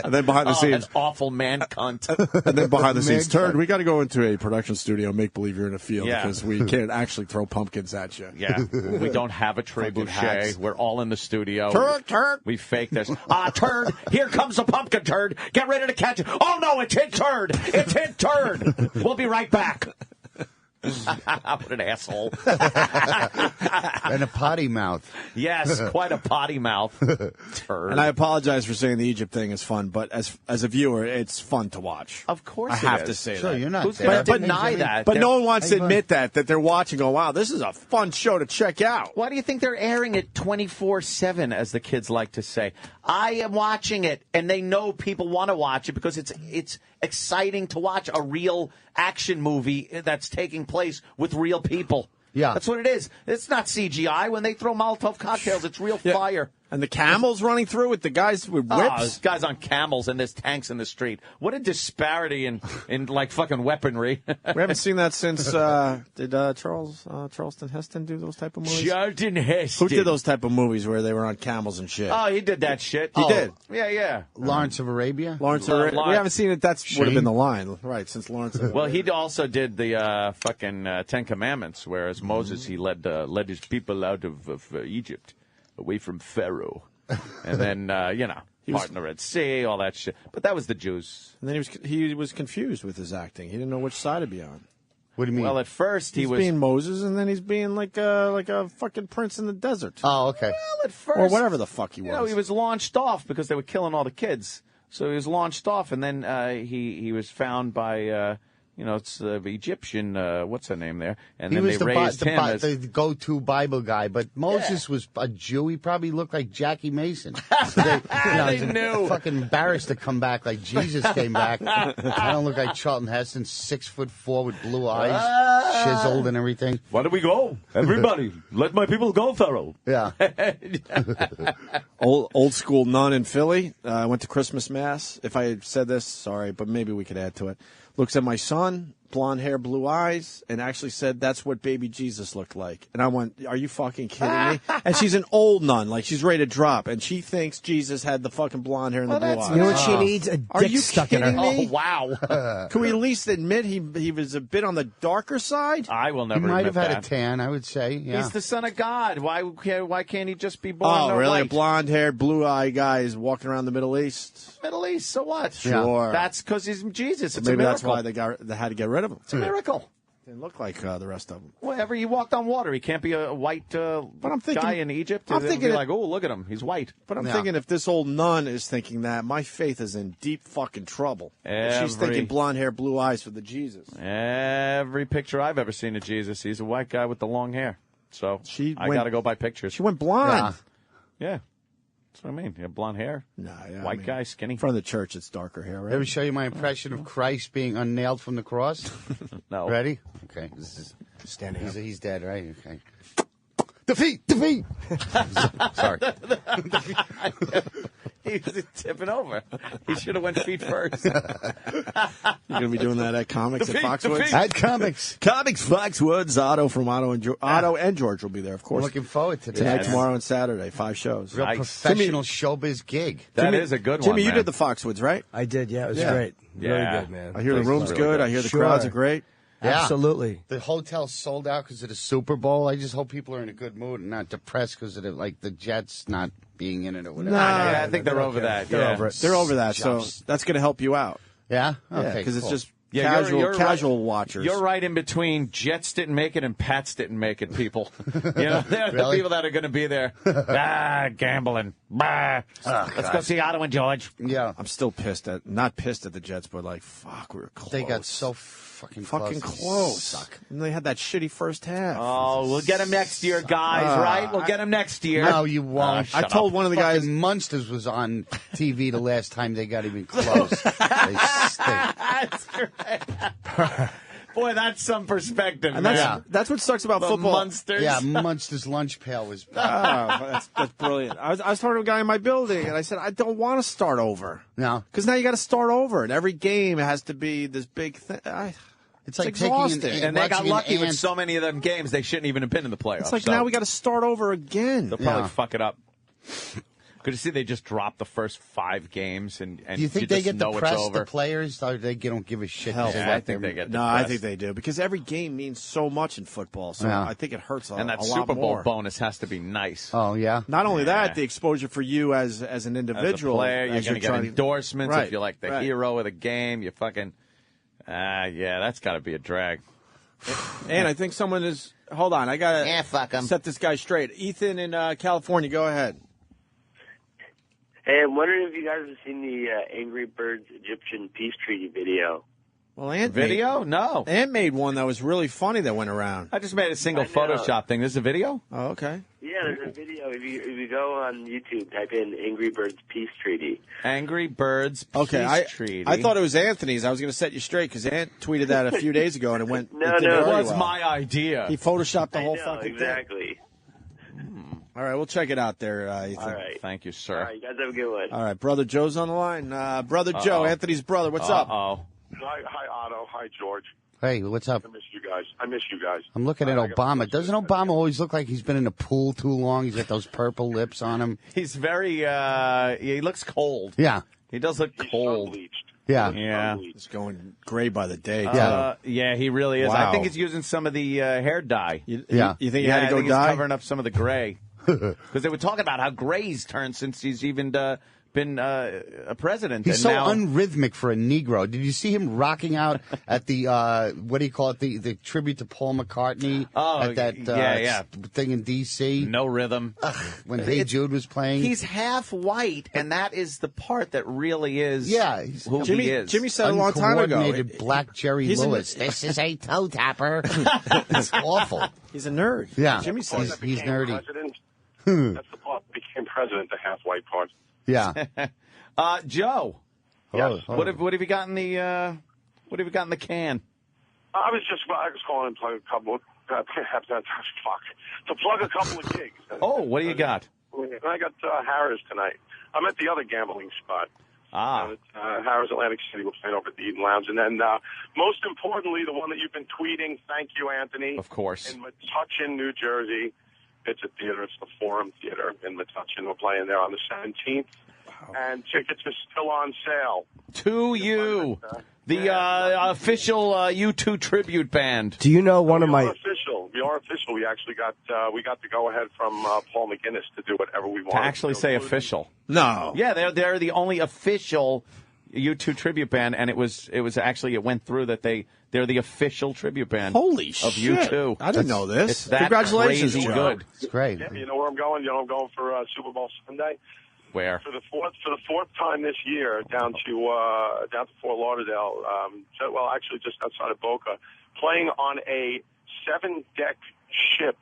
And then behind the scenes, An awful man cunt. and then behind the scenes, turd. We got to go into a production studio and make believe you're in a field because we can't actually throw pumpkins at you. Yeah, we don't have a trebuchet. We're all in the studio. Turd. We fake this. Turd. Here comes the pumpkin turd. Get ready to catch it. Oh, no, it's hit turd. It's hit turd. We'll be right back. What an asshole. And a potty mouth. Yes, quite a potty mouth. Turd. And I apologize for saying the Egypt thing is fun, but as a viewer, it's fun to watch. Of course I have to say that. You're not Who's there. going to deny that? But no one wants to admit that they're watching and go, wow, this is a fun show to check out. Why do you think they're airing it 24/7, as the kids like to say? I am watching it, and they know people want to watch it because it's exciting to watch a real action movie that's taking place with real people. Yeah. That's what it is. It's not CGI. When they throw Molotov cocktails, it's real fire. And the camels running through with the guys with Oh, whips. there's guys on camels and there's tanks in the street. What a disparity in like fucking weaponry. We haven't seen that since, did Charleston Heston do those type of movies? Charleston Heston. Who did those type of movies where they were on camels and shit? Oh, he did that shit. He did. Yeah. Lawrence of Arabia? Lawrence of Arabia. We haven't seen it. That's would have been the line, right, since Lawrence of Arabia. Well, he also did the fucking Ten Commandments, whereas Moses, he led his people out of Egypt, away from Pharaoh. And then, part in the Red Sea, all that shit. But that was the Jews. And then he was confused with his acting. He didn't know which side to be on. What do you mean? Well, at first He's being Moses, and then he's being like a fucking prince in the desert. Oh, okay. Well, at first, or whatever the fuck he was. You know, he was launched off because they were killing all the kids. So he was launched off, and then he was found by it's the Egyptian, what's her name there? And He then was they raised him as... the go-to Bible guy, but Moses was a Jew. He probably looked like Jackie Mason. So They knew. Fucking embarrassed to come back like Jesus came back. I don't look like Charlton Heston, 6'4" with blue eyes, chiseled and everything. Where do we go? Everybody, let my people go, Pharaoh. Yeah. Old school nun in Philly. I went to Christmas Mass. If I said this, sorry, but maybe we could add to it. Looks at my son, blonde hair, blue eyes, and actually said that's what baby Jesus looked like. And I went, are you fucking kidding me? And she's an old nun, like she's ready to drop, and she thinks Jesus had the fucking blonde hair and the blue eyes. You know what she needs? A Are dick you stuck in kidding her. me? Oh, wow. Can we at least admit he was a bit on the darker side? I will He never might admit have had that. a tan, I would say. Yeah. He's the son of God. Why can't he just be born Oh, really? A white? blonde-haired, blue-eyed guy is walking around the Middle East? Middle East, so what? Sure. That's because he's Jesus. It's Maybe a that's miracle. why they had to get rid of him. It's a miracle. Didn't look like the rest of them. Whatever, he walked on water. He can't be a white I'm thinking- guy in Egypt. I'm They'll thinking be it- like, oh, look at him. He's white. But I'm thinking if this old nun is thinking that, my faith is in deep fucking trouble. If she's thinking blonde hair, blue eyes for the Jesus. Every picture I've ever seen of Jesus, he's a white guy with the long hair. So I got to go by pictures. She went blonde. Yeah. That's what I mean. You have blonde hair. White guy, skinny. In front of the church, it's darker hair, right? Ever show you my impression of Christ being unnailed from the cross? No. Ready? Okay. This is standing. He's dead, right? Okay. Defeat! Sorry. He was tipping over. He should have went feet first. You're going to be doing that at Comics at Foxwoods? At Comics. Comics, Foxwoods. Otto from Otto and George will be there, of course. I'm looking forward to this. Tonight, tomorrow, and Saturday. 5 shows. Real professional showbiz gig. That is a good one, Jimmy, you man. did the Foxwoods, right? I did, yeah. It was great. Really Yeah. good, man. I hear the room's really good. good. I hear the Sure. crowds are great. Yeah. Absolutely. The hotel sold out because of the Super Bowl. I just hope people are in a good mood and not depressed because of the Jets not being in it or whatever. I think they're over that. They're yeah. over it. They're over that, so that's going to help you out. Yeah? Yeah, Okay, because it's cool. just Yeah, you're casual right. watchers. You're right in between Jets didn't make it and Pats didn't make it, people. You know, they're the Really? people that are going to be there. Gambling. Let's go see Otto and George. Yeah. I'm still not pissed at the Jets, but like, fuck, we were close. They got so fucking close. Suck. And they had that shitty first half. Oh, we'll get him next year, guys, right? We'll get him next year. No, you won't. I told one of the guys. Munsters was on TV the last time they got even close. They stink. That's great. Boy, that's some perspective, And man. that's what sucks about The football. Munsters. Yeah, Munster's lunch pail was. That's brilliant. I was talking to a guy in my building, and I said, I don't want to start over. No. Because now you got to start over, and every game has to be this big thing. It's like exhausting. taking And they got watching an lucky with ant. so many of them games, they shouldn't even have been in the playoffs. It's like so now we got to start over again. they'll probably fuck it up. Good to see they just dropped the first 5 games, and Do you think they just get the know press, it's over. the players, or they don't give a shit? Hell, They Yeah, let I think them- they get the No, I press. think they do, because every game means so much in football. So Yeah. I think it hurts a, And that a lot Super Bowl more. bonus has to be nice. Oh yeah. Not only Yeah. that, the exposure for you as an As a individual. player, you're as going to get trying endorsements Right, if you're like the right. hero of the game. You fucking, yeah, that's got to be a drag. And I think someone is. Hold on, I gotta fuck 'em. set this guy straight. Ethan in California, go ahead. Hey, I'm wondering if you guys have seen the Angry Birds Egyptian Peace Treaty video. Well, Ant Video? No. Ant made one that was really funny that went around. I just made a single I know. Photoshop thing. This is a video? Oh, okay. Yeah, there's a video. If you go on YouTube, type in Angry Birds Peace Treaty. Angry Birds Peace Okay, Treaty. I thought it was Anthony's. I was going to set you straight because Ant tweeted that a few days ago, and it went. No, it did no. It very was well. my idea. He photoshopped the whole I know, fucking exactly. thing. All right, we'll check it out there, Ethan. All right. Thank you, All sir. right, you guys have a good one. All right, brother Joe's on the line. Brother Joe, Anthony's brother. What's up? Uh-oh. Hi, Otto. Hi, George. Hey, what's up? I miss you guys. I'm looking at I got- Obama. Doesn't Obama always look like he's been in a pool too long? He's got those purple lips on him. He's very, he looks cold. Yeah, He does look cold. Bleached. yeah. Yeah. It's going gray by the day. Yeah, he really is. I Wow. think he's using some of the hair dye. Yeah. You think you Yeah, had to I go think dye? he's covering up some of the gray. Because they were talking about how gray he's turned since he's even been a president. He's and so now, unrhythmic for a Negro. Did you see him rocking out at the what do you call it? The tribute to Paul McCartney at that thing in D.C. No rhythm. When Hey Jude was playing. He's half white, and that is the part that really is who Jimmy, he is. Jimmy said a long time ago. Uncoordinated black Jerry He's Lewis. This is a toe tapper. It's awful. He's a nerd. Yeah, Jimmy said he's nerdy. President. That's the part that became president, the half-white part. Yeah. Joe. Yes. What have you got in the can? I was calling and plug a couple. Fuck. To plug a couple of gigs. Oh, what do you got? I got Harris tonight. I'm at the other gambling spot. Harris, Atlantic City. We're playing over at the Eden Lounge. And then, most importantly, the one that you've been tweeting. Thank you, Anthony. Of course. In Metuchen, New Jersey. It's a theater. It's the Forum Theater in Metuchen. We're playing there on the 17th. And tickets are still on sale. To you. The official U2 tribute band. Do you know one of my? We are official. We actually got the go ahead from Paul McGinnis to do whatever we want. To actually say official. No. Yeah, they're the only official U2 tribute band, and it was actually, it went through that they're the official tribute band. Holy of shit. U2. I didn't know this. It's that Congratulations, crazy Joe. good. It's great. Yeah, you know where I'm going? You know I'm going for Super Bowl Sunday. Where? For the fourth time this year, down to Fort Lauderdale. Actually, just outside of Boca, playing on a 7-deck ship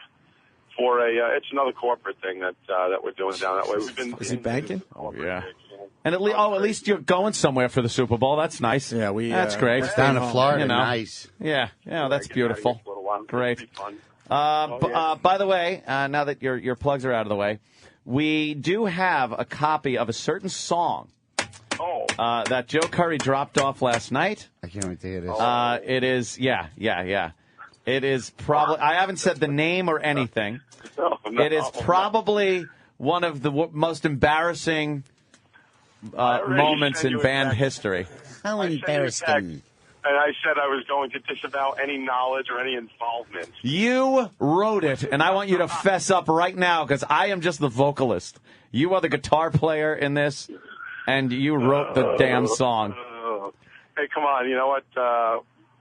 for it's another corporate thing that we're doing down that way. We've been. Is he banking? Oh yeah. And at least you're going somewhere for the Super Bowl. That's nice. Yeah, that's great. It's down in Florida. You know. Nice. Yeah, that's beautiful. Great. Oh, By the way, now that your plugs are out of the way, we do have a copy of a certain song that Joe Curry dropped off last night. I can't wait to hear this. It is, It is probably, I haven't said the name or anything. No. It is probably one of the most embarrassing moments in band history. How embarrassing. And I said I was going to disavow any knowledge or any involvement. You wrote it, and I want you to fess up right now, because I am just the vocalist. You are the guitar player in this, and you wrote the damn song. Hey, come on. You know what?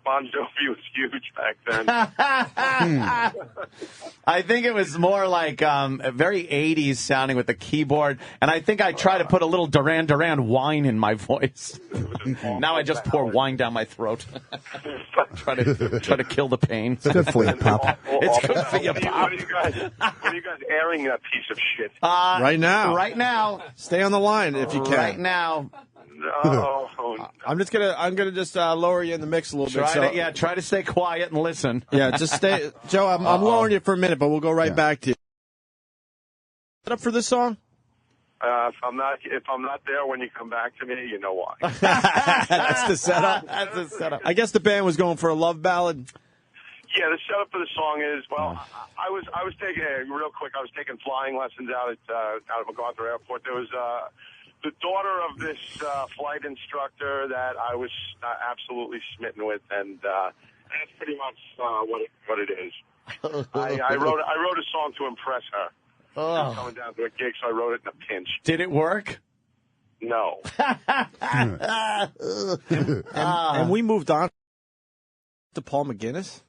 Bon Jovi was huge back then. I think it was more like very 80s sounding with the keyboard, and I think I try to put a little Duran Duran whine in my voice. Now I just pour wine down my throat. try to kill the pain. It's good for you, Pop. It's good for you, Pop. When are you guys airing that piece of shit? Right now. Right now. Stay on the line if you can. Right now. I'm gonna just lower you in the mix a little bit. Try to stay quiet and listen. Yeah, just stay, Joe. I'm lowering you for a minute, but we'll go right back to you. Set up for this song? If I'm not there when you come back to me, you know why. That's the setup. That's the setup. I guess the band was going for a love ballad. Yeah, the setup for the song is I was taking real quick. I was taking flying lessons out of MacArthur Airport. There was the daughter of this flight instructor that I was absolutely smitten with, and that's pretty much what it is. I wrote a song to impress her. Coming down to a gig, so I wrote it in a pinch. Did it work? No. And we moved on to Paul McGuinness.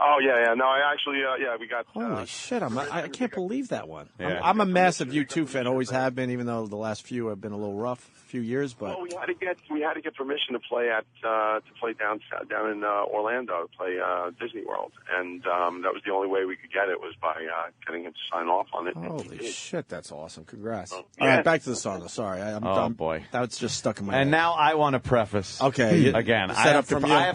Oh yeah. No, I actually we got. Holy shit! I can't believe that one. Yeah. I'm a massive U2 fan. Always have been, even though the last few have been a little rough, few years. But we had to get permission to play down in Orlando, to play Disney World, and that was the only way we could get it, was by getting him to sign off on it. Holy shit, that's awesome! Congrats. All Yeah. right, back to the song. Sorry, I'm boy, that's just stuck in my And head. now I want to preface. Okay, again, I have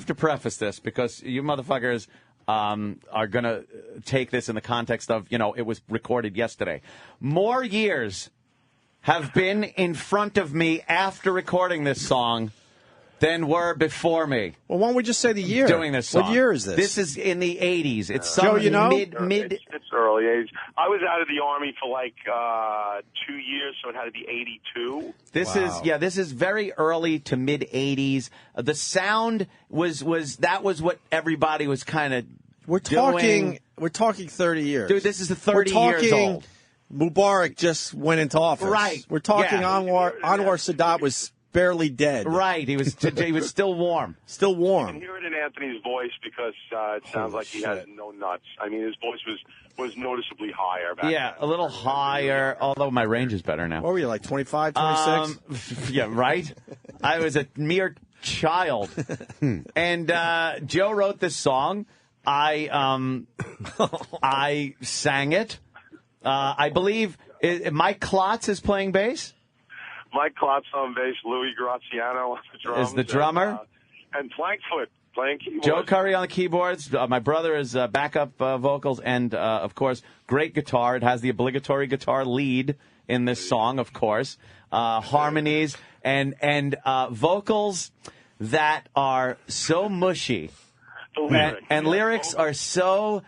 to preface this because you motherfuckers are going to take this in the context of, it was recorded yesterday. More years have been in front of me after recording this song than were before me. Well, why don't we just say the year? Doing this song. What year is this? This is in the 80s. It's Joe, mid. It's early age. I was out of the Army for like 2 years, so it had to be 82. This is very early to mid 80s. The sound was what everybody was kind of We're talking 30 years. Dude, this is the 30 years old. Mubarak just went into office. Right. We're talking Anwar Sadat was barely dead. Right. He was still warm. Still warm. You can hear it in Anthony's voice because it sounds like he has no nuts. I mean, his voice was noticeably higher back then. A little higher, although my range is better now. What were you, like 25, 26? Yeah, right? I was a mere child. And Joe wrote this song. I sang it. I believe Mike Klotz is playing bass. Mike Klotz on bass, Louis Graziano on the drums. Is the drummer. And Plankfoot playing keyboards. Joe Curry on the keyboards. My brother is backup vocals. And, of course, great guitar. It has the obligatory guitar lead in this song, of course. Harmonies and vocals that are so mushy. And lyrics are so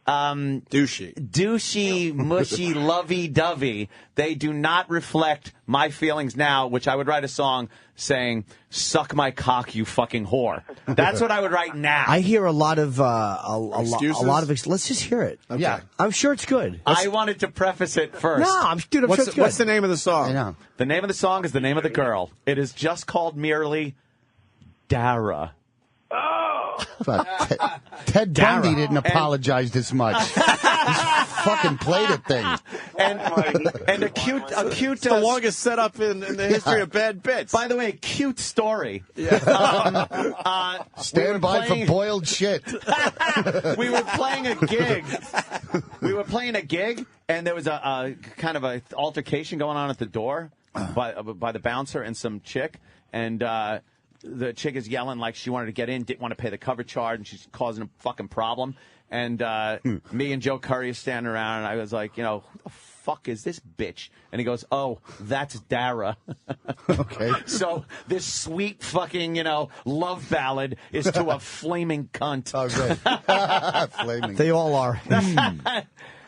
douchey, mushy, lovey-dovey. They do not reflect my feelings now, which I would write a song saying, "Suck my cock, you fucking whore." That's what I would write now. I hear a lot of excuses. Let's just hear it. Okay. Yeah, I'm sure it's good. I wanted to preface it first. No, I'm sure it's good. What's the name of the song? I know. The name of the song is the name of the girl. It is just called merely Dara. But Ted Bundy didn't apologize this much. He's fucking played a thing. And a cute. It's the longest setup in the history of bad bits. By the way, cute story. Stand by for boiled shit. We were playing a gig. And there was a kind of a altercation going on at the door by the bouncer and some chick, and the chick is yelling like she wanted to get in, didn't want to pay the cover charge, and she's causing a fucking problem. And me and Joe Curry are standing around, and I was like, who the fuck is this bitch? And he goes, "Oh, that's Dara." Okay. So this sweet fucking, love ballad is to a flaming cunt. Oh, good. Flaming. They all are.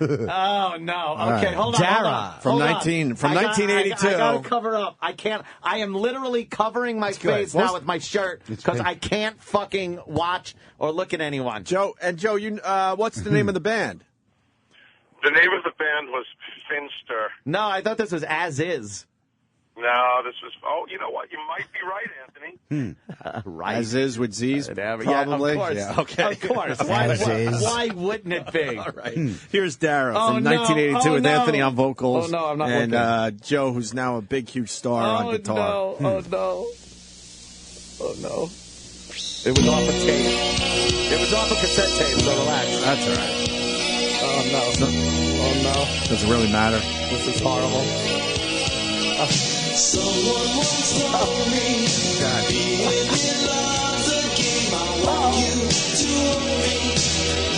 Oh no! Okay, hold on. Dara from Hold on. 1982. I gotta cover up. I can't. I am literally covering my face now with my shirt because I can't fucking watch or look at anyone. Joe, you, what's the name of the band? The name of the band was Finster. No, I thought this was As Is. No, this was. Oh, you know what? You might be right, Anthony. Right. As Is with Z's, probably. Yeah, of course. Yeah, okay. Of course. Why wouldn't it be? All right. Here's Dara from no. 1982 with Anthony on vocals. Oh, no, I'm not And Joe, who's now a big, huge star on guitar. No. Oh, no. Oh, no. It was off a tape. It was off a cassette tape, so relax. That's all right. Oh, no. Oh, no. Doesn't really matter. This is horrible. Oh. Someone once told me, being in love's a game. I want you to hold me.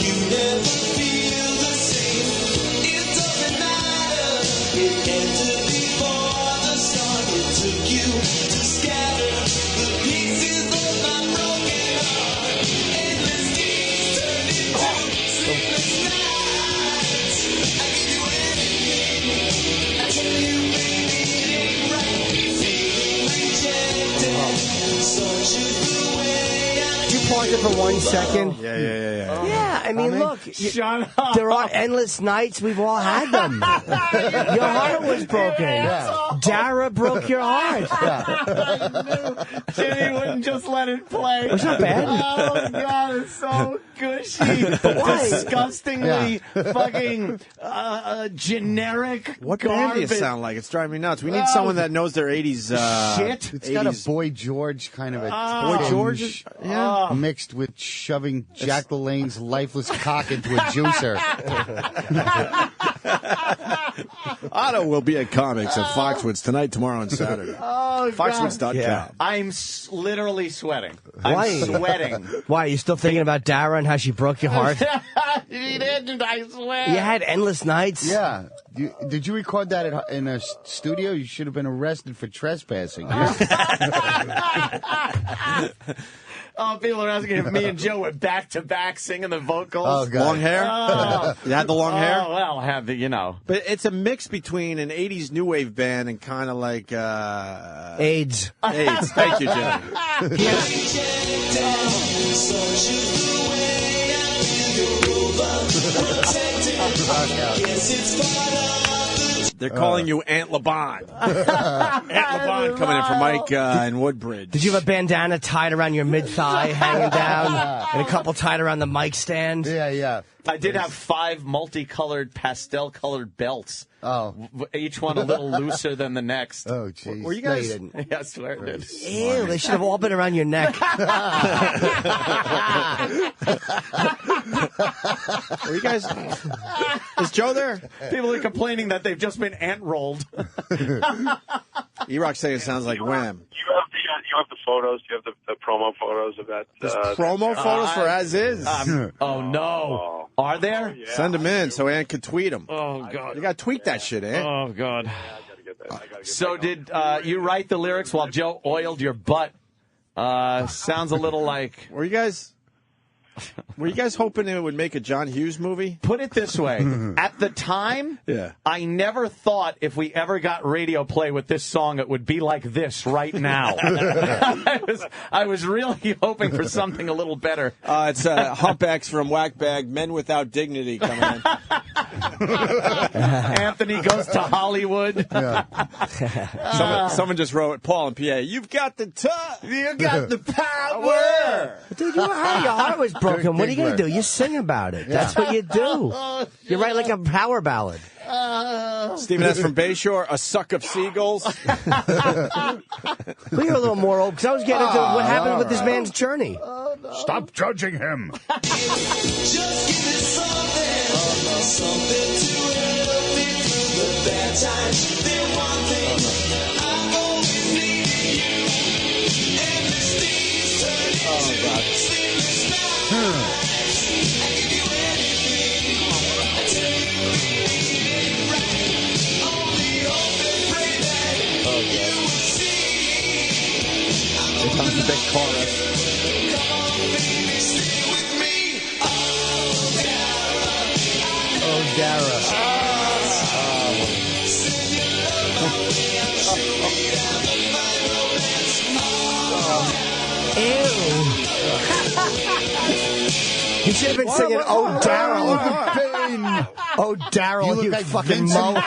You never feel the same. It doesn't matter. It ended before the start. It took you to scatter the pieces of my broken heart. Endless days turned into sleepless nights. I give you anything. I tell you, baby, it ain't right. Feeling rejected. Such is the way I You pause it for 1 second. Yeah. I mean, look. There are endless nights. We've all had them. Your heart was broken. Dara broke your heart. Jimmy wouldn't just let it play. It's not bad. Oh, God, it's so gushy. Disgustingly fucking generic What garbage. band do you sound like? It's driving me nuts. We need someone that knows their 80s shit. It's got a 80s. Boy George kind of a Boy tinge George? Yeah. mixed with shoving Jack LaLanne's lifeless cock into a juicer. Otto will be at comics at Foxwoods tonight, tomorrow, and Saturday. Oh, Foxwoods.com. God. I'm literally sweating. Why? I'm sweating. Why? Are you still thinking about Dara and how she broke your heart? He didn't, I swear. You had endless nights. Yeah. Did you record that in a studio? You should have been arrested for trespassing. Oh, people are asking if me and Joe were back to back singing the vocals. Oh, God. Long hair? Oh. You had the long hair? Oh, well, have the, But it's a mix between an 80s new wave band and kind of like AIDS. AIDS. Thank you, Jimmy. They're calling you Aunt Laban. Aunt Laban coming in for Mike in Woodbridge. Did you have a bandana tied around your mid-thigh, hanging down, and a couple tied around the mic stand? Yeah. I did have 5 multicolored, pastel-colored belts. Oh. Each one a little looser than the next. Oh, jeez. Were you guys? No, you didn't. Yeah, I swear it did. Ew, they should have all been around your neck. Were you guys? Is Joe there? People are complaining that they've just been ant-rolled. E-Rock saying it sounds like Wham. You have the photos. You have the promo photos of that. Promo photos for As Is. Oh, no. Are there? Yeah. Send them in so Ant could tweet them. Oh, God. You got to tweet that shit, Ant. Oh, God. I gotta get that. So did you write the lyrics while Joe oiled your butt? Sounds a little like... Were you guys hoping it would make a John Hughes movie? Put it this way. At the time, Yeah. I never thought if we ever got radio play with this song, it would be like this right now. I was really hoping for something a little better. It's Humpbacks from Whackbag, Men Without Dignity coming in. Anthony goes to Hollywood. Someone just wrote, Paul and PA, you've got the You got the power. Dude, your heart was broken. What are you going to do? You sing about it. That's what you do. You write like a power ballad. Stephen S. from Bayshore, A Suck of Seagulls. We were a little more old because I was getting into what happened with this man's journey. Stop judging him. Just give it something to help me through the bad times. Then one thing, I've always needed you. Endless days turn into sleepless nights. I give you anything. I tell you anything right. Only hope and pray that you will see. Here comes the big chorus. Come on, baby, stay with me. Oh, Dara. You should have been singing, "Oh, Daryl." Oh, Daryl, you like fucking Vincent. mo.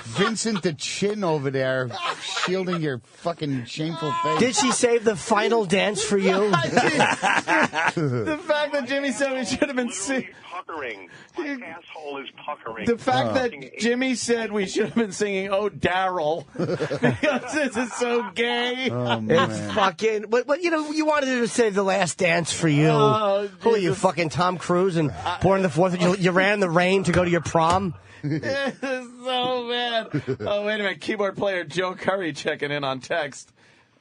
Vincent the Chin over there, shielding your fucking shameful face. Did she save the final dance for you? The fact that Jimmy said we should have been singing. Puckering. My asshole is puckering. The fact that Jimmy said we should have been singing "Oh, Daryl" because this is so gay. Oh, It's fucking. But you know, you wanted her to save the last dance for you. Oh, Who are you, fucking Tom Cruise? And Born on the 4th, you ran in the rain to go to your prom. This is so bad. Oh, wait a minute. Keyboard player Joe Curry checking in on text.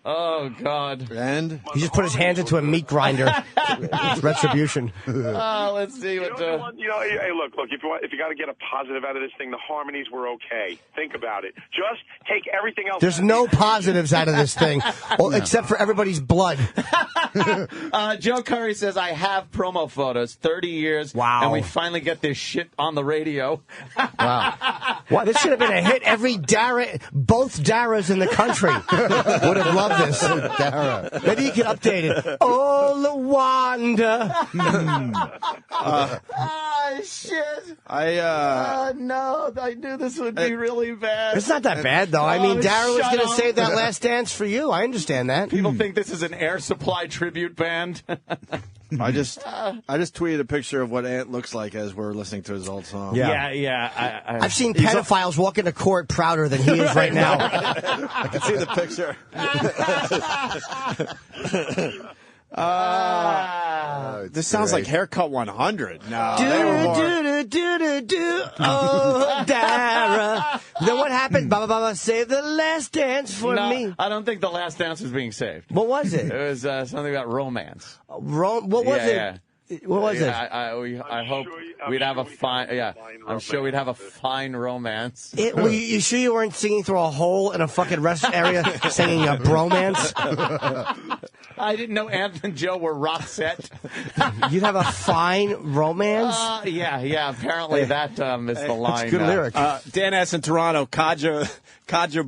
Oh, God. And? He just put his hands into a meat grinder. It's retribution. Let's see what... Hey, look, if you got to get a positive out of this thing, the harmonies were okay. Think about it. Just take everything else. There's no positives out of this thing, except for everybody's blood. Joe Curry says, I have promo photos, 30 years, and we finally get this shit on the radio. Wow. This should have been a hit. Both Daras in the country would have loved this. Dara. Maybe you can update it. Oh, Lawanda. Shit. No, I knew this would be really bad. It's not that bad, though. I mean, Dara was going to save that last dance for you. I understand that. People think this is an Air Supply tribute band. I just tweeted a picture of what Ant looks like as we're listening to his old song. Yeah. I've seen pedophiles walk into court prouder than he is right now. I can see the picture. This sounds like Haircut 100. No, they were more... Oh, Dara. Then what happened? Baba, save the last dance for me. I don't think the last dance was being saved. What was it? It was something about romance. What was it? Yeah. What was it? I hope we'd have a fine. Yeah, I'm sure we'd have a fine romance. You sure you weren't singing through a hole in a fucking rest area singing a bromance? I didn't know Ant and Joe were rock set. You'd have a fine romance? Yeah. Apparently that is the line. It's a good lyric. Dan S. in Toronto, Kaja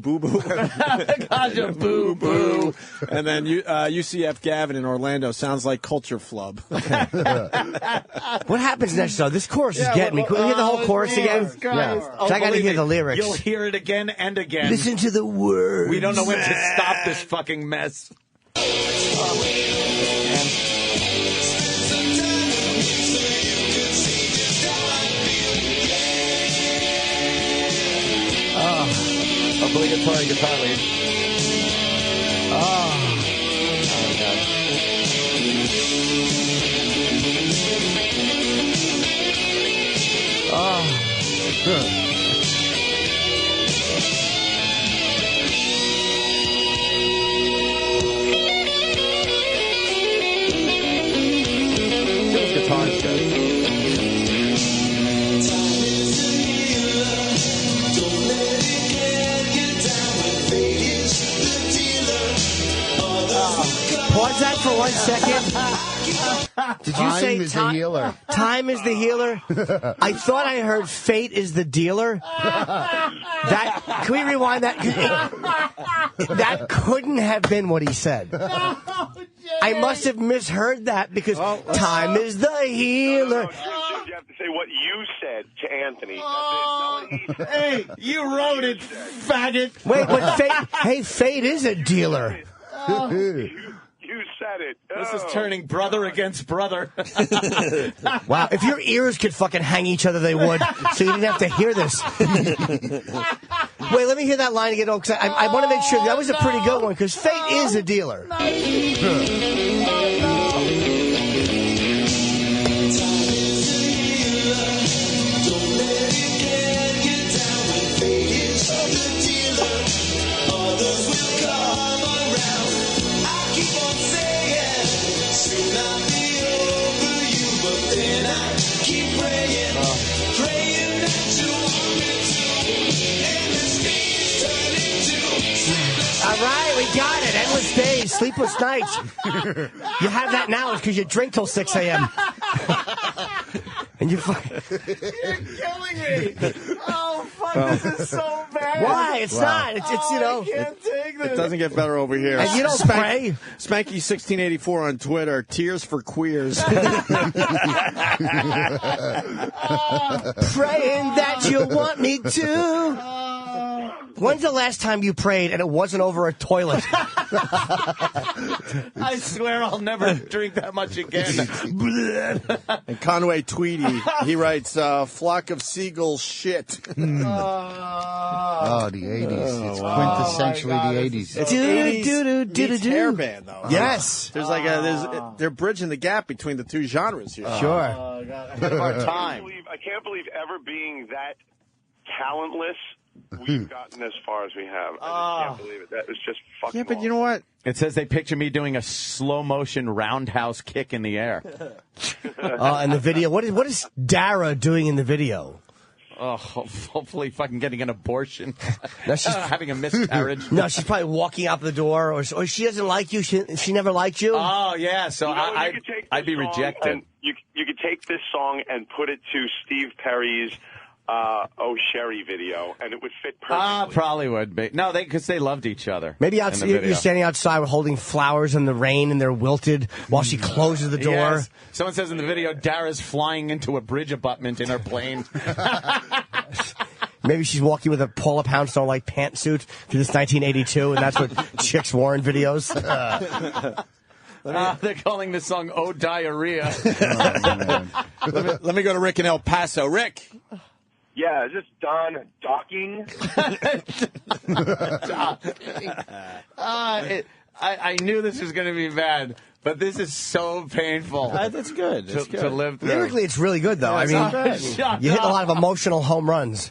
Boo Boo. Kaja Boo Boo. And then UCF Gavin in Orlando sounds like Culture Flub. What happens next, though? This chorus is getting me. Can we hear the whole chorus again? Yeah. I got to hear the lyrics. You'll hear it again and again. Listen to the words. We don't know when to stop this fucking mess. Obligatory guitar lead. Oh, God. Joe's guitar show. Pause that for 1 second. Did you say time is the healer? Time is the healer? I thought I heard fate is the dealer. Can we rewind that? That couldn't have been what he said. I must have misheard that because time is the healer. No, you have to say what you said to Anthony. Hey, you wrote it, faggot. Wait, but fate is a dealer. You said it. This is turning brother against brother. Wow, if your ears could fucking hang each other, they would. So you didn't have to hear this. Wait, let me hear that line again. Because I want to make sure that was a pretty good one. Because fate is a dealer. All right, we got it. Endless days, sleepless nights. You have that now because you drink till 6 a.m. And You're killing me. Oh, fuck, this is so bad. Why? It's not. It's you know. I can't take this. It doesn't get better over here. And you don't pray? Spanky1684 on Twitter. Tears for queers. Praying that you want me to. When's the last time you prayed and it wasn't over a toilet? I swear I'll never drink that much again. And Conway Tweedy, he writes, flock of seagulls shit. Oh, the 80s. It's quintessentially the 80s. It's 80s hair band, though. Yes. There's like they're bridging the gap between the two genres here. Sure. I had a hard time. I can't believe ever being that talentless we've gotten as far as we have. I just can't believe it. That was just fucking Yeah, but you know what? It says they picture me doing a slow motion roundhouse kick in the air. And the video. What is Dara doing in the video? Oh, hopefully fucking getting an abortion. No, she's having a miscarriage. No, she's probably walking out the door, or she doesn't like you. She never liked you. Oh, yeah, so You know, you could take I'd be this song rejected. and You could take this song and put it to Steve Perry's Oh Sherry video, and it would fit perfectly. Probably would be. No, because they loved each other. Maybe in the you're video. standing outside holding flowers in the rain, and they're wilted while she closes the door. Yes. Someone says in the video, Dara's flying into a bridge abutment in her plane. Maybe she's walking with a Paula Poundstone like pantsuit through this 1982, and that's what chicks wore in videos. They're calling this song "Oh Diarrhea." Let me go to Rick in El Paso. Rick. Yeah, is this Don docking? I knew this was going to be bad, but this is so painful. That's good. That's to live through. Lyrically, it's really good, though. I mean, you hit a lot of emotional home runs.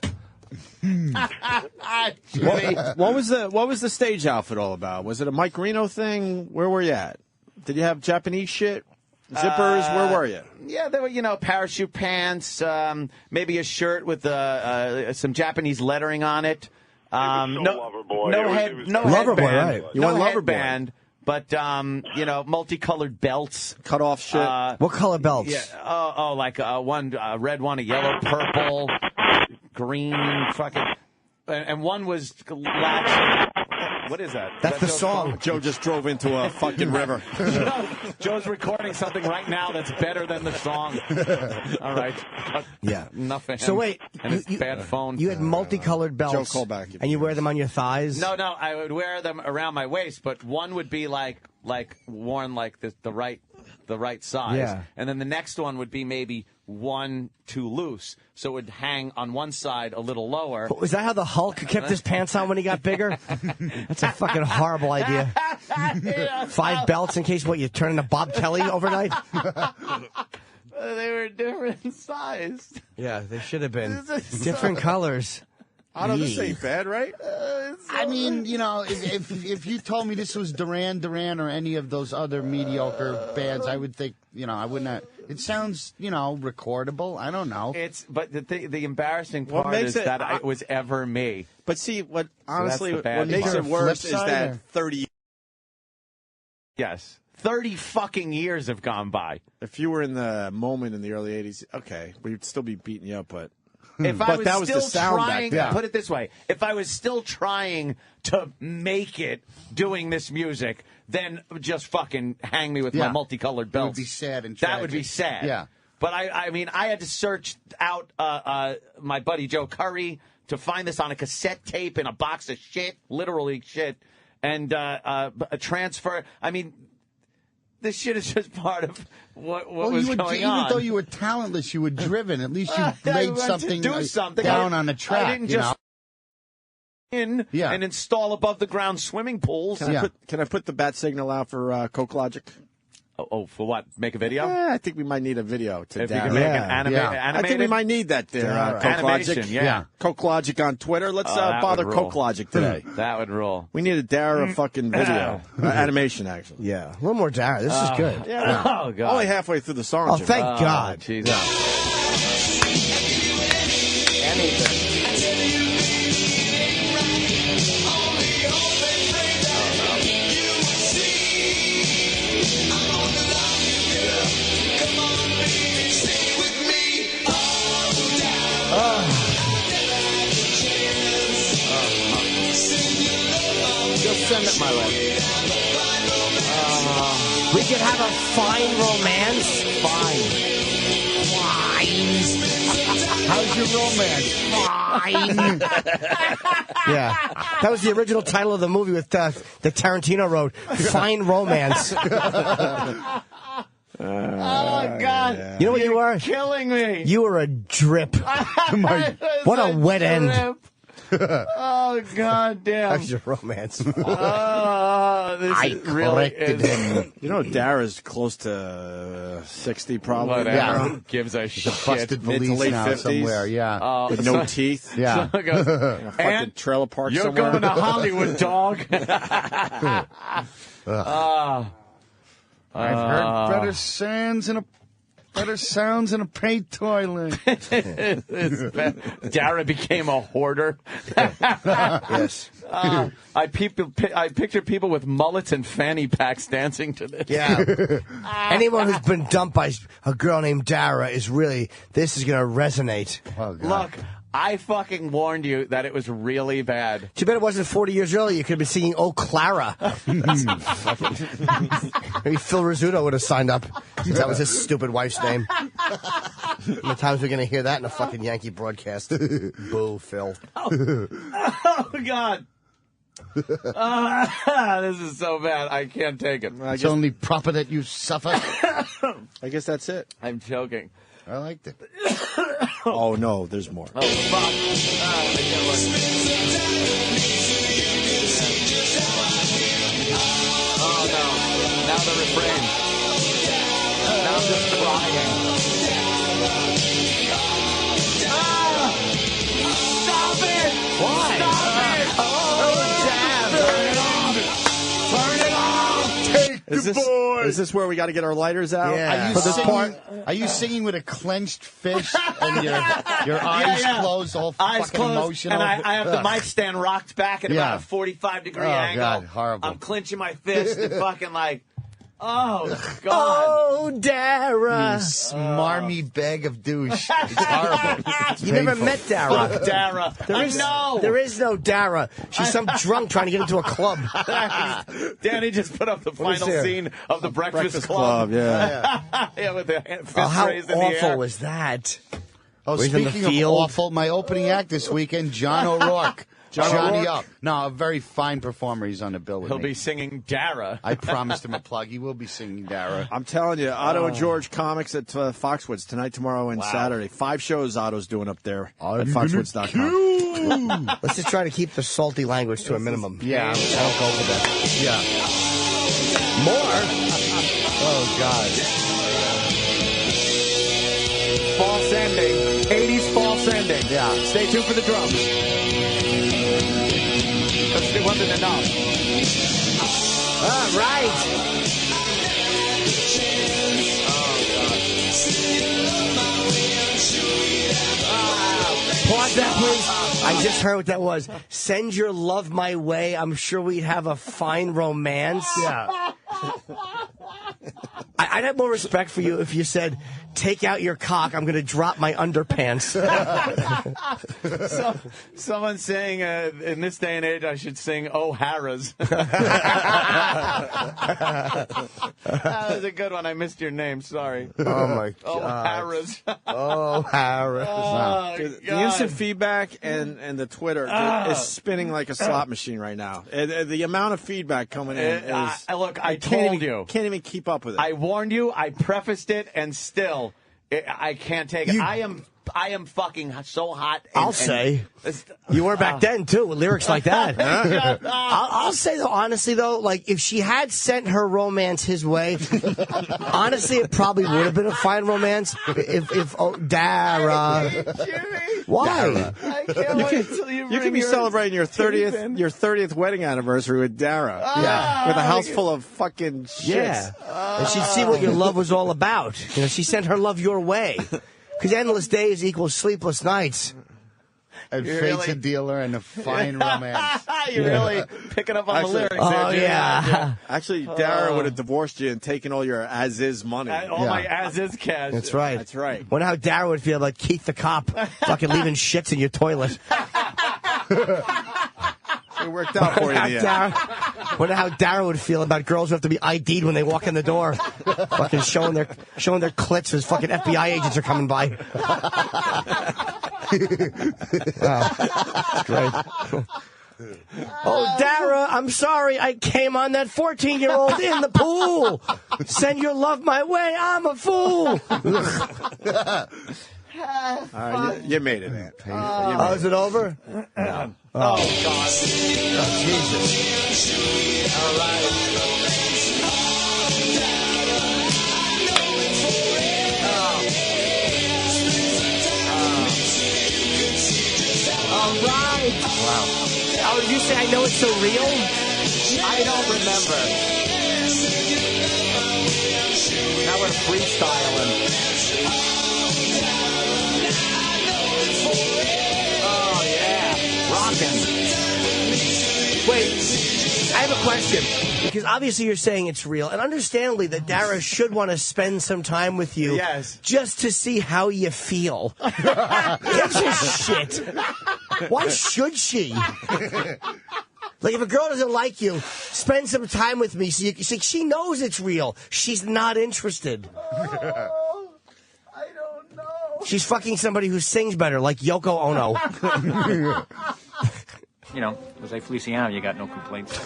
What was the stage outfit all about? Was it a Mike Reno thing? Where were you at? Did you have Japanese shit? Zippers? Where were you? Yeah, there were, parachute pants, maybe a shirt with some Japanese lettering on it. Loverboy. No Loverboy, headband. right. You No went headband, but, multicolored belts. Cut off shit. What color belts? Yeah. Like one red one, a yellow, purple, green, fucking. And one was latched. What is that? That's the song. Joe just drove into a fucking river. Joe's recording something right now that's better than the song. All right. Yeah. Enough for him. So wait, and his bad phone. You had multicolored belts. Joe, call back. And you wear them on your thighs? No, I would wear them around my waist, but one would be like worn like the right size. Yeah. And then the next one would be maybe one too loose, so it would hang on one side a little lower. Was that how the Hulk kept his pants on when he got bigger? That's a fucking horrible idea. 5 belts in case you turn into Bob Kelly overnight? They were different size. Yeah, they should have been different colors. I don't know, this ain't bad, right? I mean, if you told me this was Duran Duran or any of those other mediocre bands, I would think, I wouldn't have. It sounds, recordable. I don't know. But the embarrassing part is that it was ever me. But see, what that's the bad what makes part. it worse is Flip side, that or? 30. Yes. 30 fucking years have gone by. If you were in the moment in the early 80s, okay, we'd still be beating you up, but. If I But was that was the still sound back trying, then. put it this way, if I was still trying to make it doing this music, then just fucking hang me with my Yeah. multicolored It would belts. be sad and That would be tragic. sad. Yeah. But I mean, I had to search out my buddy Joe Curry to find this on a cassette tape in a box of shit, literally shit, and a transfer. I mean, this shit is just part of what was going on. Even though you were talentless, you were driven. At least you I laid went to something, do something. down on the track. I didn't just and Yeah. install above the ground swimming pools. Can I put the bat signal out for Coke Logic? Oh, for what? Make a video? Yeah, I think we might need a video to If you Dara. can make an animated. I think we might need that there, Coke Animation, Logic. yeah. Coke Logic on Twitter. Let's that bother would rule. Coke Logic today. That would rule. We need a Dara fucking video. Animation, actually. Yeah, a little more Dara. This is good. Yeah. Oh, God. Only halfway through the song. Oh, Jim. thank God. Jesus. Just send it my way. We could have a fine romance. Fine. How's your romance? Fine. Yeah. That was the original title of the movie with that Tarantino wrote. Fine Romance. Oh, God. You know what you were? Killing me. You were a drip. What a wet end. Oh, God damn. That's your romance. This I really corrected is. him. You know, Dara's close to 60, probably. Whatever. Yeah. Gives a He's shit. a busted Mid to police late now 50s. somewhere. Yeah. With no teeth. Yeah. So it goes, In a fucking and trailer park you're somewhere. going to Hollywood, dog. I've heard better sounds in a paint toilet. Dara became a hoarder. Yes. I picture people with mullets and fanny packs dancing to this. Yeah. Anyone who's been dumped by a girl named Dara this is going to resonate. Oh, God. Look, I fucking warned you that it was really bad. Too bad it wasn't 40 years earlier. You could have been singing "Oh Clara." Maybe Phil Rizzuto would have signed up, since that was his stupid wife's name. How many times we're going to hear that in a fucking Yankee broadcast? Boo, Phil. Oh God. This is so bad. I can't take it. It's only proper that you suffer. I guess that's it. I'm joking. I liked it. Oh, no, there's more. Oh, fuck. Oh, no. Now the refrain. Now I'm just crying. Stop it! Why? Stop it! Oh, damn! Turn it off! Take Is this where we got to get our lighters out? Yeah. Are you singing with a clenched fist and your eyes closed, all eyes fucking closed, emotional? and I have the mic stand rocked back at about a 45-degree angle. God, horrible. I'm clenching my fist and fucking like, oh, God. Oh, Dara. You smarmy bag of douche. It's horrible. It's You never painful. met Dara. Fuck Dara. I know. There is no Dara. She's some drunk trying to get into a club. Danny just put up the What is final there? scene of the Breakfast Club, yeah. Yeah, with the fist How raised in the air. awful was that? Oh, He's in the speaking of field. awful, my opening act this weekend, John O'Rourke. Johnny Up. No, a very fine performer. He's on the bill with He'll me. be singing Dara. I promised him a plug. He will be singing Dara. I'm telling you, Otto and George Comics at Foxwoods tonight, tomorrow, and Saturday. 5 shows Otto's doing up there at Foxwoods.com. Let's just try to keep the salty language to a minimum. Yeah, I'll go with that. Yeah. More? Oh, God. False ending. 80s false ending. Yeah. Stay tuned for the drums. Because it wasn't enough. All right. Pause that, please. I just heard what that was. Send your love my way. I'm sure we'd have a fine romance. Yeah. I'd have more respect for you if you said, take out your cock, I'm going to drop my underpants. Someone's saying, in this day and age, I should sing O'Hara's. That was a good one. I missed your name. Sorry. Oh, my God. O'Hara's. O'Hara's. Oh, The instant feedback and the Twitter is spinning like a slot machine right now. The amount of feedback coming in is... Look, I told you. Can't even keep up with it. I warned you. I prefaced it, and still, I can't take it. I am fucking so hot. I'll say. You were back then, too, with lyrics like that. I'll say, though, honestly, though, like, if she had sent her romance his way, honestly, it probably would have been a fine romance. If Dara. Why? I can't wait till You could be celebrating your 30th wedding anniversary with Dara. Yeah. With a house full of fucking shit. Yeah. And she'd see what your love was all about. You know, she sent her love your way. Because endless days equals sleepless nights. And fate's a dealer and a fine romance. You're really picking up on the lyrics Oh, there, yeah. Actually, Dara would have divorced you and taken all your as-is money. All my as-is cash. That's right. That's right. Wonder how Dara would feel about Keith the cop fucking leaving shits in your toilet. It worked out for you in the end. Wonder how Dara would feel about girls who have to be ID'd when they walk in the door. Fucking showing their clits as fucking FBI agents are coming by. Wow. Great. Oh, Dara, I'm sorry. I came on that 14-year-old in the pool. Send your love my way. I'm a fool. All right, you made it, man. Oh, is it over? No. Oh, God. Oh, Jesus. All right. All right. Wow. Oh, did you say I know it's so real? I don't remember. Now we're freestyling. Oh, yeah. Rockin'. Wait, I have a question. Because obviously you're saying it's real, and understandably that Dara should want to spend some time with you just to see how you feel. It's just shit. Why should she? Like, if a girl doesn't like you, spend some time with me. So you see, she knows it's real. She's not interested. I don't know. She's fucking somebody who sings better, like Yoko Ono. You know, Jose Feliciano, you got no complaints.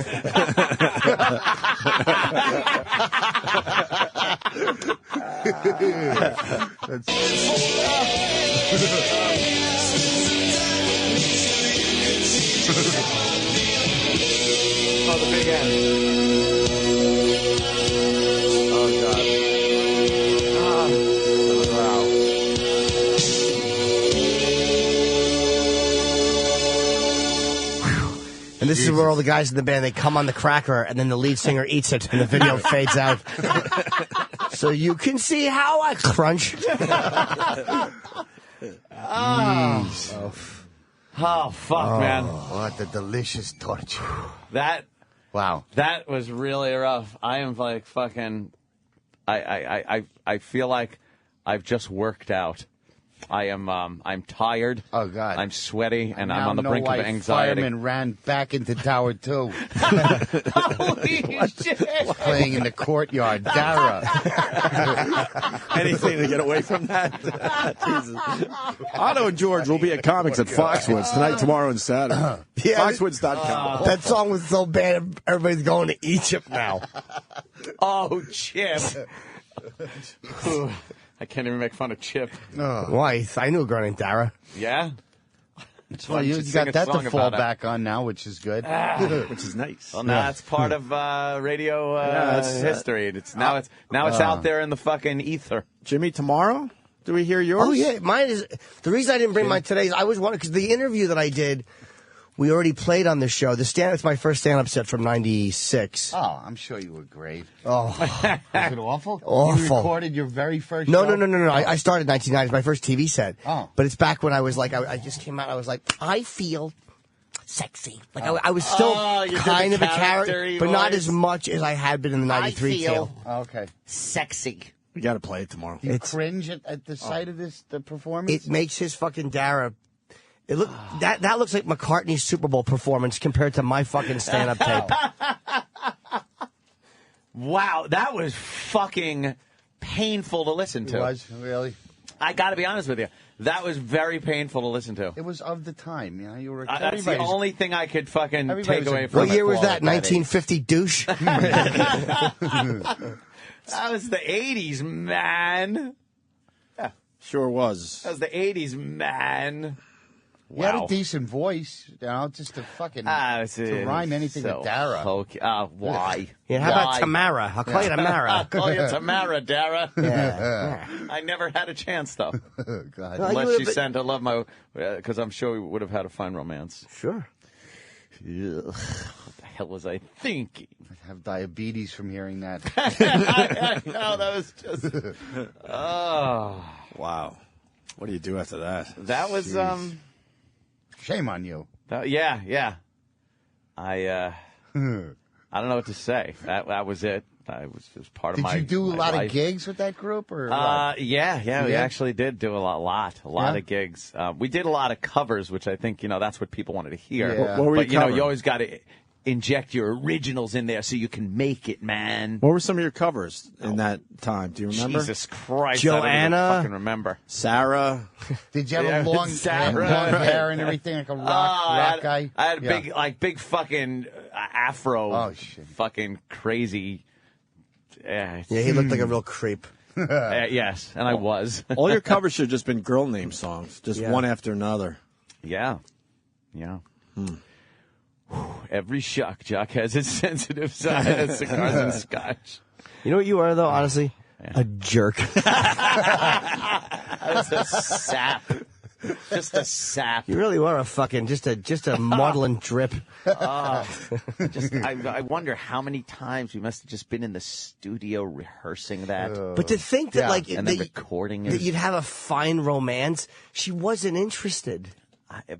Oh, the big end. Oh, God. Wow. And this is where all the guys in the band, they come on the cracker, and then the lead singer eats it, and the video fades out. So you can see how I crunch. Oh, fuck, man. What a delicious torture. Wow. That was really rough. I am like fucking... I feel like I've just worked out. I'm tired. Oh, God. I'm sweaty, and I'm now on the know brink why of anxiety. Firemen ran back into Tower 2. Holy shit. Playing in the courtyard. Dara. Anything to get away from that. Jesus. Otto and George will be at comics at Foxwoods tonight, tomorrow, and Saturday. Foxwoods.com. That song was so bad, everybody's going to Egypt now. Oh, Chip. I can't even make fun of Chip. Why? I knew a girl named Dara. Yeah? Well, you got that to fall back on now, which is good. Which is nice. Well, now it's part of radio history. It's out there in the fucking ether. Jimmy, tomorrow? Do we hear yours? Oh, yeah. Mine is... The reason I didn't bring mine today is I was wondering... Because the interview that I did, we already played on the show. It's my first stand-up set from 96. Oh, I'm sure you were great. Oh. Was it awful? Awful. You recorded your very first No. show? I started in 1990. It's my first TV set. Oh. But it's back when I was like... I just came out, I was like, I feel... sexy. Like I was still kind of a character, but not as much as I had been in the 93 tail. Okay. Sexy. We got to play it tomorrow. Do you cringe at the sight of the performance? It makes his fucking Dara... That looks like McCartney's Super Bowl performance compared to my fucking stand-up tape. Wow, that was fucking painful to listen to. It was, really? I got to be honest with you. That was very painful to listen to. It was of the time, you know. You were. That's the only thing I could fucking take away from it. What year was that? 1950 douche? That was the 80s, man. Yeah, sure was. That was the 80s, man. You had a decent voice, you know, just to fucking to rhyme anything with Dara. Why? Yeah, how about Tamara? I'll call you Tamara. I'll call you Tamara, Dara. Yeah. I never had a chance, though. God. Unless she sent I love my... Because I'm sure we would have had a fine romance. Sure. Ugh, what the hell was I thinking? I have diabetes from hearing that. I know, that was just... Oh. Wow. What do you do after that? That was... Shame on you. Yeah. I don't know what to say. That was it. It was part of my Did you do a lot life. of gigs with that group? Or yeah, we actually did do a lot of gigs. We did a lot of covers, which I think, that's what people wanted to hear. Yeah. What were but, you you always got to inject your originals in there so you can make it, man. What were some of your covers in that time? Do you remember? Jesus Christ. Joanna. I don't even fucking remember. Sarah. Did you have long hair and everything like a rock guy? I had big fucking afro. Oh, shit. Fucking crazy. Yeah, he looked like a real creep. Yes, and I was. All your covers should have just been girl name songs, just Yeah. one after another. Yeah. Every shock jock has its sensitive side of cigars and scotch. You know what you are, though, honestly? A jerk. That's a sap. Just a sap. You really were a fucking, just a maudlin drip. I wonder how many times we must have just been in the studio rehearsing that. But to think that, like, and then recording it. that you'd have a fine romance, she wasn't interested.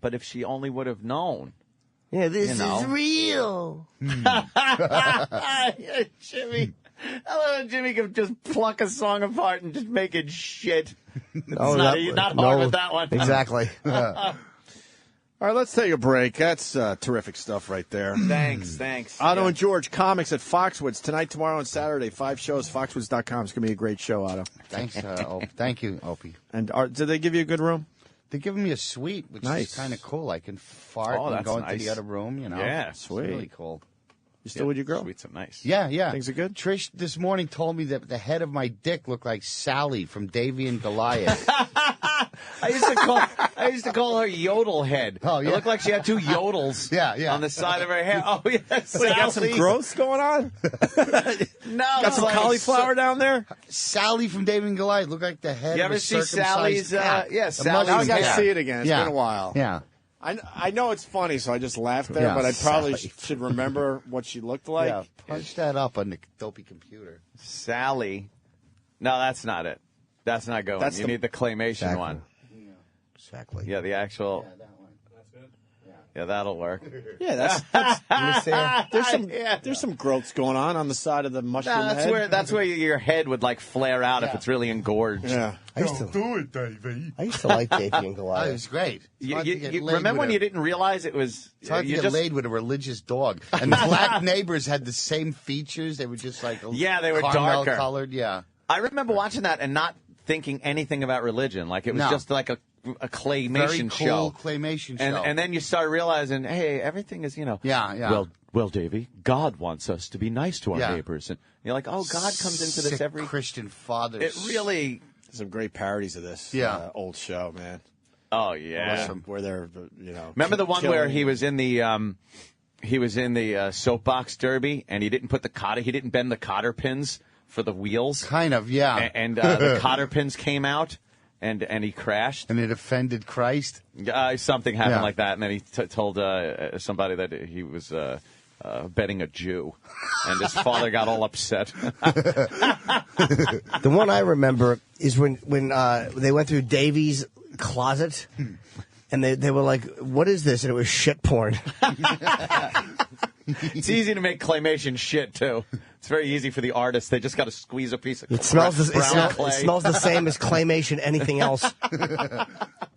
But if she only would have known. Yeah, this You know. is real. Jimmy. I love how Jimmy can just pluck a song apart and just make it shit. You're not hard with that one. Exactly. All right, let's take a break. That's terrific stuff right there. Thanks. Otto and George, comics at Foxwoods tonight, tomorrow, and Saturday. 5 shows, foxwoods.com. It's going to be a great show, Otto. Thanks, thank you, Opie. And did they give you a good room? They're giving me a suite, which Nice. is kind of cool. I can fart and that's go into nice. the other room, you know. Yeah, It's sweet. really cool. You still with your girl? Sweets are nice. Yeah. Things are good? Trish this morning told me that the head of my dick looked like Sally from Davy and Goliath. I used to call her Yodel Head. Oh, yeah. It looked like she had two yodels Yeah. on the side of her head. Oh, yes. What, you got some growth going on? No. Got some like cauliflower down there? Sally from Davy and Goliath looked like the head You of ever a see circumcised Sally's, cat. yeah, The Sally's Now I mother's got to cat. see it again. It's Yeah. been a while. Yeah. I know it's funny, so I just laughed there, Yeah, but I probably Sally. should remember what she looked like. Yeah, punch that up on the dopey computer. Sally. No, that's not it. That's not going. That's You need the claymation one. Exactly. Yeah, the actual. Yeah, that'll work. Yeah, that's there's some growths going on the side of the mushroom head. That's where your head would like flare out if it's really engorged. Yeah. I used to like Davey and Oh, Goliath. it was great. It's hard to get laid Remember when with you didn't realize it was? It's hard to you get just, laid with a religious dog. And the black neighbors had the same features. They were just like Yeah, they were caramel darker. colored. Yeah. I remember watching that and not thinking anything about religion. Like it was No. just like a claymation Very cool show. claymation show. And then you start realizing, hey, everything is, Yeah. Well, Davey, God wants us to be nice to our Yeah. neighbors. And you're like, oh, God comes into this Sick every... Christian fathers. It really... Some great parodies of this old show, man. Oh, yeah. Awesome. Where they're, Remember the one where killing- he was in the soapbox derby and he didn't bend the cotter pins for the wheels? Kind of, yeah. And the cotter pins came out. And he crashed. And it offended Christ? Something happened Yeah. like that. And then he told somebody that he was betting a Jew. And his father got all upset. The one I remember is when they went through Davy's closet, and they were like, "What is this?" And it was shit porn. It's easy to make claymation shit, too. It's very easy for the artist. They just got to squeeze a piece of It smells brown clay. it smells the same as claymation. Anything else?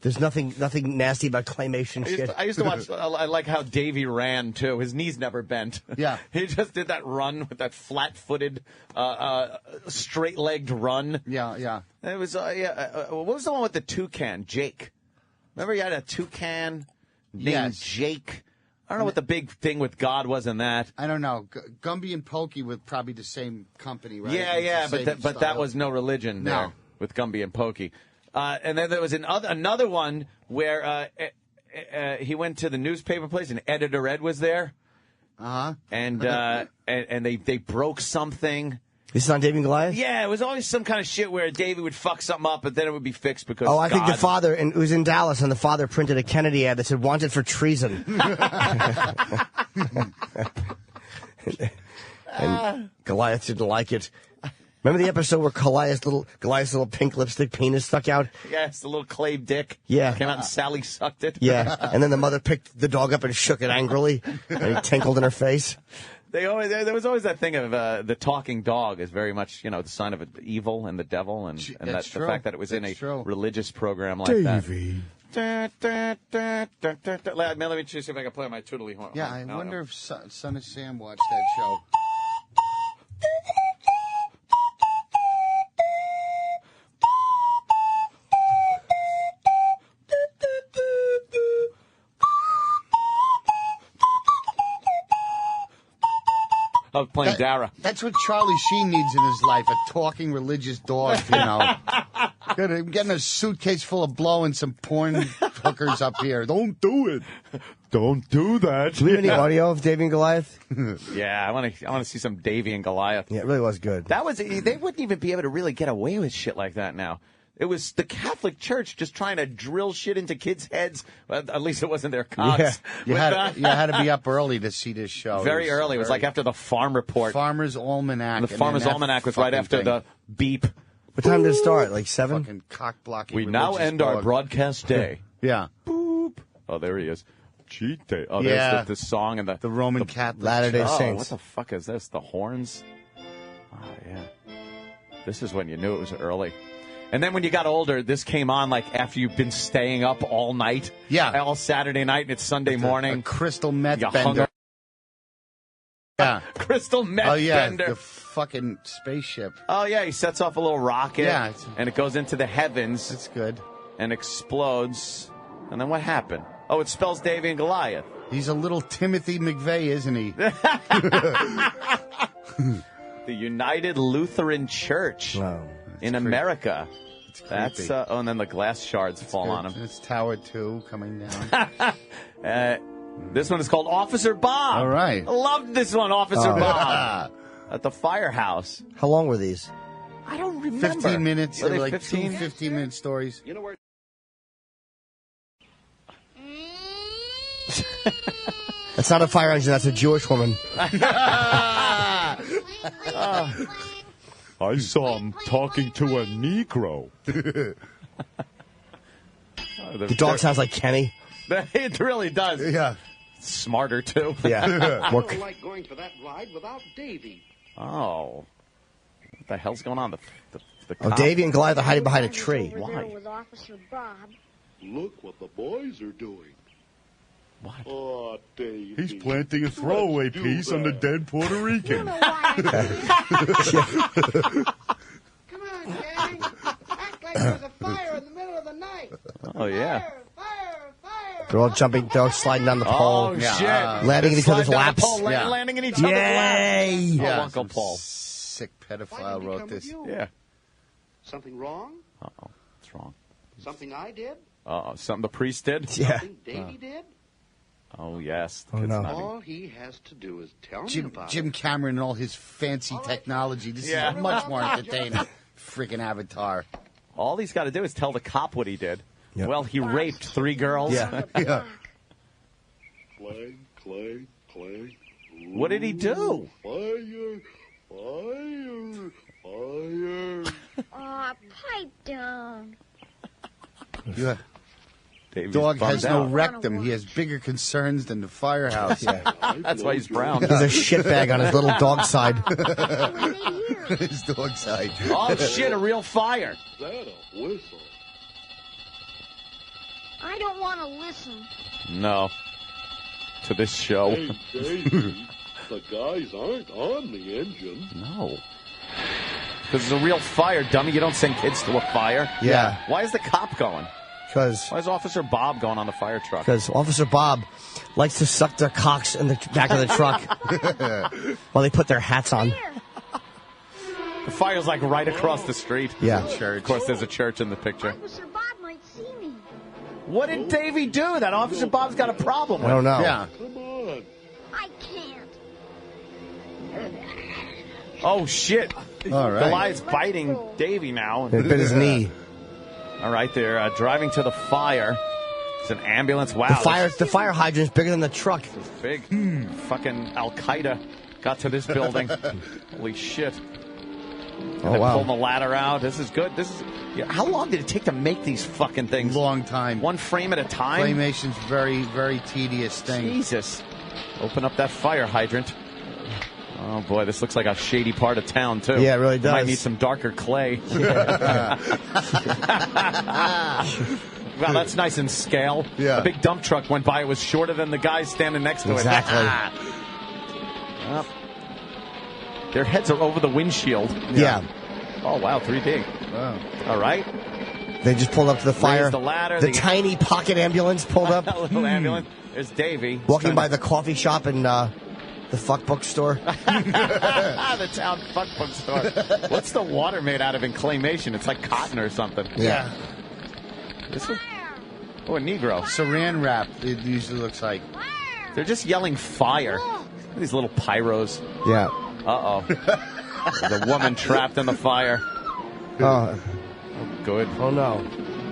There's nothing nasty about claymation shit. I used to watch. I like how Davey ran too. His knees never bent. Yeah, he just did that run with that flat-footed, straight-legged run. Yeah. It was. What was the one with the toucan? Jake. Remember, he had a toucan named Jake. I don't know what the big thing with God was in that. I don't know. Gumby and Pokey were probably the same company, right? Yeah, It's the same but that style. was no religion No. there with Gumby and Pokey. And then there was another one where he went to the newspaper place and Editor Ed was there. Uh-huh. And they broke something. This is on Davy and Goliath? Yeah, it was always some kind of shit where Davey would fuck something up, but then it would be fixed because Oh, I think God. the father, and it was in Dallas, and the father printed a Kennedy ad that said "Wanted for treason." And Goliath didn't like it. Remember the episode where Goliath's little pink lipstick penis stuck out? Yes, the little clay dick. Yeah. Came out and Sally sucked it. Yeah, and then the mother picked the dog up and shook it angrily, and he tinkled in her face. There was always that thing of the talking dog is very much, the sign of evil and the devil, and That's the true. fact that it was in That's a true. religious program like Davey. that. Let me see if I can play my tootly horn. Yeah, I wonder if Son of Sam watched that show. love playing Dara. That's what Charlie Sheen needs in his life, a talking religious dog, you know. Getting a suitcase full of blow and some porn hookers up here. Don't do it. Don't do that. Do we have any audio of Davy and Goliath? Yeah, I want to see some Davy and Goliath. Yeah, it really was good. They wouldn't even be able to really get away with shit like that now. It was the Catholic Church just trying to drill shit into kids' heads. Well, at least it wasn't their cocks. Yeah, you had to be up early to see this show. Very early. It was like after the Farm Report. Farmer's Almanac. The Farmer's Almanac was right after the beep. What time did it start? Like 7? Fucking cock-blocking. We now end our broadcast day. Yeah. Boop. Oh, there he is. Cheat day. Oh, Yeah. there's the song and The Roman Catholic Latter-day Church. Saints. What the fuck is this? The horns? Oh, yeah. This is when you knew it was early. And then when you got older, this came on like after you've been staying up all night. Yeah. All Saturday night and it's Sunday morning. A crystal meth You bender. Yeah. Crystal meth Oh, yeah. bender. The fucking spaceship. Oh, yeah. He sets off a little rocket. Yeah. And it goes into the heavens. That's good. And explodes. And then what happened? Oh, it spells Davy and Goliath. He's a little Timothy McVeigh, isn't he? The United Lutheran Church in America. That's creepy. and then the glass shards fall on him. It's Tower 2 coming down. This one is called Officer Bob. All right. I loved this one, Officer Bob. At the firehouse. How long were these? I don't remember. 15 minutes. Were They they were like 15? 2 15-minute stories. You know where? That's not a fire engine. That's a Jewish woman. I saw him talking to a Negro. The dog sounds like Kenny. It really does. Yeah. Smarter, too. Yeah. I don't like going for that ride without Davy. Oh. What the hell's going on? The Oh, cop? Davy and Goliath are hiding behind a tree. Why? With Officer Bob. Look what the boys are doing. What? Oh, Davy. He's planting a throwaway piece on the dead Puerto Rican. Come on, gang. Act like there's a fire in the middle of the night. Oh, yeah. Fire. They're all jumping. They're all sliding down the pole. Oh, shit. Landing in each other's Slide down laps. the pole, landing in each other's Yay. laps. Oh, Yeah. Uncle Paul. Sick Why did pedophile he wrote come this. with you? Yeah. Something wrong? Uh-oh. What's wrong? Something I did? Uh-oh. Something the priest did? Yeah. Something Davy did? Oh, yes. The Oh, kid's no. not- All he has to do is tell me about Jim it. Cameron and all his fancy technology. This Yeah. is much more entertaining. Freaking Avatar. All he's got to do is tell the cop what he did. Yep. Well, he raped 3 girls. Yeah. Yeah. Clay. What did he do? Fire. Aw, pipe down. Yeah. Davy's Dog bummed has no out. rectum. He has bigger concerns than the firehouse. That's why he's brown. He's a shitbag on his little dog side. His dog side. Oh, shit, a real fire. Is that a whistle? I don't want to listen. No. To this show. Hey, Davy, the guys aren't on the engine. No. Because it's a real fire, dummy. You don't send kids to a fire. Yeah. Why is the cop going? Because Why is Officer Bob going on the fire truck? Officer Bob likes to suck their cocks in the back of the truck while they put their hats on. The fire's like right across the street. Yeah. Of course, there's a church in the picture. Officer Bob might see me. What did Davy do? That Officer Bob's got a problem I with. don't know. Yeah. Come on. I can't. Oh, shit. All right. Goliath's biting Davy now. They bit his knee. All right, they're driving to the fire. It's an ambulance. Wow. The fire hydrant's bigger than the truck. This is big. Fucking Al-Qaeda got to this building. Holy shit. And Oh, they're wow. pulling the ladder out. This is good. How long did it take to make these fucking things? Long time. One frame at a time? Claymation's very, very tedious thing. Jesus. Open up that fire hydrant. Oh, boy, this looks like a shady part of town, too. Yeah, it really Might does. need some darker clay. Wow, that's nice in scale. Yeah. A big dump truck went by. It was shorter than the guy standing next to Exactly. it. Well, their heads are over the windshield. Yeah. Oh, wow, 3D. Wow. All right. They just pulled up to the fire. Raised the ladder. The tiny pocket ambulance pulled up. A little ambulance. There's Davy. Walking by the coffee shop in The fuck book store. The town fuck book store. What's the water made out of in claymation? It's like cotton or something. Yeah. This one? Oh, a Negro. Saran wrap, it usually looks like. They're just yelling fire. These little pyros. Yeah. Uh-oh. There's a woman trapped in the fire. Oh. Good. Oh, no.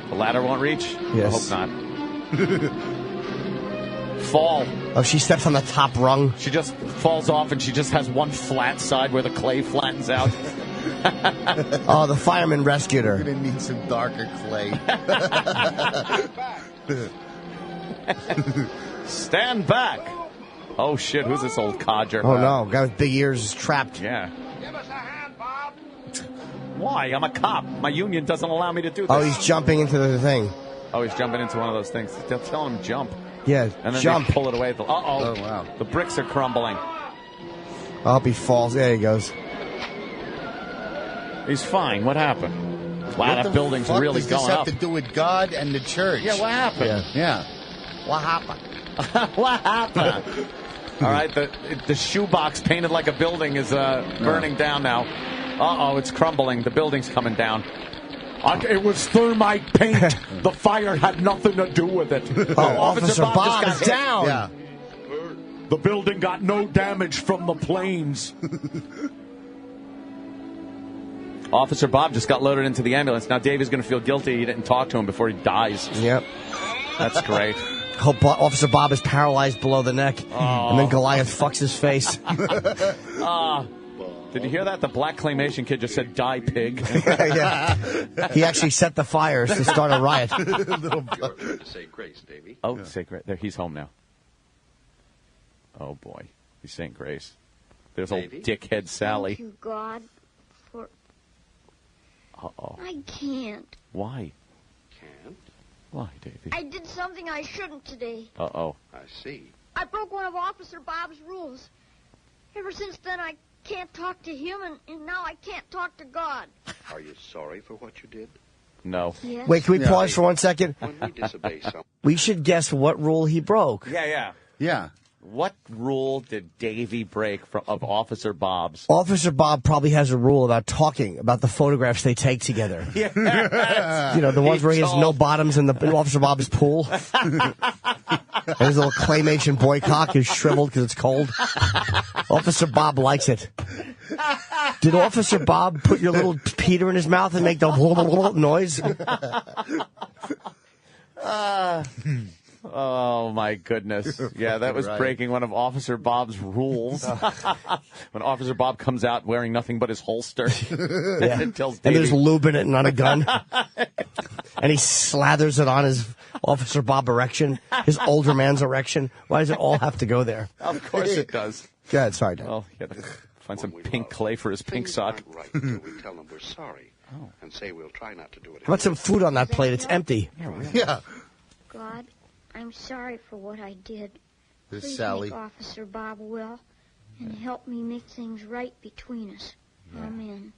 The ladder won't reach? Yes. I hope not. Fall. Oh, she steps on the top rung. She just falls off and she just has one flat side where the clay flattens out. Oh, the fireman rescued her. You're going to need some darker clay. Stand back. Oh, shit. Who's this old codger? Oh, no. Guy with big ears is trapped. Yeah. Why? I'm a cop. My union doesn't allow me to do this. Oh, he's jumping into the thing. Oh, he's jumping into one of those things. They're telling him jump. Yeah, And then jump. they pull it away. Uh-oh. Oh, wow. The bricks are crumbling. Oh, he falls. There he goes. He's fine. What happened? Wow, What that the building's fuck really does this going have up. to do with God and the church? Yeah, what happened? Yeah. What happened? What happened? All right, the shoebox painted like a building is burning down now. Uh-oh, it's crumbling. The building's coming down. It was thermite paint. The fire had nothing to do with it. Oh, Officer Bob just is got down. Yeah. The building got no damage from the planes. Officer Bob just got loaded into the ambulance. Now Dave is going to feel guilty he didn't talk to him before he dies. Yep. That's great. Hope Officer Bob is paralyzed below the neck. Oh. And then Goliath fucks his face. Did you hear that? The black claymation kid just said, "Die, pig." Yeah. He actually set the fires to start a riot. Say grace, Davy. Oh, say grace. There, he's home now. Oh, boy. He's saying grace. There's old Davy? dickhead Sally. Thank you, God, for... Uh-oh. I can't. Why? Can't? Why, Davy? I did something I shouldn't today. Uh-oh. I see. I broke one of Officer Bob's rules. Ever since then, I can't talk to him, and now I can't talk to God. Are you sorry for what you did? No. Yes. Wait, can we pause for 1 second? When we disobey someone. We should guess what rule he broke. Yeah. Yeah. What rule did Davy break of Officer Bob's? Officer Bob probably has a rule about talking about the photographs they take together. Yes. You know, the ones where he has no bottoms in Officer Bob's pool. And his little claymation boy cock is shriveled because it's cold. Officer Bob likes it. Did Officer Bob put your little Peter in his mouth and make the noise? Oh, my goodness. Yeah, that was breaking one of Officer Bob's rules. When Officer Bob comes out wearing nothing but his holster. Yeah. And tells And Davey. there's lube in it, not a gun. And he slathers it on his Officer Bob erection, his older man's erection. Why does it all have to go there? Of course it does. Go ahead, sorry, Dan. Well, he had to find some pink clay for his pink sock. Right until we tell them we're sorry and say we'll try not to do it How about some food on that plate? It's empty. Yeah. God, I'm sorry for what I did. This Please Sally. make Officer Bob well, and help me make things right between us. Amen.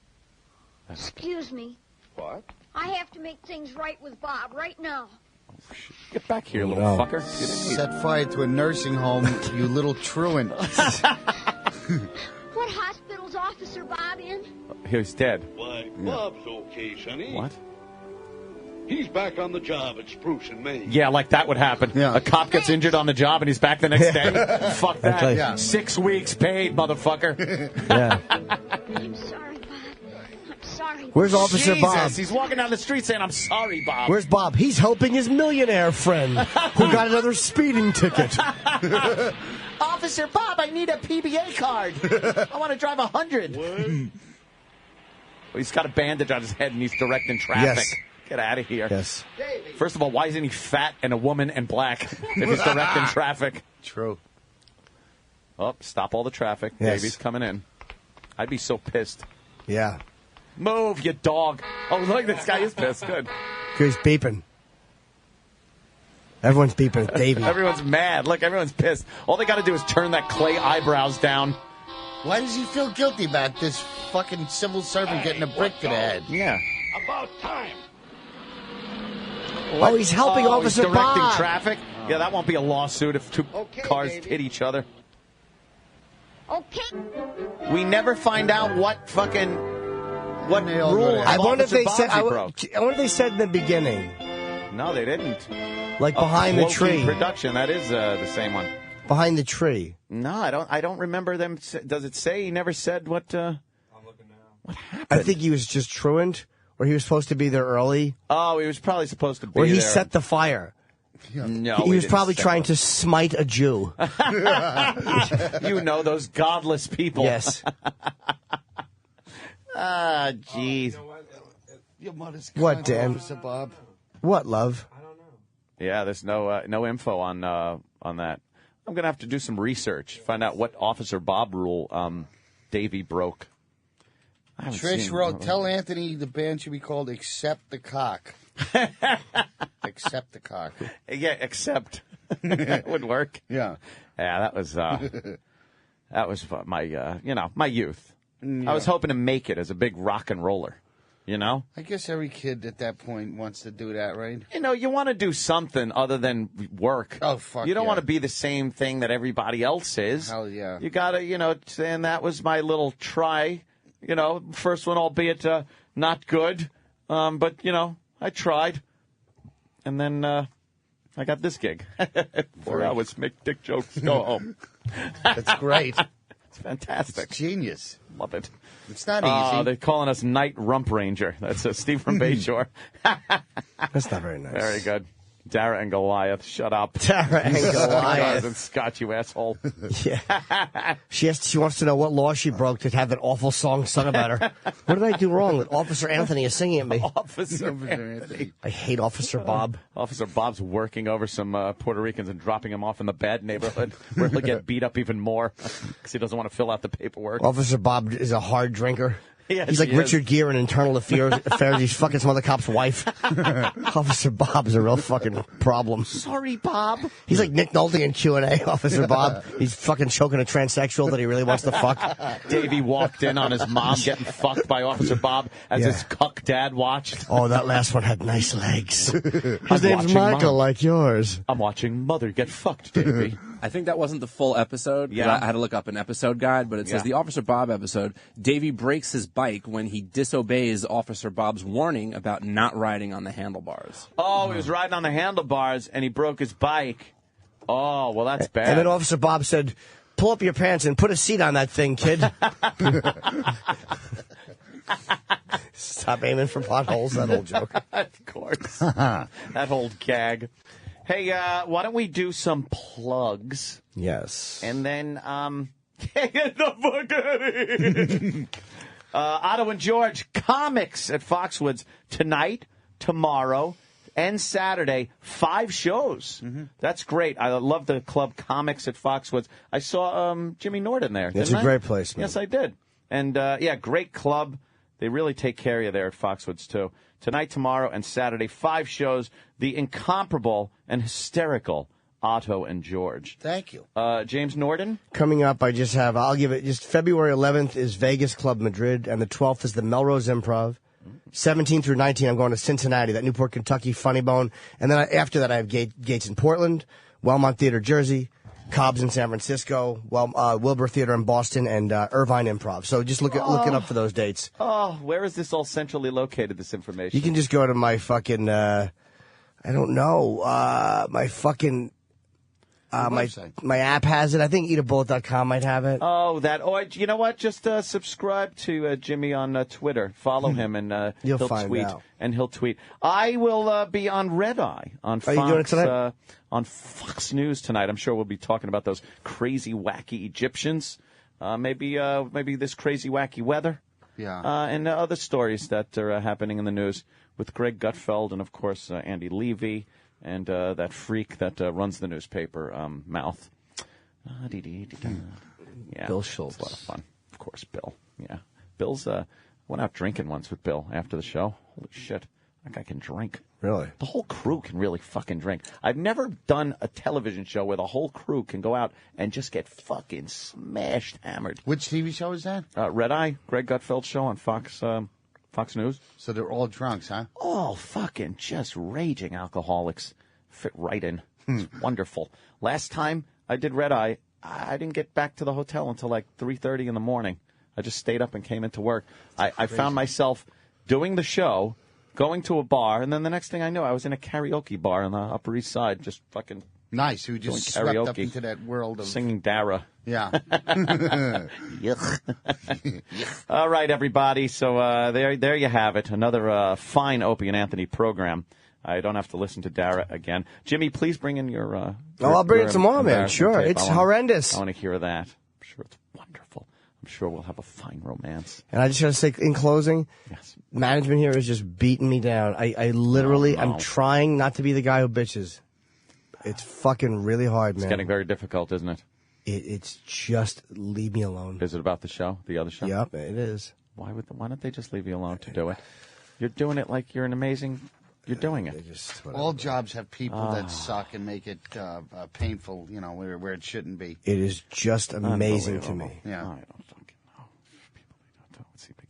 Excuse me. What? I have to make things right with Bob right now. Get back here, little No. fucker. Get in here. Set fire to a nursing home, you little truant. What hospital's Officer Bob in? He was dead. Why, Bob's okay, Sonny. What? He's back on the job at Spruce and Maine. Yeah, like that would happen. Yeah. A cop gets injured on the job and he's back the next day. Fuck that. That's like- Yeah. 6 weeks paid, motherfucker. Yeah. I'm sorry, Bob. I'm sorry. Where's Officer Jesus, Bob? he's walking down the street saying, "I'm sorry, Bob." Where's Bob? He's helping his millionaire friend who got another speeding ticket. Officer Bob, I need a PBA card. I want to drive 100. Well, he's got a bandage on his head and he's directing traffic. Yes. Get out of here. Yes. First of all, why isn't he fat and a woman and black if he's directing traffic? True. Oh, stop all the traffic. Yes. Davey's coming in. I'd be so pissed. Yeah. Move, you dog. Oh, look, this guy is pissed. Good. He's beeping. Everyone's beeping at Davey. Everyone's mad. Look, everyone's pissed. All they got to do is turn that clay eyebrows down. Why does he feel guilty about this fucking civil servant getting a brick to the head? Yeah. About time. Oh, he's helping Oh, Officer he's directing Bob. traffic. Yeah, that won't be a lawsuit if two cars hit each other. Okay. We never find out what rule. I wonder if they said. I broke. wonder if they said in the beginning. No, they didn't. Like behind the tree. Production. That is the same one. Behind the tree. No, I don't remember them. Does it say? He never said what. I'm looking now. What happened? I think he was just truant, or he was supposed to be there early. Oh, he was probably supposed to be or he there. set the fire. No, he was probably trying to smite a Jew. You know those godless people. Yes. Ah, jeez. Your mother's What, Dan? Officer Bob. What, love? Yeah, there's no info on that. I'm gonna have to do some research, find out what Officer Bob rule Davey broke. Trish wrote, "Tell Anthony the band should be called Accept the Cock." Accept the Cock. Yeah, accept. That would work. Yeah. Yeah, that was my my youth. Yeah. I was hoping to make it as a big rock and roller. You know? I guess every kid at that point wants to do that, right? You know, you want to do something other than work. Oh, fuck You don't yeah. want to be the same thing that everybody else is. Hell yeah. You got to, and that was my little try. First one, albeit not good. But, I tried. And then I got this gig. 4 hours, make dick jokes, go home. That's great. It's fantastic. It's genius. Love it. It's not easy. They're calling us Night Rump Ranger. That's Steve from Bayshore. That's not very nice. Very good. Dara and Goliath. Shut up. Dara and Goliath. And Scott, you asshole. Yeah. She wants to know what law she broke to have that awful song sung about her. What did I do wrong that Officer Anthony is singing at me? Officer Anthony. I hate Officer Bob. Officer Bob's working over some Puerto Ricans and dropping them off in the bad neighborhood where he'll get beat up even more because he doesn't want to fill out the paperwork. Officer Bob is a hard drinker. Yes, he's like he Richard is. Gere in Internal Affairs. He's fucking some other cop's wife. Officer Bob's a real fucking problem. Sorry, Bob. He's like Nick Nolte in Q&A, Officer Bob. He's fucking choking a transsexual that he really wants to fuck. Davey walked in on his mom getting fucked by Officer Bob as his cuck dad watched. Oh, that last one had nice legs. His I'm name's watching Michael, Mom. like yours. I'm watching Mother get fucked, Davey. I think that wasn't the full episode. 'Cause Yeah. I had to look up an episode guide, but it says Yeah. the Officer Bob episode, Davey breaks his bike when he disobeys Officer Bob's warning about not riding on the handlebars. Oh, he was riding on the handlebars and he broke his bike. Oh, well, that's bad. And then Officer Bob said, pull up your pants and put a seat on that thing, kid. Stop aiming for potholes, that old joke. Of course. That old gag. Hey, why don't we do some plugs? Yes. And then, get the fuck out of here. Otto and George, comics at Foxwoods tonight, tomorrow, and Saturday. 5 shows. That's great. I love the club Comics at Foxwoods. I saw Jimmy Norton there. It's didn't a I? great place, man. Yes, I did. And, great club. They really take care of you there at Foxwoods, too. Tonight, tomorrow, and Saturday, 5 shows. The incomparable and hysterical Otto and George. Thank you. James Norton? Coming up, I'll give it, just February 11th is Vegas Club Madrid, and the 12th is the Melrose Improv. 17 through 19, I'm going to Cincinnati, that Newport, Kentucky Funny Bone. And then after that, I have Gates in Portland, Wellmont Theater, Jersey, Cobb's in San Francisco, Wilbur Theater in Boston, and Irvine Improv. So just look it up for those dates. Oh, where is this all centrally located, this information? You can just go to my fucking, I don't know, my fucking, my app has it. I think eatabullet.com might have it. Oh, or you know what? Just subscribe to Jimmy on Twitter. Follow him, and You'll he'll find tweet. out. And he'll tweet. I will be on Red Eye on Fox. Are you doing it tonight? On Fox News tonight. I'm sure we'll be talking about those crazy, wacky Egyptians. Maybe this crazy, wacky weather. Yeah. And other stories that are happening in the news with Greg Gutfeld and, of course, Andy Levy and that freak that runs the newspaper, Mouth. Yeah. Bill Schultz. It's a lot of fun. Of course, Bill. Yeah. Bill's, went out drinking once with Bill after the show. Holy shit. That guy can drink. Really? The whole crew can really fucking drink. I've never done a television show where the whole crew can go out and just get fucking smashed, hammered. Which TV show is that? Red Eye, Greg Gutfeld show on Fox News. So they're all drunks, huh? All fucking just raging alcoholics. Fit right in. It's wonderful. Last time I did Red Eye, I didn't get back to the hotel until like 3:30 in the morning. I just stayed up and came into work. I found myself doing the show, going to a bar, and then the next thing I knew, I was in a karaoke bar on the Upper East Side, just fucking nice. You just swept up into that world of singing Dara. Yeah. All right, everybody. So there you have it. Another fine Opie and Anthony program. I don't have to listen to Dara again. Jimmy, please bring in your I'll bring it tomorrow, man. embarrassing Sure. tape. It's horrendous. I want to hear that. I'm sure it's wonderful. I'm sure we'll have a fine romance. And I just got to say, in closing, management here is just beating me down. I literally, I'm trying not to be the guy who bitches. It's fucking really hard, man. It's getting very difficult, isn't it? It's just leave me alone. Is it about the show, the other show? Yep, it is. Why don't they just leave you alone to do it? You're doing it like you're an amazing. You're doing it. All jobs have people that suck and make it painful, you know, where it shouldn't be. It is just amazing to me. Yeah.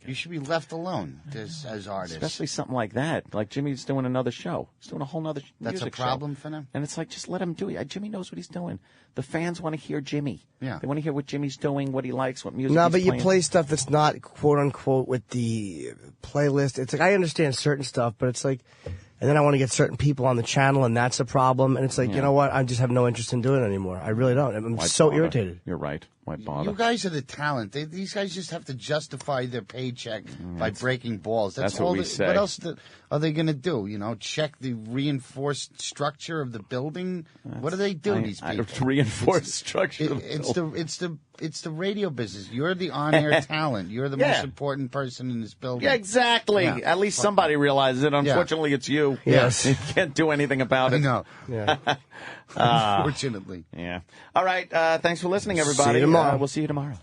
You should be left alone as artists. Especially something like that. Like Jimmy's doing another show. He's doing a whole nother That's a music problem show. for them? And it's like, just let him do it. Jimmy knows what he's doing. The fans want to hear Jimmy. Yeah. They want to hear what Jimmy's doing, what he likes, what music No, he's but you playing. play stuff that's not quote unquote with the playlist. It's like I understand certain stuff, but it's like, and then I want to get certain people on the channel, and that's a problem. And it's like, you know what? I just have no interest in doing it anymore. I really don't. I'm Why so bother? irritated. You're right. Why bother? You guys are the talent. These guys just have to justify their paycheck by breaking balls. That's what all. we say. What else are they going to do? You know, check the reinforced structure of the building. What do they do? These people Reinforced structure. It's the radio business. You're the on-air talent. You're the most important person in this building. Yeah, exactly. Yeah. At least somebody realizes it. Unfortunately, it's you. Yes. You can't do anything about it. No. Yeah. Unfortunately. Yeah. All right. Thanks for listening, everybody. See you tomorrow. We'll see you tomorrow.